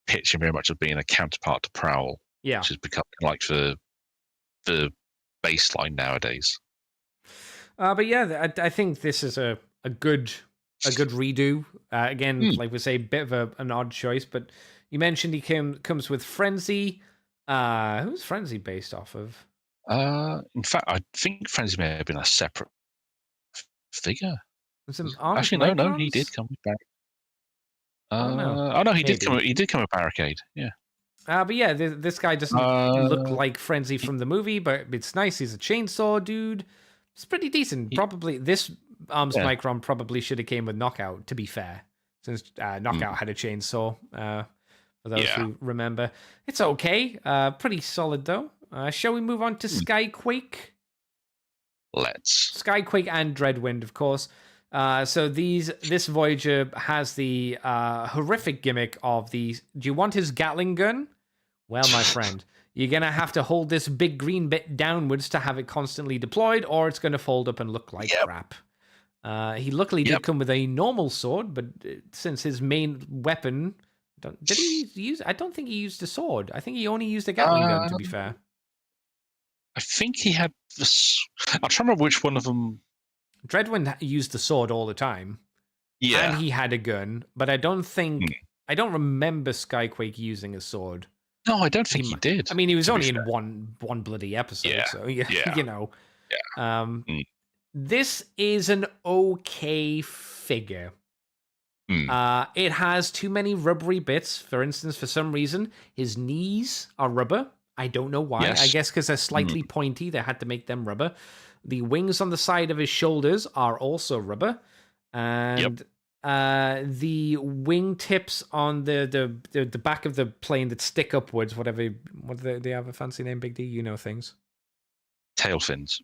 [SPEAKER 2] pitch him very much as being a counterpart to Prowl, which has become like the baseline nowadays.
[SPEAKER 1] But yeah, I think this is a good redo. Again, like we say, a bit of an odd choice, but you mentioned he comes with Frenzy. Who's Frenzy based off of?
[SPEAKER 2] In fact, I think Frenzy may have been a separate figure.
[SPEAKER 1] Actually,
[SPEAKER 2] no, he did come with Barricade. He did come with Barricade. Yeah.
[SPEAKER 1] But yeah, this guy doesn't look like Frenzy from the movie, but it's nice. He's a chainsaw dude. It's pretty decent. Probably this Arms Micron probably should have came with Knockout, to be fair, since Knockout had a chainsaw. For those who remember, it's okay. Pretty solid though. Shall we move on to Skyquake?
[SPEAKER 2] Let's.
[SPEAKER 1] Skyquake and Dreadwind, of course. So this Voyager has the horrific gimmick of the. Do you want his Gatling gun? Well, my friend, you're gonna have to hold this big green bit downwards to have it constantly deployed, or it's gonna fold up and look like crap. He luckily did come with a normal sword, but since his main weapon, did he use? I don't think he used a sword. I think he only used a Gatling gun. To be fair,
[SPEAKER 2] I think he had this. I'm trying to remember which one of them.
[SPEAKER 1] Dreadwind used the sword all the time.
[SPEAKER 2] Yeah,
[SPEAKER 1] and he had a gun, but I don't think I don't remember Skyquake using a sword.
[SPEAKER 2] No, I don't think he did.
[SPEAKER 1] I mean, he was only in one bloody episode, so you know.
[SPEAKER 2] Yeah.
[SPEAKER 1] This is an okay figure. It has too many rubbery bits. For instance, for some reason, his knees are rubber. I don't know why.
[SPEAKER 2] Yes.
[SPEAKER 1] I guess because they're slightly pointy, they had to make them rubber. The wings on the side of his shoulders are also rubber. And the wing tips on the back of the plane that stick upwards, whatever. What do they have a fancy name, Big D? You know things.
[SPEAKER 2] Tail fins.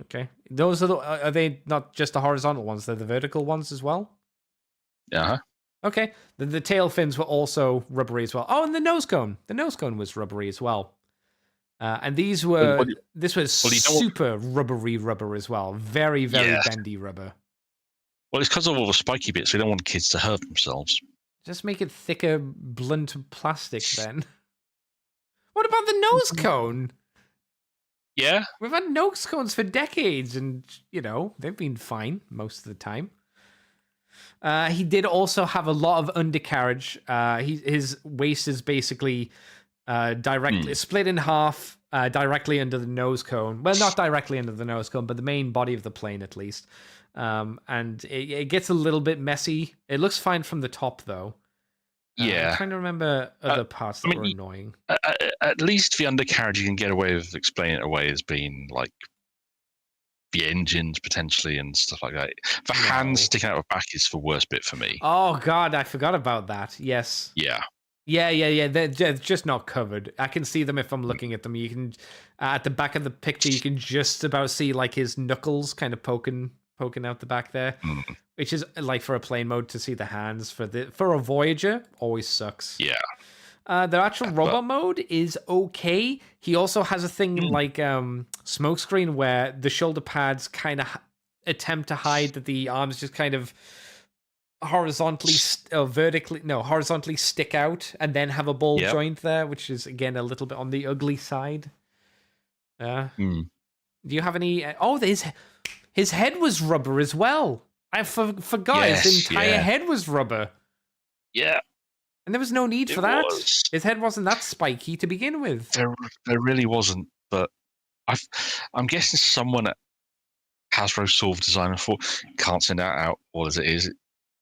[SPEAKER 1] Okay, those are they not just the horizontal ones? They're the vertical ones as well. Okay, the tail fins were also rubbery as well. Oh, and the nose cone. The nose cone was rubbery as well. And this was super rubbery rubber as well. Very, very bendy rubber.
[SPEAKER 2] Well, it's because of all the spiky bits. We don't want kids to hurt themselves.
[SPEAKER 1] Just make it thicker, blunt plastic then. about the nose cone?
[SPEAKER 2] Yeah.
[SPEAKER 1] We've had nose cones for decades, and, they've been fine most of the time. He did also have a lot of undercarriage. His waist is basically directly split in half directly under the nose cone. Well, not directly under the nose cone, but the main body of the plane, at least. And it gets a little bit messy. It looks fine from the top, though.
[SPEAKER 2] Yeah.
[SPEAKER 1] I'm trying to remember other parts that were annoying.
[SPEAKER 2] At least the undercarriage, you can get away with explaining it away as being like the engines potentially and stuff like that. The hands sticking out of the back is the worst bit for me.
[SPEAKER 1] Oh, God, I forgot about that. Yes.
[SPEAKER 2] Yeah.
[SPEAKER 1] Yeah. They're just not covered. I can see them if I'm looking at them. You can, at the back of the picture, you can just about see like his knuckles kind of poking out the back there, which is like for a plane mode to see the hands for a Voyager always sucks.
[SPEAKER 2] Yeah.
[SPEAKER 1] The actual robot mode is okay. He also has a thing like smokescreen where the shoulder pads kind of attempt to hide that the arms just kind of horizontally stick out and then have a ball joint there, which is again a little bit on the ugly side. Do you have any? Oh, his head was rubber as well. I forgot his entire head was rubber.
[SPEAKER 2] Yeah.
[SPEAKER 1] And there was no need for that. His head wasn't that spiky to begin with.
[SPEAKER 2] There really wasn't. But I'm guessing someone at Hasbro saw the design and thought, can't send that out all as it is. It's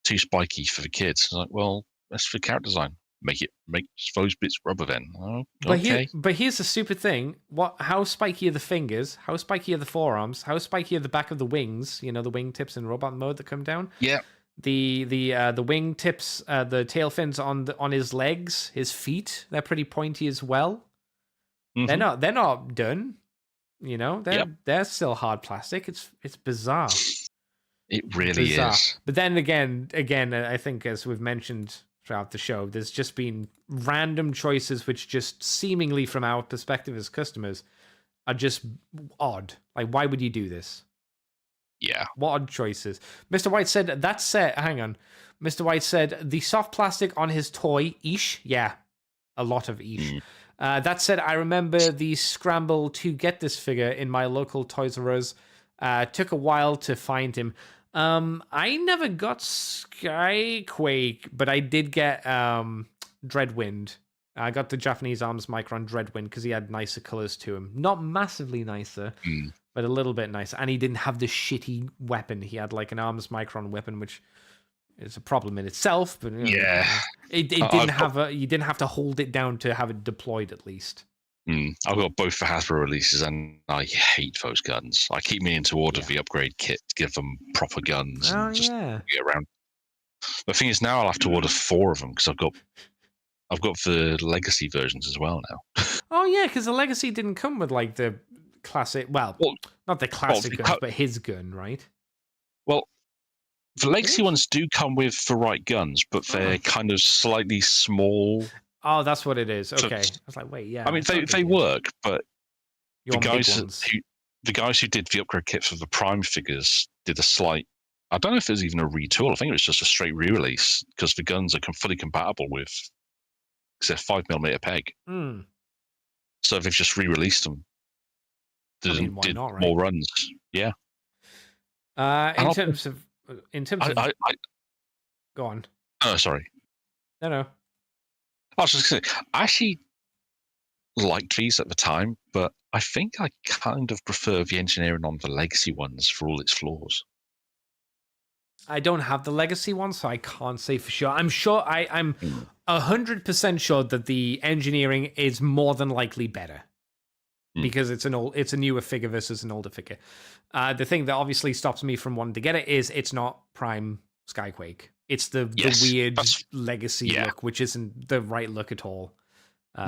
[SPEAKER 2] too spiky for the kids. It's like, well, that's for character design. Make those bits rubber then. Oh, okay.
[SPEAKER 1] But here's the stupid thing. How spiky are the fingers? How spiky are the forearms? How spiky are the back of the wings? The wing tips in robot mode that come down?
[SPEAKER 2] Yeah.
[SPEAKER 1] The wing tips, the tail fins on his legs, his feet, they're pretty pointy as well. Mm-hmm. They're not done. They're still hard plastic. It's bizarre.
[SPEAKER 2] It really is.
[SPEAKER 1] But then again, I think as we've mentioned throughout the show, there's just been random choices which just seemingly from our perspective as customers are just odd. Like, why would you do this?
[SPEAKER 2] Yeah.
[SPEAKER 1] What odd choices. Mr. White said, hang on. Mr. White said, the soft plastic on his toy, ish. Yeah, a lot of ish. That said, I remember the scramble to get this figure in my local Toys R Us. Took a while to find him. I never got Skyquake, but I did get Dreadwind. I got the Japanese Arms Micron Dreadwind because he had nicer colors to him. Not massively nicer, but a little bit nicer. And he didn't have the shitty weapon. He had like an Arms Micron weapon, which is a problem in itself. But it didn't have you didn't have to hold it down to have it deployed at least.
[SPEAKER 2] I've got both the Hasbro releases, and I hate those guns. I keep meaning to order the upgrade kit to give them proper guns and just get around. The thing is, now I'll have to order 4 of them because I've got the legacy versions as well now.
[SPEAKER 1] Oh yeah, because the legacy didn't come with like the classic. Well, not the classic guns, but his gun, right?
[SPEAKER 2] Well, the legacy ones do come with the right guns, but they're kind of slightly small.
[SPEAKER 1] Oh, that's what it is. Okay, I was like, wait, yeah.
[SPEAKER 2] I mean, they work, but the guys who did the upgrade kit for the Prime figures did a slight. I don't know if it was even a retool. I think it was just a straight re-release because the guns are fully compatible with. Because they're 5mm peg. So they've just re-released them. Did not, right? More runs. Yeah.
[SPEAKER 1] In terms of, go on.
[SPEAKER 2] Oh, sorry.
[SPEAKER 1] No.
[SPEAKER 2] I was just going to say, I actually liked these at the time, but I think I kind of prefer the engineering on the legacy ones for all its flaws.
[SPEAKER 1] I don't have the legacy one, so I can't say for sure. I'm sure I'm 100% sure that the engineering is more than likely better because it's a newer figure versus an older figure. The thing that obviously stops me from wanting to get it is it's not Prime Skyquake. It's the weird legacy look, which isn't the right look at all.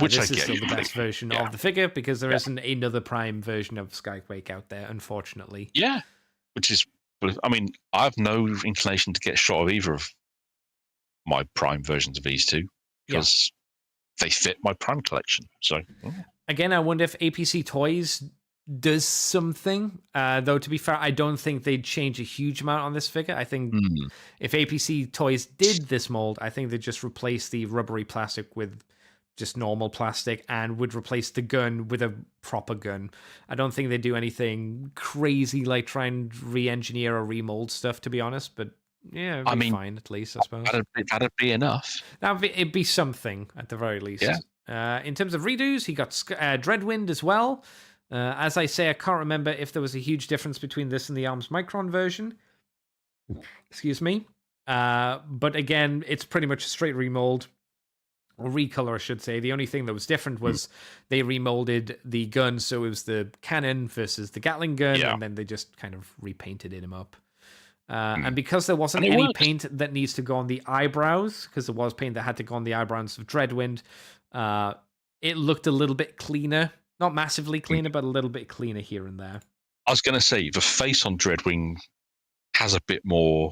[SPEAKER 1] This is still the best version of the figure because there isn't another Prime version of Skyquake out there, unfortunately.
[SPEAKER 2] Yeah, which is. I mean, I have no inclination to get a shot of either of my Prime versions of these two because they fit my Prime collection. So
[SPEAKER 1] again, I wonder if APC Toys does something. Though, to be fair, I don't think they'd change a huge amount on this figure. I think if APC Toys did this mold, I think they'd just replace the rubbery plastic with just normal plastic and would replace the gun with a proper gun. I don't think they do anything crazy like try and re-engineer or remold stuff, to be honest, but yeah, it'd be fine at least, I suppose.
[SPEAKER 2] That'd be enough.
[SPEAKER 1] It'd be something at the very least.
[SPEAKER 2] Yeah.
[SPEAKER 1] In terms of redos, he got Dreadwind as well. As I say, I can't remember if there was a huge difference between this and the Arms Micron version. Excuse me. But again, it's pretty much a straight remold. Or recolor, I should say. The only thing that was different was they remolded the gun, so it was the cannon versus the Gatling gun, and then they just kind of repainted him up. And because there wasn't any paint that needs to go on the eyebrows, because there was paint that had to go on the eyebrows of Dreadwind, it looked a little bit cleaner. Not massively cleaner, but a little bit cleaner here and there.
[SPEAKER 2] I was going to say, the face on Dreadwing has a bit more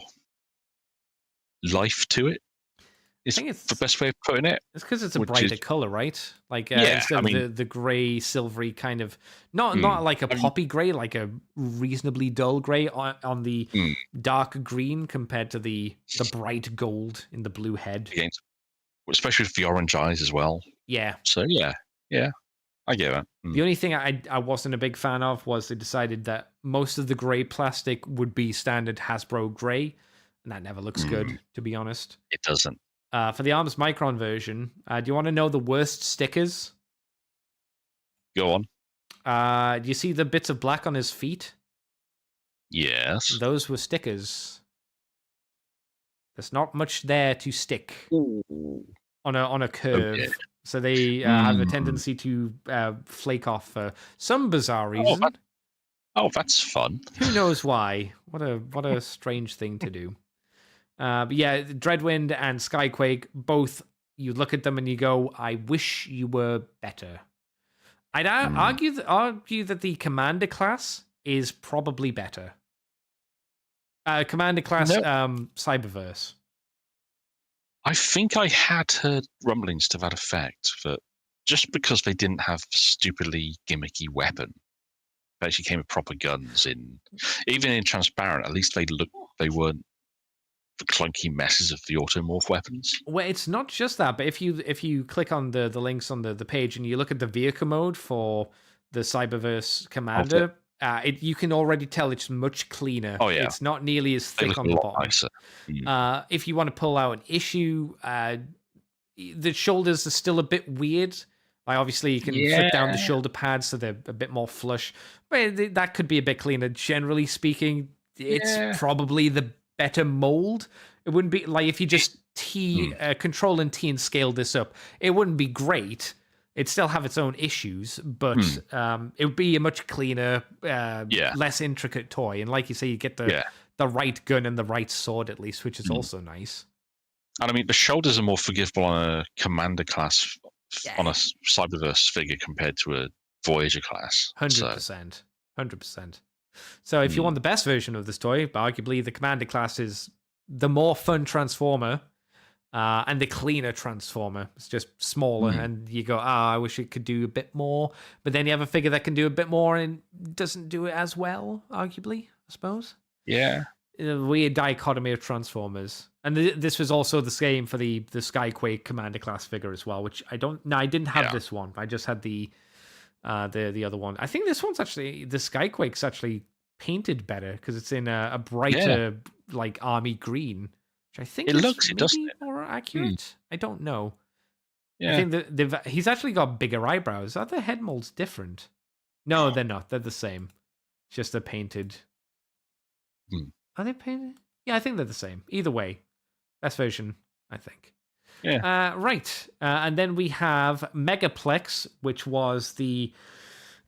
[SPEAKER 2] life to it. I think it's the best way of putting it.
[SPEAKER 1] It's because it's a brighter color, right? Like instead of the gray, silvery kind of not like a poppy gray, like a reasonably dull gray on the dark green compared to the bright gold in the blue head.
[SPEAKER 2] Especially with the orange eyes as well.
[SPEAKER 1] Yeah.
[SPEAKER 2] So yeah, I get that.
[SPEAKER 1] The only thing I wasn't a big fan of was they decided that most of the gray plastic would be standard Hasbro gray, and that never looks good, to be honest.
[SPEAKER 2] It doesn't.
[SPEAKER 1] For the Arms Micron version, do you want to know the worst stickers?
[SPEAKER 2] Go on.
[SPEAKER 1] Do you see the bits of black on his feet?
[SPEAKER 2] Yes.
[SPEAKER 1] Those were stickers. There's not much there to stick on a curve. Okay. So they have a tendency to flake off for some bizarre reason.
[SPEAKER 2] That's fun.
[SPEAKER 1] Who knows why? What a strange thing to do. But yeah, Dreadwind and Skyquake, both, you look at them and you go, I wish you were better. I'd argue that the Commander class is probably better. Commander class Cyberverse.
[SPEAKER 2] I think I had heard rumblings to that effect, that just because they didn't have stupidly gimmicky weapon, they actually came with proper guns even in transparent, at least they weren't the clunky messes of the automorph weapons.
[SPEAKER 1] Well, it's not just that, but if you click on the links on the page and you look at the vehicle mode for the Cyberverse Commander, you can already tell it's much cleaner.
[SPEAKER 2] Oh yeah,
[SPEAKER 1] it's not nearly as thick on the bottom.
[SPEAKER 2] Nicer.
[SPEAKER 1] If you want to pull out an issue, the shoulders are still a bit weird. Like obviously you can flip down the shoulder pads so they're a bit more flush, but that could be a bit cleaner. Generally speaking, it's probably the better mold. It wouldn't be like if you just control and T and scale this up, it wouldn't be great. It'd still have its own issues, but it would be a much cleaner, less intricate toy. And like you say, you get the right gun and the right sword at least, which is also nice.
[SPEAKER 2] And I mean, the shoulders are more forgivable on a Commander class, on a Cyberverse figure compared to a Voyager class.
[SPEAKER 1] 100%. 100%. So if you want the best version of this toy, arguably the Commander class is the more fun Transformer and the cleaner Transformer. It's just smaller, and you go, I wish it could do a bit more. But then you have a figure that can do a bit more and doesn't do it as well, arguably, I suppose.
[SPEAKER 2] Yeah.
[SPEAKER 1] A weird dichotomy of Transformers. And this was also the same for the Skyquake Commander class figure as well, which I didn't have this one. I just had the other one. I think this one's actually, the Skyquake's actually painted better because it's in a brighter like army green, which I think it does more accurate. I don't know. Yeah. I think he's actually got bigger eyebrows. Are the head molds different? No, they're not. They're the same. It's just they're painted. Are they painted? Yeah, I think they're the same. Either way, best version, I think.
[SPEAKER 2] Yeah.
[SPEAKER 1] Right. And then we have Megaplex, which was the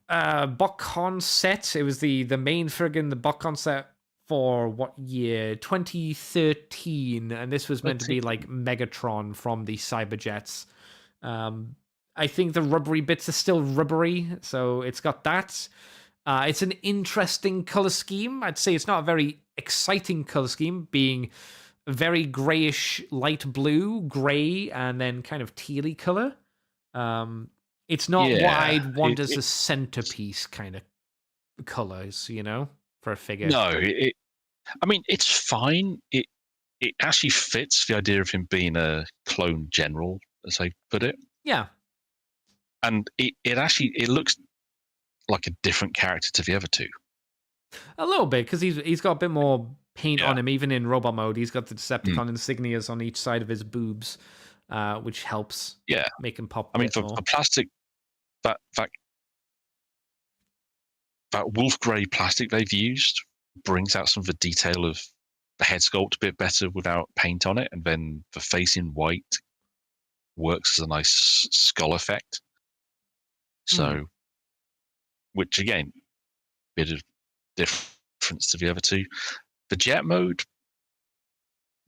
[SPEAKER 1] BotCon set. It was the main friggin' the BotCon set for what year? 2013. And this was meant to be like Megatron from the Cyberjets. I think the rubbery bits are still rubbery, so it's got that. It's an interesting color scheme. I'd say it's not a very exciting color scheme, being very grayish, light blue, gray, and then kind of tealy color. It's not what I'd want as a centerpiece kind of colors, for a figure.
[SPEAKER 2] No, I mean, it's fine. It actually fits the idea of him being a clone general, as I put it.
[SPEAKER 1] Yeah.
[SPEAKER 2] And it looks like a different character to the other two.
[SPEAKER 1] A little bit, because he's got a bit more paint on him, even in robot mode. He's got the Decepticon insignias on each side of his boobs, which helps make him pop.
[SPEAKER 2] I mean, for plastic, that wolf grey plastic they've used brings out some of the detail of the head sculpt a bit better without paint on it, and then the face in white works as a nice skull effect. So, which again, bit of difference to the other two. The jet mode,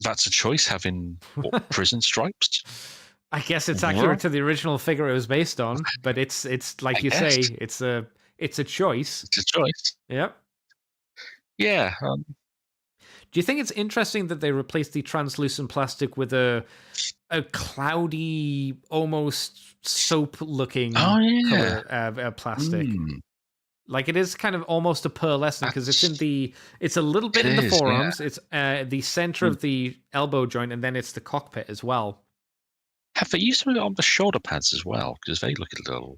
[SPEAKER 2] that's a choice, having prison stripes.
[SPEAKER 1] I guess it's accurate to the original figure it was based on, but it's like you say, it's a choice.
[SPEAKER 2] It's a choice.
[SPEAKER 1] Yep.
[SPEAKER 2] Yeah.
[SPEAKER 1] Do you think it's interesting that they replaced the translucent plastic with a cloudy, almost soap-looking color plastic? Like, it is kind of almost a pearlescent, because it's a little bit in the forearms. Yeah. It's the center of the elbow joint, and then it's the cockpit as well.
[SPEAKER 2] Have they used some of it on the shoulder pads as well? Because they look a little.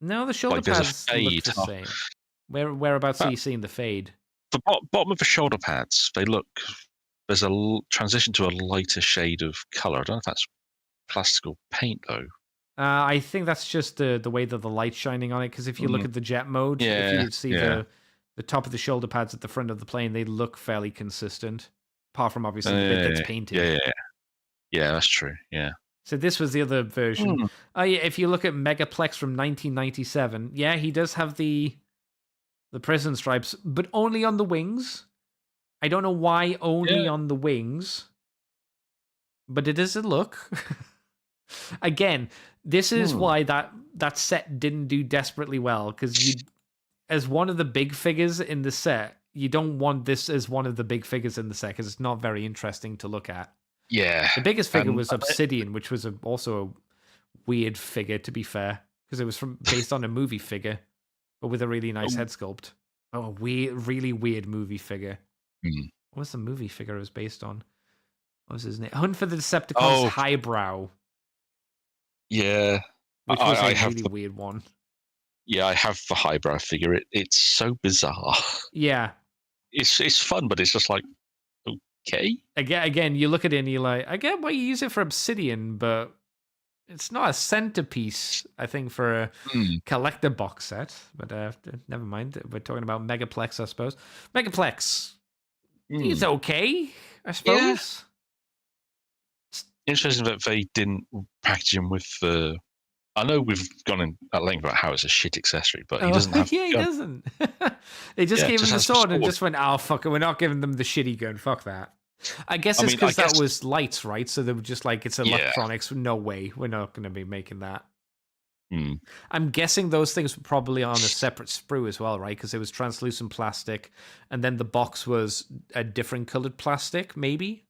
[SPEAKER 1] No, the shoulder pads look the same. Whereabouts are you seeing the fade?
[SPEAKER 2] The bottom of the shoulder pads, they look. There's a transition to a lighter shade of color. I don't know if that's plastic or paint though.
[SPEAKER 1] I think that's just the way that the light's shining on it. Because if you look at the jet mode, if you see the top of the shoulder pads at the front of the plane, they look fairly consistent. Apart from obviously the bit that's painted.
[SPEAKER 2] Yeah, that's true. Yeah.
[SPEAKER 1] So this was the other version. If you look at Megaplex from 1997, he does have the prison stripes, but only on the wings. I don't know why only on the wings, but it is a look. Again, this is why that set didn't do desperately well, because as one of the big figures in the set, you don't want this as one of the big figures in the set, because it's not very interesting to look at.
[SPEAKER 2] Yeah.
[SPEAKER 1] The biggest figure was Obsidian, which was also a weird figure, to be fair, because it was based on a movie figure, but with a really nice head sculpt. Oh, a really weird movie figure. What was the movie figure it was based on? What was his name? Hunt for the Decepticons Highbrow.
[SPEAKER 2] Yeah.
[SPEAKER 1] Which was a really weird one.
[SPEAKER 2] Yeah, I have the Highbrow figure. It's so bizarre.
[SPEAKER 1] Yeah.
[SPEAKER 2] It's fun, but it's just like, okay.
[SPEAKER 1] Again, you look at it and you're like, I get why you use it for Obsidian, but it's not a centerpiece, I think, for a collector box set. But never mind. We're talking about Megaplex, I suppose. Megaplex. He's okay, I suppose.
[SPEAKER 2] Yeah. Interesting that they didn't package him with the. I know we've gone in at length about how it's a shit accessory, but he doesn't have.
[SPEAKER 1] He doesn't. They just gave him the sword and just went, "Oh fuck it, we're not giving them the shitty gun. Fuck that." I guess it's because that was lights, right? So they were just like, "It's electronics. No way, we're not going to be making that." I'm guessing those things were probably on a separate sprue as well, right? Because it was translucent plastic, and then the box was a different colored plastic, maybe.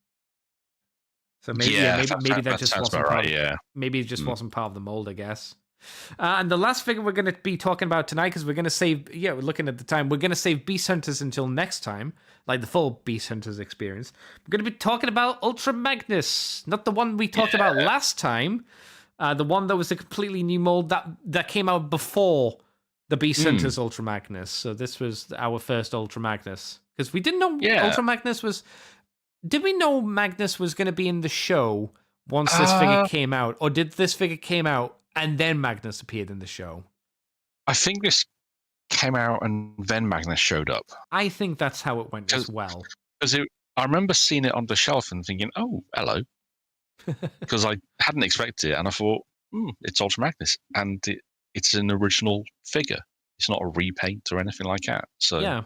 [SPEAKER 1] So maybe that just wasn't part. Maybe it just wasn't part of the mold, I guess. And the last figure we're going to be talking about tonight, because we're going to save. We're looking at the time. We're going to save Beast Hunters until next time, like the full Beast Hunters experience. We're going to be talking about Ultra Magnus, not the one we talked about last time. The one that was a completely new mold that came out before the Beast Hunters Ultra Magnus. So this was our first Ultra Magnus, because we didn't know Ultra Magnus was. Did we know Magnus was going to be in the show once this figure came out, or did this figure came out and then Magnus appeared in the show?
[SPEAKER 2] I think this came out and then Magnus showed up.
[SPEAKER 1] I think that's how it went as well.
[SPEAKER 2] Because I remember seeing it on the shelf and thinking, "Oh, hello," because I hadn't expected it, and I thought, "It's Ultra Magnus," and it's an original figure. It's not a repaint or anything like that. So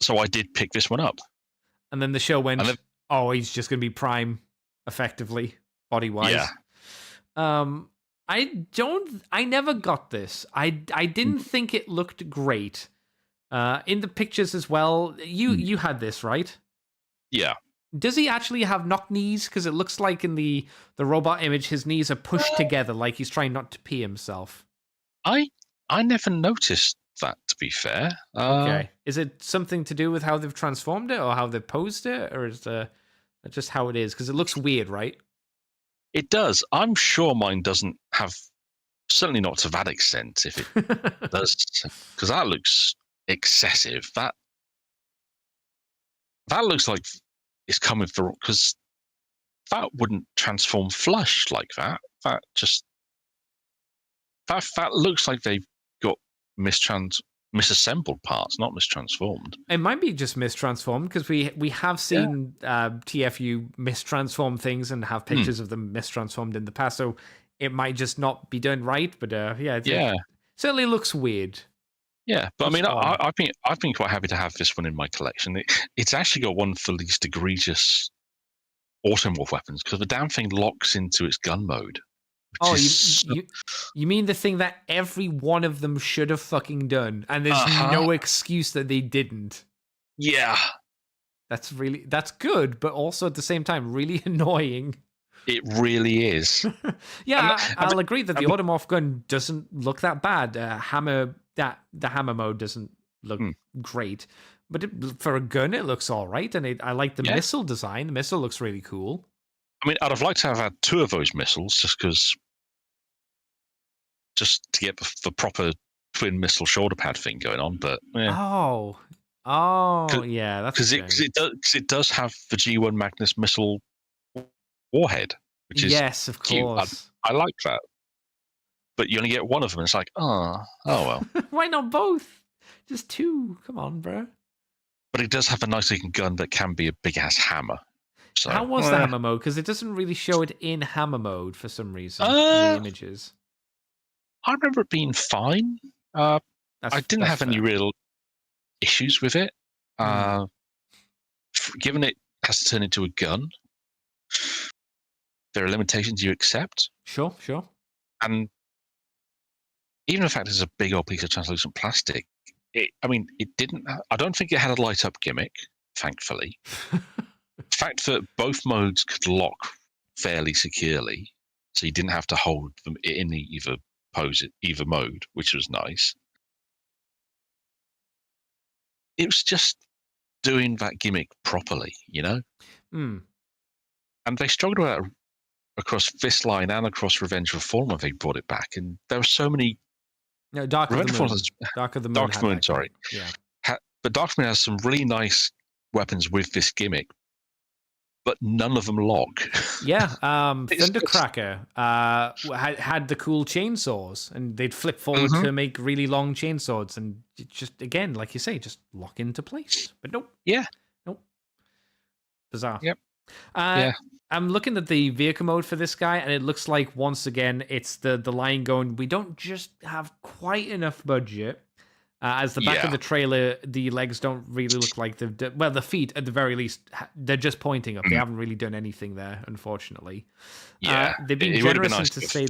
[SPEAKER 2] so I did pick this one up. And
[SPEAKER 1] then the show went, he's just going to be Prime, effectively, body-wise. Yeah. I never got this. I didn't think it looked great. In the pictures as well, you had this, right?
[SPEAKER 2] Yeah.
[SPEAKER 1] Does he actually have knock knees? Because it looks like in the robot image, his knees are pushed together, like he's trying not to pee himself.
[SPEAKER 2] I never noticed that, to be fair.
[SPEAKER 1] Okay. Is it something to do with how they've transformed it or how they've posed it, or is it just how it is? Because it looks weird, right?
[SPEAKER 2] It does. I'm sure mine doesn't have certainly not to that extent. If it does, because that looks excessive. That looks like it's coming for, because that wouldn't transform flush like that. That looks like they've got misassembled parts, not mistransformed.
[SPEAKER 1] It might be just mistransformed, because we have seen TFU mistransform things and have pictures of them mistransformed in the past, so it might just not be done right. But it certainly looks weird.
[SPEAKER 2] Yeah, but I mean, I've been quite happy to have this one in my collection. It's actually got one for least egregious Automorph weapons, because the damn thing locks into its gun mode.
[SPEAKER 1] Oh, you mean the thing that every one of them should have fucking done, and there's no excuse that they didn't.
[SPEAKER 2] Yeah.
[SPEAKER 1] That's good, but also at the same time really annoying.
[SPEAKER 2] It really is.
[SPEAKER 1] Yeah, I'll agree that the Automorph gun doesn't look that bad. The hammer mode doesn't look great, but for a gun, it looks all right, and I like the missile design. The missile looks really cool.
[SPEAKER 2] I mean, I'd have liked to have had 2 of those missiles, just to get the proper twin missile shoulder pad thing going on. But
[SPEAKER 1] yeah, that's
[SPEAKER 2] because it does have the G1 Magnus missile warhead, which is
[SPEAKER 1] yes, of course.
[SPEAKER 2] I like that, but you only get one of them. And it's like, oh well.
[SPEAKER 1] Why not both? Just 2. Come on, bro.
[SPEAKER 2] But it does have a nice looking gun that can be a big ass hammer. So,
[SPEAKER 1] how was the hammer mode? Because it doesn't really show it in hammer mode for some reason. The images.
[SPEAKER 2] I remember it being fine. I didn't have any real issues with it. Given it has to turn into a gun, there are limitations you accept.
[SPEAKER 1] Sure.
[SPEAKER 2] And even the fact it's a big old piece of translucent plastic, it didn't. I don't think it had a light up gimmick, thankfully. The fact that both modes could lock fairly securely, so you didn't have to hold them in either mode, which was nice. It was just doing that gimmick properly, you know?
[SPEAKER 1] And
[SPEAKER 2] they struggled with that across this line and across Revenge of the Fallen when they brought it back, and there were so many.
[SPEAKER 1] No, Dark of the Moon.
[SPEAKER 2] Dark of the Moon, sorry.
[SPEAKER 1] Yeah.
[SPEAKER 2] But Dark of the Moon has some really nice weapons with this gimmick, but none of them lock.
[SPEAKER 1] Yeah, Thundercracker had the cool chainsaws, and they'd flip forward to make really long chainswords, and just, again, like you say, just lock into place. But nope.
[SPEAKER 2] Yeah.
[SPEAKER 1] Nope. Bizarre.
[SPEAKER 2] Yep.
[SPEAKER 1] I'm looking at the vehicle mode for this guy, and it looks like, once again, it's the line going, we don't just have quite enough budget. As the back of the trailer, the legs don't really look like the feet, at the very least, they're just pointing up. They haven't really done anything there, unfortunately.
[SPEAKER 2] Yeah,
[SPEAKER 1] they've been generous enough to say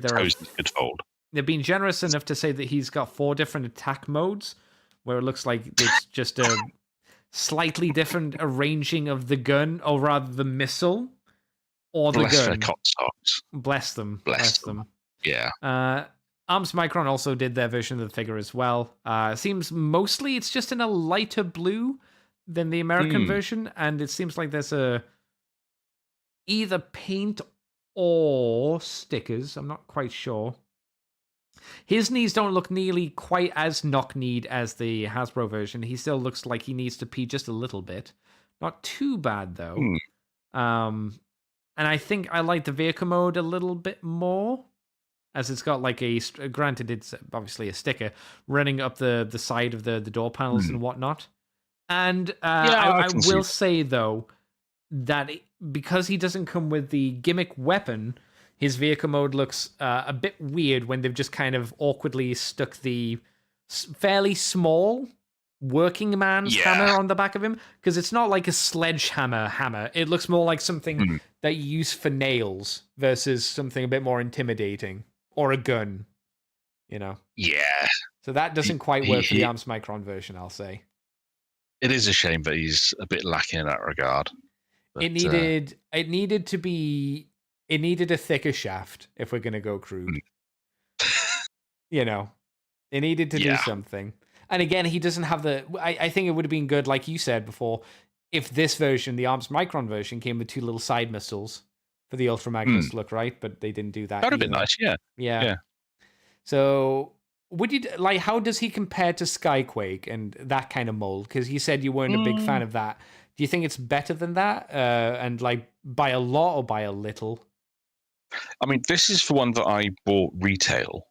[SPEAKER 1] they've been generous enough to say that he's got 4 different attack modes, where it looks like it's just a slightly different arranging of the gun, or rather the missile, or the gun. Bless them. Yeah. Arms Micron also did their version of the figure as well. Seems mostly it's just in a lighter blue than the American version, and it seems like there's either paint or stickers. I'm not quite sure. His knees don't look nearly quite as knock-kneed as the Hasbro version. He still looks like he needs to pee just a little bit. Not too bad, though. And I think I like the vehicle mode a little bit more, as it's got like granted, it's obviously a sticker running up the side of the door panels and whatnot. And I will say, though, that because he doesn't come with the gimmick weapon, his vehicle mode looks a bit weird when they've just kind of awkwardly stuck the fairly small working man's hammer on the back of him, because it's not like a sledgehammer hammer. It looks more like something that you use for nails versus something a bit more intimidating. Or a gun, you know? Yeah. So that doesn't quite work for the Arms Micron version, I'll say.
[SPEAKER 2] It is a shame that he's a bit lacking in that regard. But,
[SPEAKER 1] it needed a thicker shaft if we're going to go crude. You know? It needed to do something. And again, he doesn't have I think it would have been good, like you said before, if this version, the Arms Micron version, came with 2 little side missiles for the Ultra Magnus look, right? But they didn't do that.
[SPEAKER 2] That would have been nice, yeah.
[SPEAKER 1] So would you like? How does he compare to Skyquake and that kind of mold? Because you said you weren't a big fan of that. Do you think it's better than that? And like by a lot or by a little?
[SPEAKER 2] I mean, this is the one that I bought retail,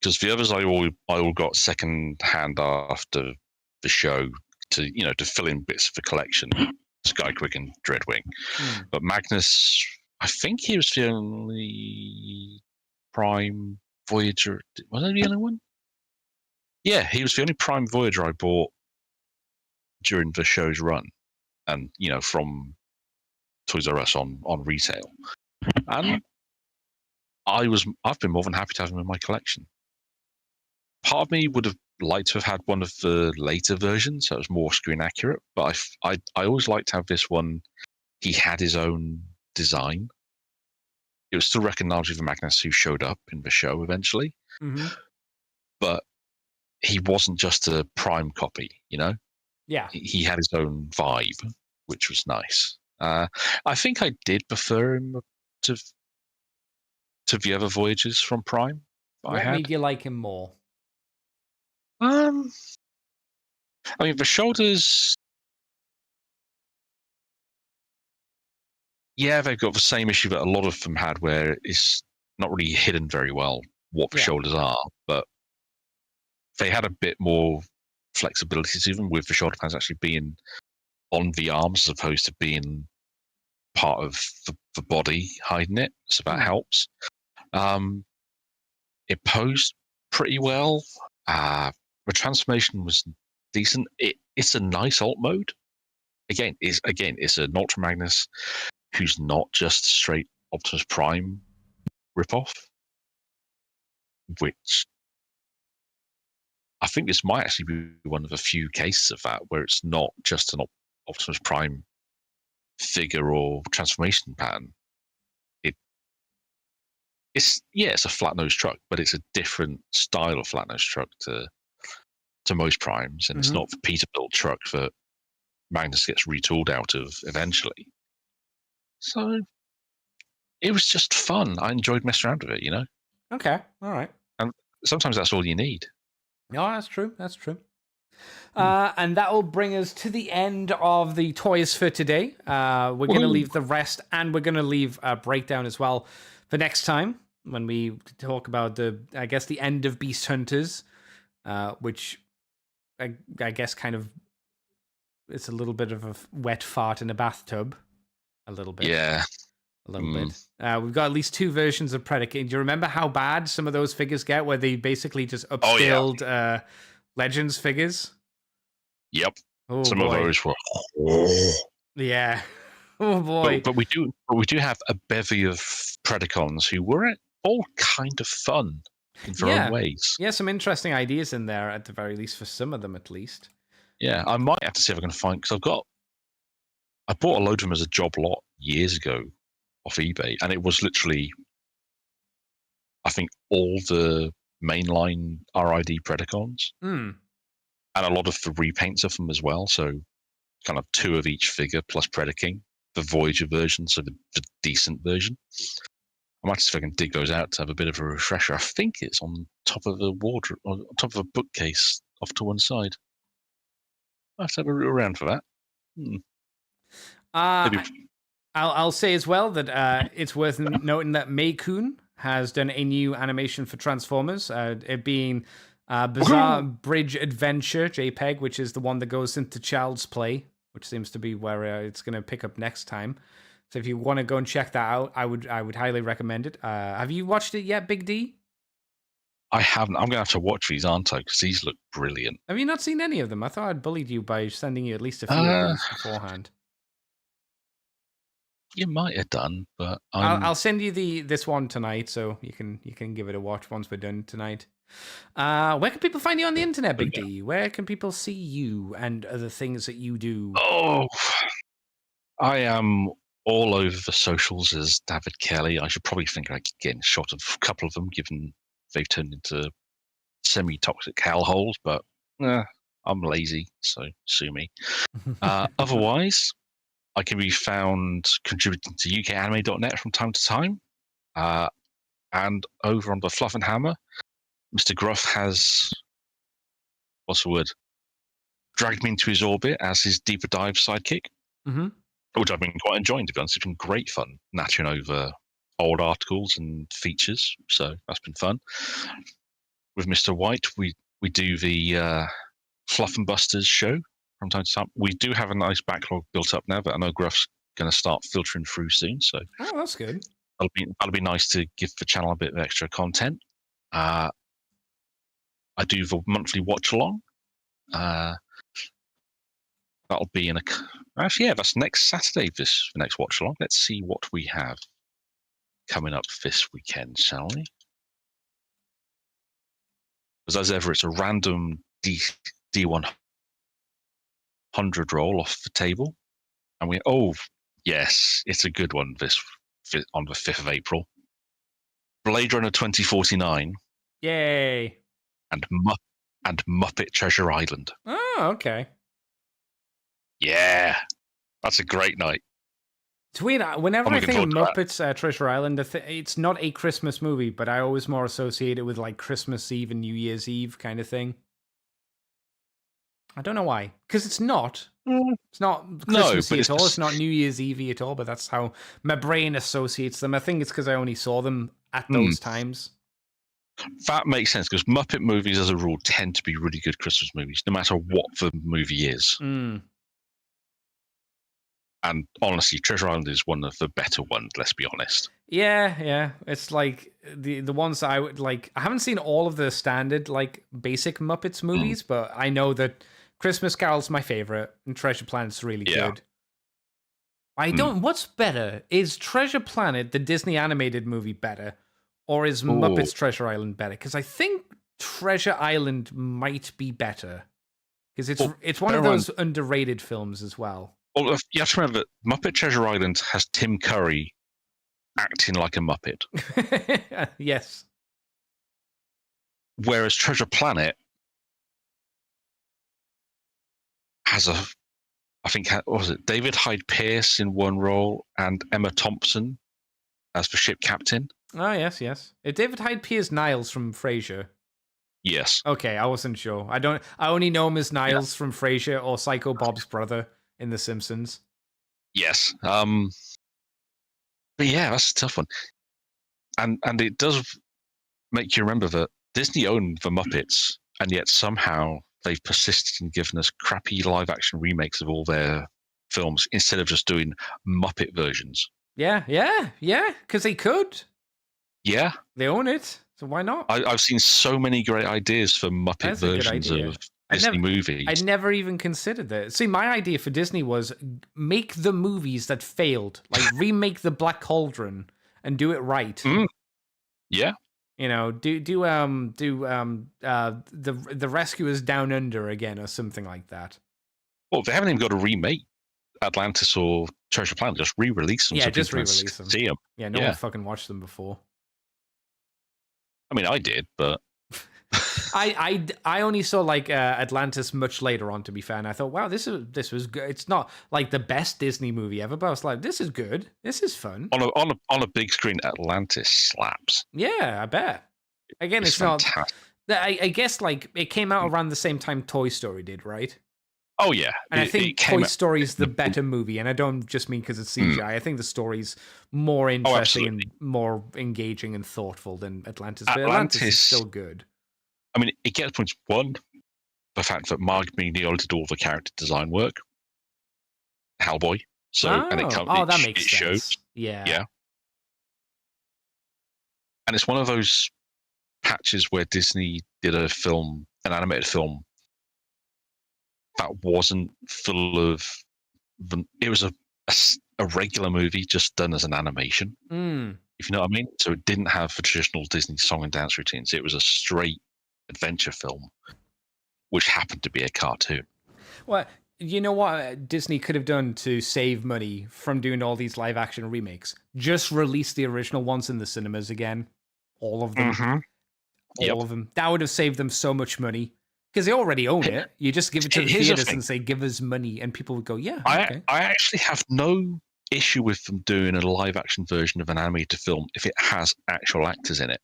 [SPEAKER 2] because the others I all got second hand after the show to fill in bits of the collection, Skyquick and Dreadwing. But Magnus, I think he was the only Prime Voyager. Was he the only one? Yeah, he was the only Prime Voyager I bought during the show's run, and from Toys R Us on retail. And I've been more than happy to have him in my collection. Part of me would have liked to have had one of the later versions that was more screen accurate, but I always liked to have this one. He had his own design. It was still recognizable the Magnus who showed up in the show eventually, but he wasn't just a Prime copy,
[SPEAKER 1] Yeah.
[SPEAKER 2] He had his own vibe, which was nice. I think I did prefer him to the other Voyagers from Prime.
[SPEAKER 1] What made you like him more?
[SPEAKER 2] I mean, the shoulders. Yeah, they've got the same issue that a lot of them had, where it's not really hidden very well what the shoulders are, but they had a bit more flexibility to them, with the shoulder pads actually being on the arms as opposed to being part of the body hiding it. So that helps. It posed pretty well. The transformation was decent. It's a nice alt mode. Again, it's an Ultra Magnus who's not just straight Optimus Prime ripoff, which I think this might actually be one of a few cases of that, where it's not just an Optimus Prime figure or transformation pattern. It's a flat nose truck, but it's a different style of flat nose truck to most Primes, and it's not the Peterbilt truck that Magnus gets retooled out of eventually. So it was just fun. I enjoyed messing around with it,
[SPEAKER 1] Okay, all right.
[SPEAKER 2] And sometimes that's all you need.
[SPEAKER 1] No, that's true. That's true. And that will bring us to the end of the toys for today. We're going to leave the rest, and we're going to leave a breakdown as well for next time when we talk about the end of Beast Hunters, which I guess kind of it's a little bit of a wet fart in a bathtub. A little bit.
[SPEAKER 2] Yeah.
[SPEAKER 1] A little bit. We've got at least 2 versions of Predicate. Do you remember how bad some of those figures get, where they basically just upscaled Legends figures?
[SPEAKER 2] Yep.
[SPEAKER 1] Oh,
[SPEAKER 2] some
[SPEAKER 1] boy.
[SPEAKER 2] of those were.
[SPEAKER 1] Yeah. Oh boy.
[SPEAKER 2] But we do have a bevy of Predacons who were all kind of fun in their own ways.
[SPEAKER 1] Yeah, some interesting ideas in there at the very least, for some of them at least.
[SPEAKER 2] Yeah, I might have to see if I can find, because I bought a load of them as a job lot years ago off eBay, and it was literally, I think, all the mainline RID Predacons, and a lot of the repaints of them as well. So kind of 2 of each figure plus Predaking, the Voyager version, so the decent version. I might see if I can dig those out to have a bit of a refresher. I think it's on top of a wardrobe, on top of a bookcase off to one side. I'll have to have a root around for that.
[SPEAKER 1] I'll say as well that it's worth noting that May-kun has done a new animation for Transformers, it being Bizarre Bridge Adventure JPEG, which is the one that goes into Child's Play, which seems to be where it's going to pick up next time. So if you want to go and check that out, I would highly recommend it. Have you watched it yet, Big D?
[SPEAKER 2] I haven't. I'm going to have to watch these, aren't I? Because these look brilliant.
[SPEAKER 1] Have you not seen any of them? I thought I'd bullied you by sending you at least a few of these beforehand.
[SPEAKER 2] You might have done, but
[SPEAKER 1] I'll send you this one tonight, so you can give it a watch once we're done tonight. Where can people find you on the internet, Big D? Where can people see you and other things that you do?
[SPEAKER 2] Oh, I am all over the socials as David Kelly. I should probably think I could get a shot of a couple of them, given they've turned into semi-toxic hellholes, but I'm lazy, so sue me. Otherwise, I can be found contributing to ukanime.net from time to time, and over on the Fluff and Hammer, Mr. Gruff has, what's the word, dragged me into his orbit as his deeper dive sidekick, which I've been quite enjoying, to be honest. It's been great fun nattering over old articles and features, so that's been fun. With Mr. White, we do the Fluff and Busters show from time to time. We do have a nice backlog built up now, but I know Gruff's going to start filtering through soon, so
[SPEAKER 1] that's good.
[SPEAKER 2] That'll be nice to give the channel a bit of extra content. I do the monthly watch along. That'll be that's next Saturday. The next watch along. Let's see what we have coming up this weekend, shall we? Because as ever, it's a random D100 roll off the table, and yes, it's a good one. This on the 5th of April, Blade Runner 2049.
[SPEAKER 1] Yay!
[SPEAKER 2] And Muppet Treasure Island.
[SPEAKER 1] Oh, okay.
[SPEAKER 2] Yeah, that's a great night.
[SPEAKER 1] It's weird. Whenever I think of Muppets Treasure Island, it's not a Christmas movie, but I always more associate it with like Christmas Eve and New Year's Eve kind of thing. I don't know why. Because it's not. It's not Christmassy at all. It's not New Year's Eve at all, but that's how my brain associates them. I think it's because I only saw them at those times.
[SPEAKER 2] That makes sense, because Muppet movies, as a rule, tend to be really good Christmas movies, no matter what the movie is. And honestly, Treasure Island is one of the better ones, let's be honest.
[SPEAKER 1] Yeah. It's like the ones I would like. I haven't seen all of the standard, like, basic Muppets movies, but I know that Christmas Carol's my favorite, and Treasure Planet's really good. What's better? Is Treasure Planet, the Disney animated movie, better? Or is Muppets Treasure Island better? Because I think Treasure Island might be better. Because it's one of those underrated films as well.
[SPEAKER 2] Well, you have to remember that Muppet Treasure Island has Tim Curry acting like a Muppet.
[SPEAKER 1] Yes.
[SPEAKER 2] Whereas Treasure Planet has what was it, David Hyde Pierce in one role and Emma Thompson as the ship captain.
[SPEAKER 1] Oh, yes. David Hyde Pierce Niles from Frasier.
[SPEAKER 2] Yes.
[SPEAKER 1] Okay, I wasn't sure. I only know him as Niles from Frasier or Psycho Bob's brother in The Simpsons.
[SPEAKER 2] Yes. But yeah, that's a tough one. And it does make you remember that Disney owned the Muppets, and yet somehow they've persisted in giving us crappy live-action remakes of all their films instead of just doing Muppet versions.
[SPEAKER 1] Yeah, because they could.
[SPEAKER 2] Yeah.
[SPEAKER 1] They own it, so why not?
[SPEAKER 2] I've seen so many great ideas for Muppet versions of Disney movies.
[SPEAKER 1] I never even considered that. See, my idea for Disney was make the movies that failed, like remake The Black Cauldron and do it right.
[SPEAKER 2] Yeah.
[SPEAKER 1] You know, do the Rescuers Down Under again or something like that.
[SPEAKER 2] Well, they haven't even got to remake Atlantis or Treasure Planet. Just re-release them.
[SPEAKER 1] Yeah,
[SPEAKER 2] so
[SPEAKER 1] just re-release them.
[SPEAKER 2] See them.
[SPEAKER 1] Yeah, no one fucking watched them before.
[SPEAKER 2] I mean, I did, but
[SPEAKER 1] I only saw like Atlantis much later on, to be fair, and I thought, wow, this was good. It's not like the best Disney movie ever, but I was like, this is good. This is fun.
[SPEAKER 2] On a big screen, Atlantis slaps.
[SPEAKER 1] Yeah, I bet. Again, it's fantastic. Not. I guess like it came out around the same time Toy Story did, right?
[SPEAKER 2] Oh yeah,
[SPEAKER 1] and I think Toy Story is the better movie, and I don't just mean because it's CGI. I think the story's more interesting and more engaging and thoughtful than Atlantis. But Atlantis is still good.
[SPEAKER 2] I mean, it gets points. One, the fact that Mark Mignola did all the character design work, Hellboy. So
[SPEAKER 1] that makes sense.
[SPEAKER 2] Shows.
[SPEAKER 1] Yeah.
[SPEAKER 2] And it's one of those patches where Disney did an animated film that wasn't full of. It was a regular movie just done as an animation. If you know what I mean. So it didn't have the traditional Disney song and dance routines. It was a straight adventure film, which happened to be a cartoon.
[SPEAKER 1] Well, you know what Disney could have done to save money from doing all these live action remakes? Just release the original ones in the cinemas again. All of them. All of them. That would have saved them so much money. Because they already own it. You just give it to the theaters and say, give us money. And people would go, yeah, okay.
[SPEAKER 2] I actually have no issue with them doing a live action version of an animated film if it has actual actors in it.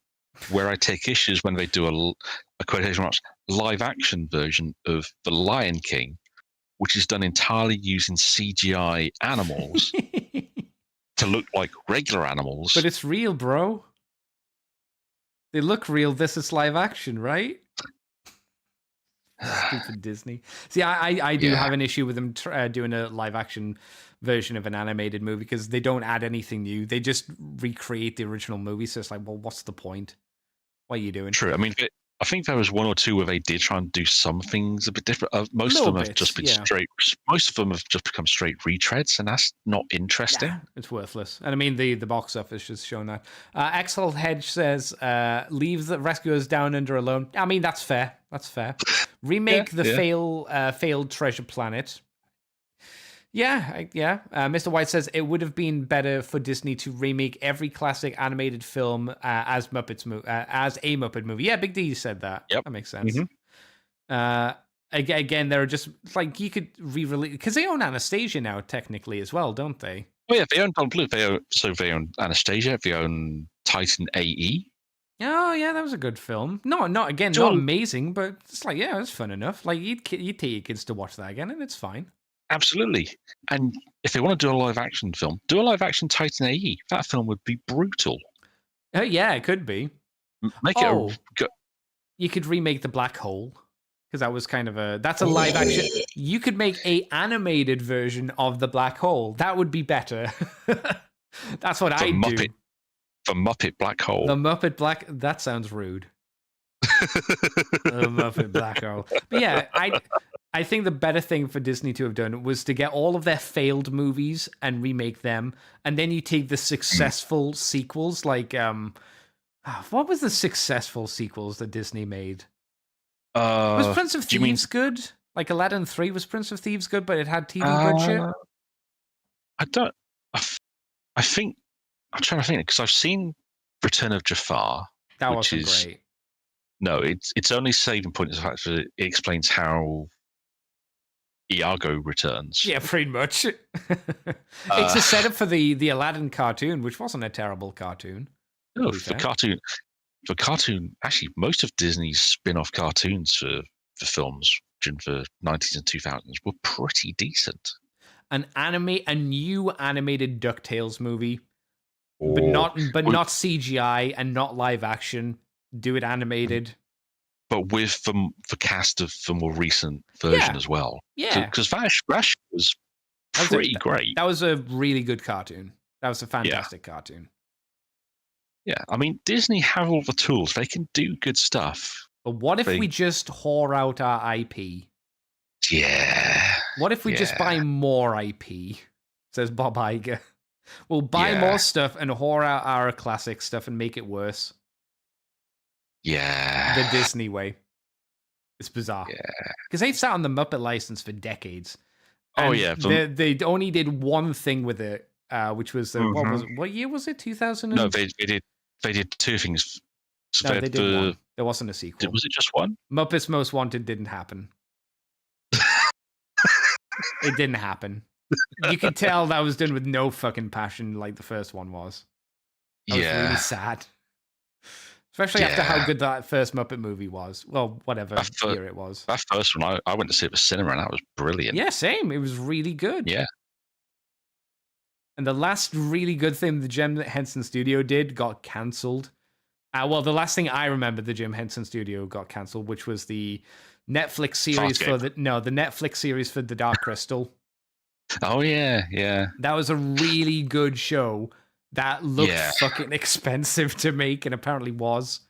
[SPEAKER 2] Where I take issue is when they do a quotation marks live action version of The Lion King, which is done entirely using CGI animals to look like regular animals.
[SPEAKER 1] But it's real, bro. They look real. This is live action, right? Stupid Disney. See, I do have an issue with them doing a live action version of an animated movie because they don't add anything new. They just recreate the original movie. So it's like, well, what's the point? What are you doing?
[SPEAKER 2] True. I mean, I think there was one or two where they did try and do some things a bit different. Most of them have just been straight. Most of them have just become straight retreads, and that's not interesting.
[SPEAKER 1] Yeah, it's worthless. And I mean, the box office has shown that. Exalt Hedge says, "Leave the rescuers down under alone." I mean, that's fair. That's fair. Remake the failed Treasure Planet. Yeah. Mr. White says it would have been better for Disney to remake every classic animated film as a Muppet movie. Yeah, Big D said that.
[SPEAKER 2] Yep.
[SPEAKER 1] That makes sense. Again, they're just like you could re-release because they own Anastasia now technically as well, don't they?
[SPEAKER 2] Oh yeah, they own Don Blue. They own Anastasia. They own Titan AE.
[SPEAKER 1] Oh yeah, that was a good film. Not amazing, but it's like it was fun enough. Like you'd take your kids to watch that again, and it's fine.
[SPEAKER 2] Absolutely. And if they want to do a live action film, do a live action Titan AE. That film would be brutal.
[SPEAKER 1] Oh yeah, it could be. You could remake The Black Hole because that was kind of that's a live action. You could make a animated version of The Black Hole. That would be better. That's what I do.
[SPEAKER 2] The Muppet Black Hole.
[SPEAKER 1] The Muppet Black. That sounds rude. The Muppet Black Hole. But yeah, I think the better thing for Disney to have done was to get all of their failed movies and remake them, and then you take the successful sequels. Like, what was the successful sequels that Disney made? Was Prince of Thieves good? Like Aladdin 3 was Prince of Thieves good, but it had TV budget.
[SPEAKER 2] I think I'm trying to think because I've seen Return of Jafar.
[SPEAKER 1] That wasn't great.
[SPEAKER 2] No, its only saving point is the fact that it explains how Iago returns.
[SPEAKER 1] Yeah, pretty much. It's a setup for the Aladdin cartoon, which wasn't a terrible cartoon.
[SPEAKER 2] No, for cartoon, actually, most of Disney's spin-off cartoons for films during the 90s and 2000s were pretty decent.
[SPEAKER 1] A new animated DuckTales movie, but not CGI and not live action. Do it animated.
[SPEAKER 2] But with the cast of the more recent version as well.
[SPEAKER 1] Yeah.
[SPEAKER 2] Because Vash was pretty great.
[SPEAKER 1] That was a really good cartoon. That was a fantastic cartoon.
[SPEAKER 2] Yeah. I mean, Disney have all the tools. They can do good stuff.
[SPEAKER 1] But what if we just whore out our IP?
[SPEAKER 2] Yeah.
[SPEAKER 1] What if we just buy more IP? Says Bob Iger. We'll buy more stuff and whore out our classic stuff and make it worse.
[SPEAKER 2] Yeah.
[SPEAKER 1] The Disney way. It's bizarre.
[SPEAKER 2] Yeah.
[SPEAKER 1] Because they've sat on the Muppet license for decades.
[SPEAKER 2] Oh, yeah.
[SPEAKER 1] They only did one thing with it, which was, what year was it? 2000?
[SPEAKER 2] No, they did two things.
[SPEAKER 1] So no, they did one. There wasn't a sequel.
[SPEAKER 2] Was it just one?
[SPEAKER 1] Muppets Most Wanted didn't happen. It didn't happen. You could tell that was done with no fucking passion like the first one was. That was really sad. Especially after how good that first Muppet movie was. Well, whatever year it was.
[SPEAKER 2] That first one, I went to see it at the cinema and that was brilliant.
[SPEAKER 1] Yeah, same. It was really good.
[SPEAKER 2] Yeah.
[SPEAKER 1] And the last really good thing the Jim Henson Studio did got cancelled. Well, the last thing I remember the Jim Henson Studio got cancelled, which was the Netflix series the Netflix series for The Dark Crystal.
[SPEAKER 2] Oh, yeah, yeah.
[SPEAKER 1] That was a really good show. That looked fucking expensive to make, and apparently was.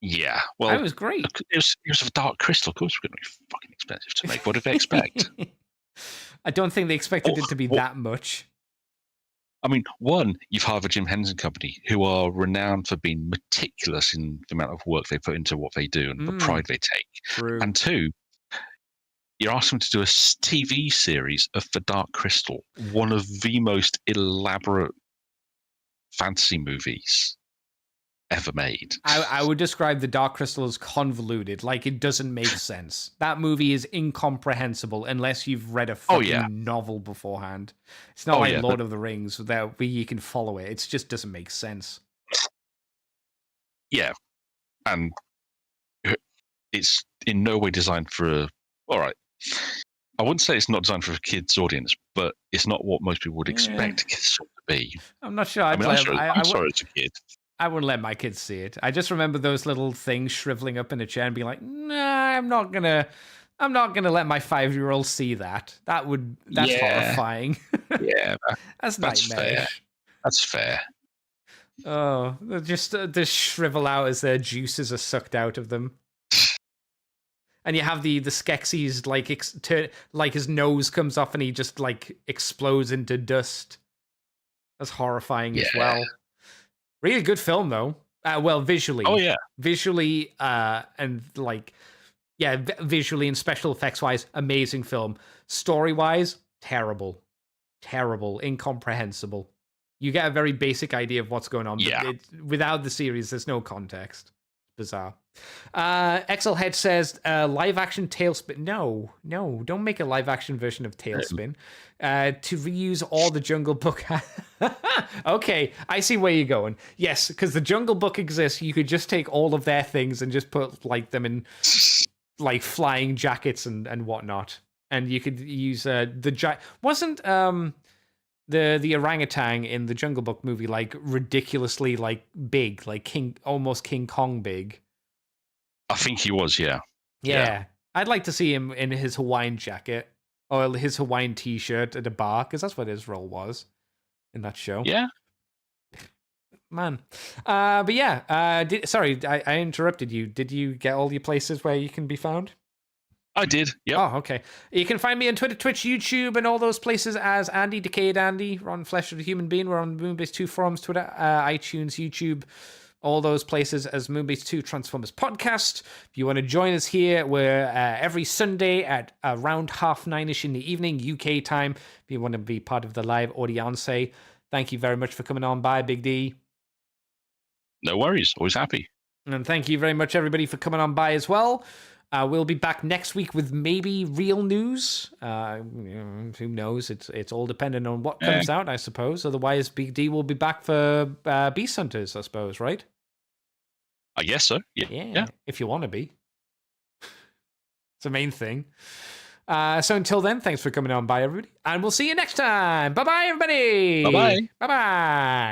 [SPEAKER 2] Yeah, well,
[SPEAKER 1] it was great.
[SPEAKER 2] It was a Dark Crystal. Of course, it's going to be fucking expensive to make. What did they expect?
[SPEAKER 1] I don't think they expected it to be that much.
[SPEAKER 2] I mean, one, you've hired the Jim Henson Company, who are renowned for being meticulous in the amount of work they put into what they do and the pride they take.
[SPEAKER 1] True.
[SPEAKER 2] And two, you're asking them to do a TV series of The Dark Crystal, one of the most elaborate fantasy movies ever made.
[SPEAKER 1] I would describe The Dark Crystal as convoluted, like it doesn't make sense. That movie is incomprehensible unless you've read a fucking novel beforehand. It's not like Lord of the Rings where you can follow it. It just doesn't make sense.
[SPEAKER 2] Yeah, and it's in no way designed for all right. I wouldn't say it's not designed for a kids' audience, but it's not what most people would expect a kids' film to be.
[SPEAKER 1] I'm not sure.
[SPEAKER 2] I mean, I'm sorry it's a kid.
[SPEAKER 1] I wouldn't let my kids see it. I just remember those little things shriveling up in a chair and being like, "Nah, I'm not gonna let my 5-year-old see that. That's horrifying."
[SPEAKER 2] Yeah,
[SPEAKER 1] that's nightmarish.
[SPEAKER 2] Fair. That's fair.
[SPEAKER 1] Oh, they just shrivel out as their juices are sucked out of them. And you have the Skeksis like his nose comes off and he just like explodes into dust. That's horrifying as well. Really good film though. Well, visually.
[SPEAKER 2] Oh yeah.
[SPEAKER 1] Visually and visually and special effects wise, amazing film. Story wise, terrible, incomprehensible. You get a very basic idea of what's going on. But without the series, there's no context. Bizarre. Exelhead says live action Tailspin. No, don't make a live action version of Tailspin. To reuse all the Jungle Book. Okay, I see where you're going. Yes, because the Jungle Book exists. You could just take all of their things and just put like them in like flying jackets and whatnot. And you could use wasn't the orangutan in the Jungle Book movie like ridiculously like big, like almost King Kong big.
[SPEAKER 2] I think he was,
[SPEAKER 1] yeah. I'd like to see him in his Hawaiian jacket or his Hawaiian t-shirt at a bar because that's what his role was in that show.
[SPEAKER 2] Yeah,
[SPEAKER 1] man. But yeah, sorry, I interrupted you. Did you get all your places where you can be found?
[SPEAKER 2] I did. Yep.
[SPEAKER 1] Oh, okay. You can find me on Twitter, Twitch, YouTube, and all those places as Andy, Decayed Andy. We're on Flesh of the Human Being. We're on Moonbase 2 forums, Twitter, iTunes, YouTube, all those places as Moonbase 2 Transformers Podcast. If you want to join us here, we're every Sunday at around 9:30ish in the evening, UK time. If you want to be part of the live audience, thank you very much for coming on by, Big D.
[SPEAKER 2] No worries. Always happy.
[SPEAKER 1] And thank you very much, everybody, for coming on by as well. We'll be back next week with maybe real news. Who knows? It's all dependent on what comes out, I suppose. Otherwise, Big D will be back for Beast Hunters, I suppose, right?
[SPEAKER 2] I guess so. Yeah.
[SPEAKER 1] If you want to be. It's the main thing. So until then, thanks for coming on by, everybody. And we'll see you next time. Bye-bye, everybody.
[SPEAKER 2] Bye-bye.
[SPEAKER 1] Bye-bye.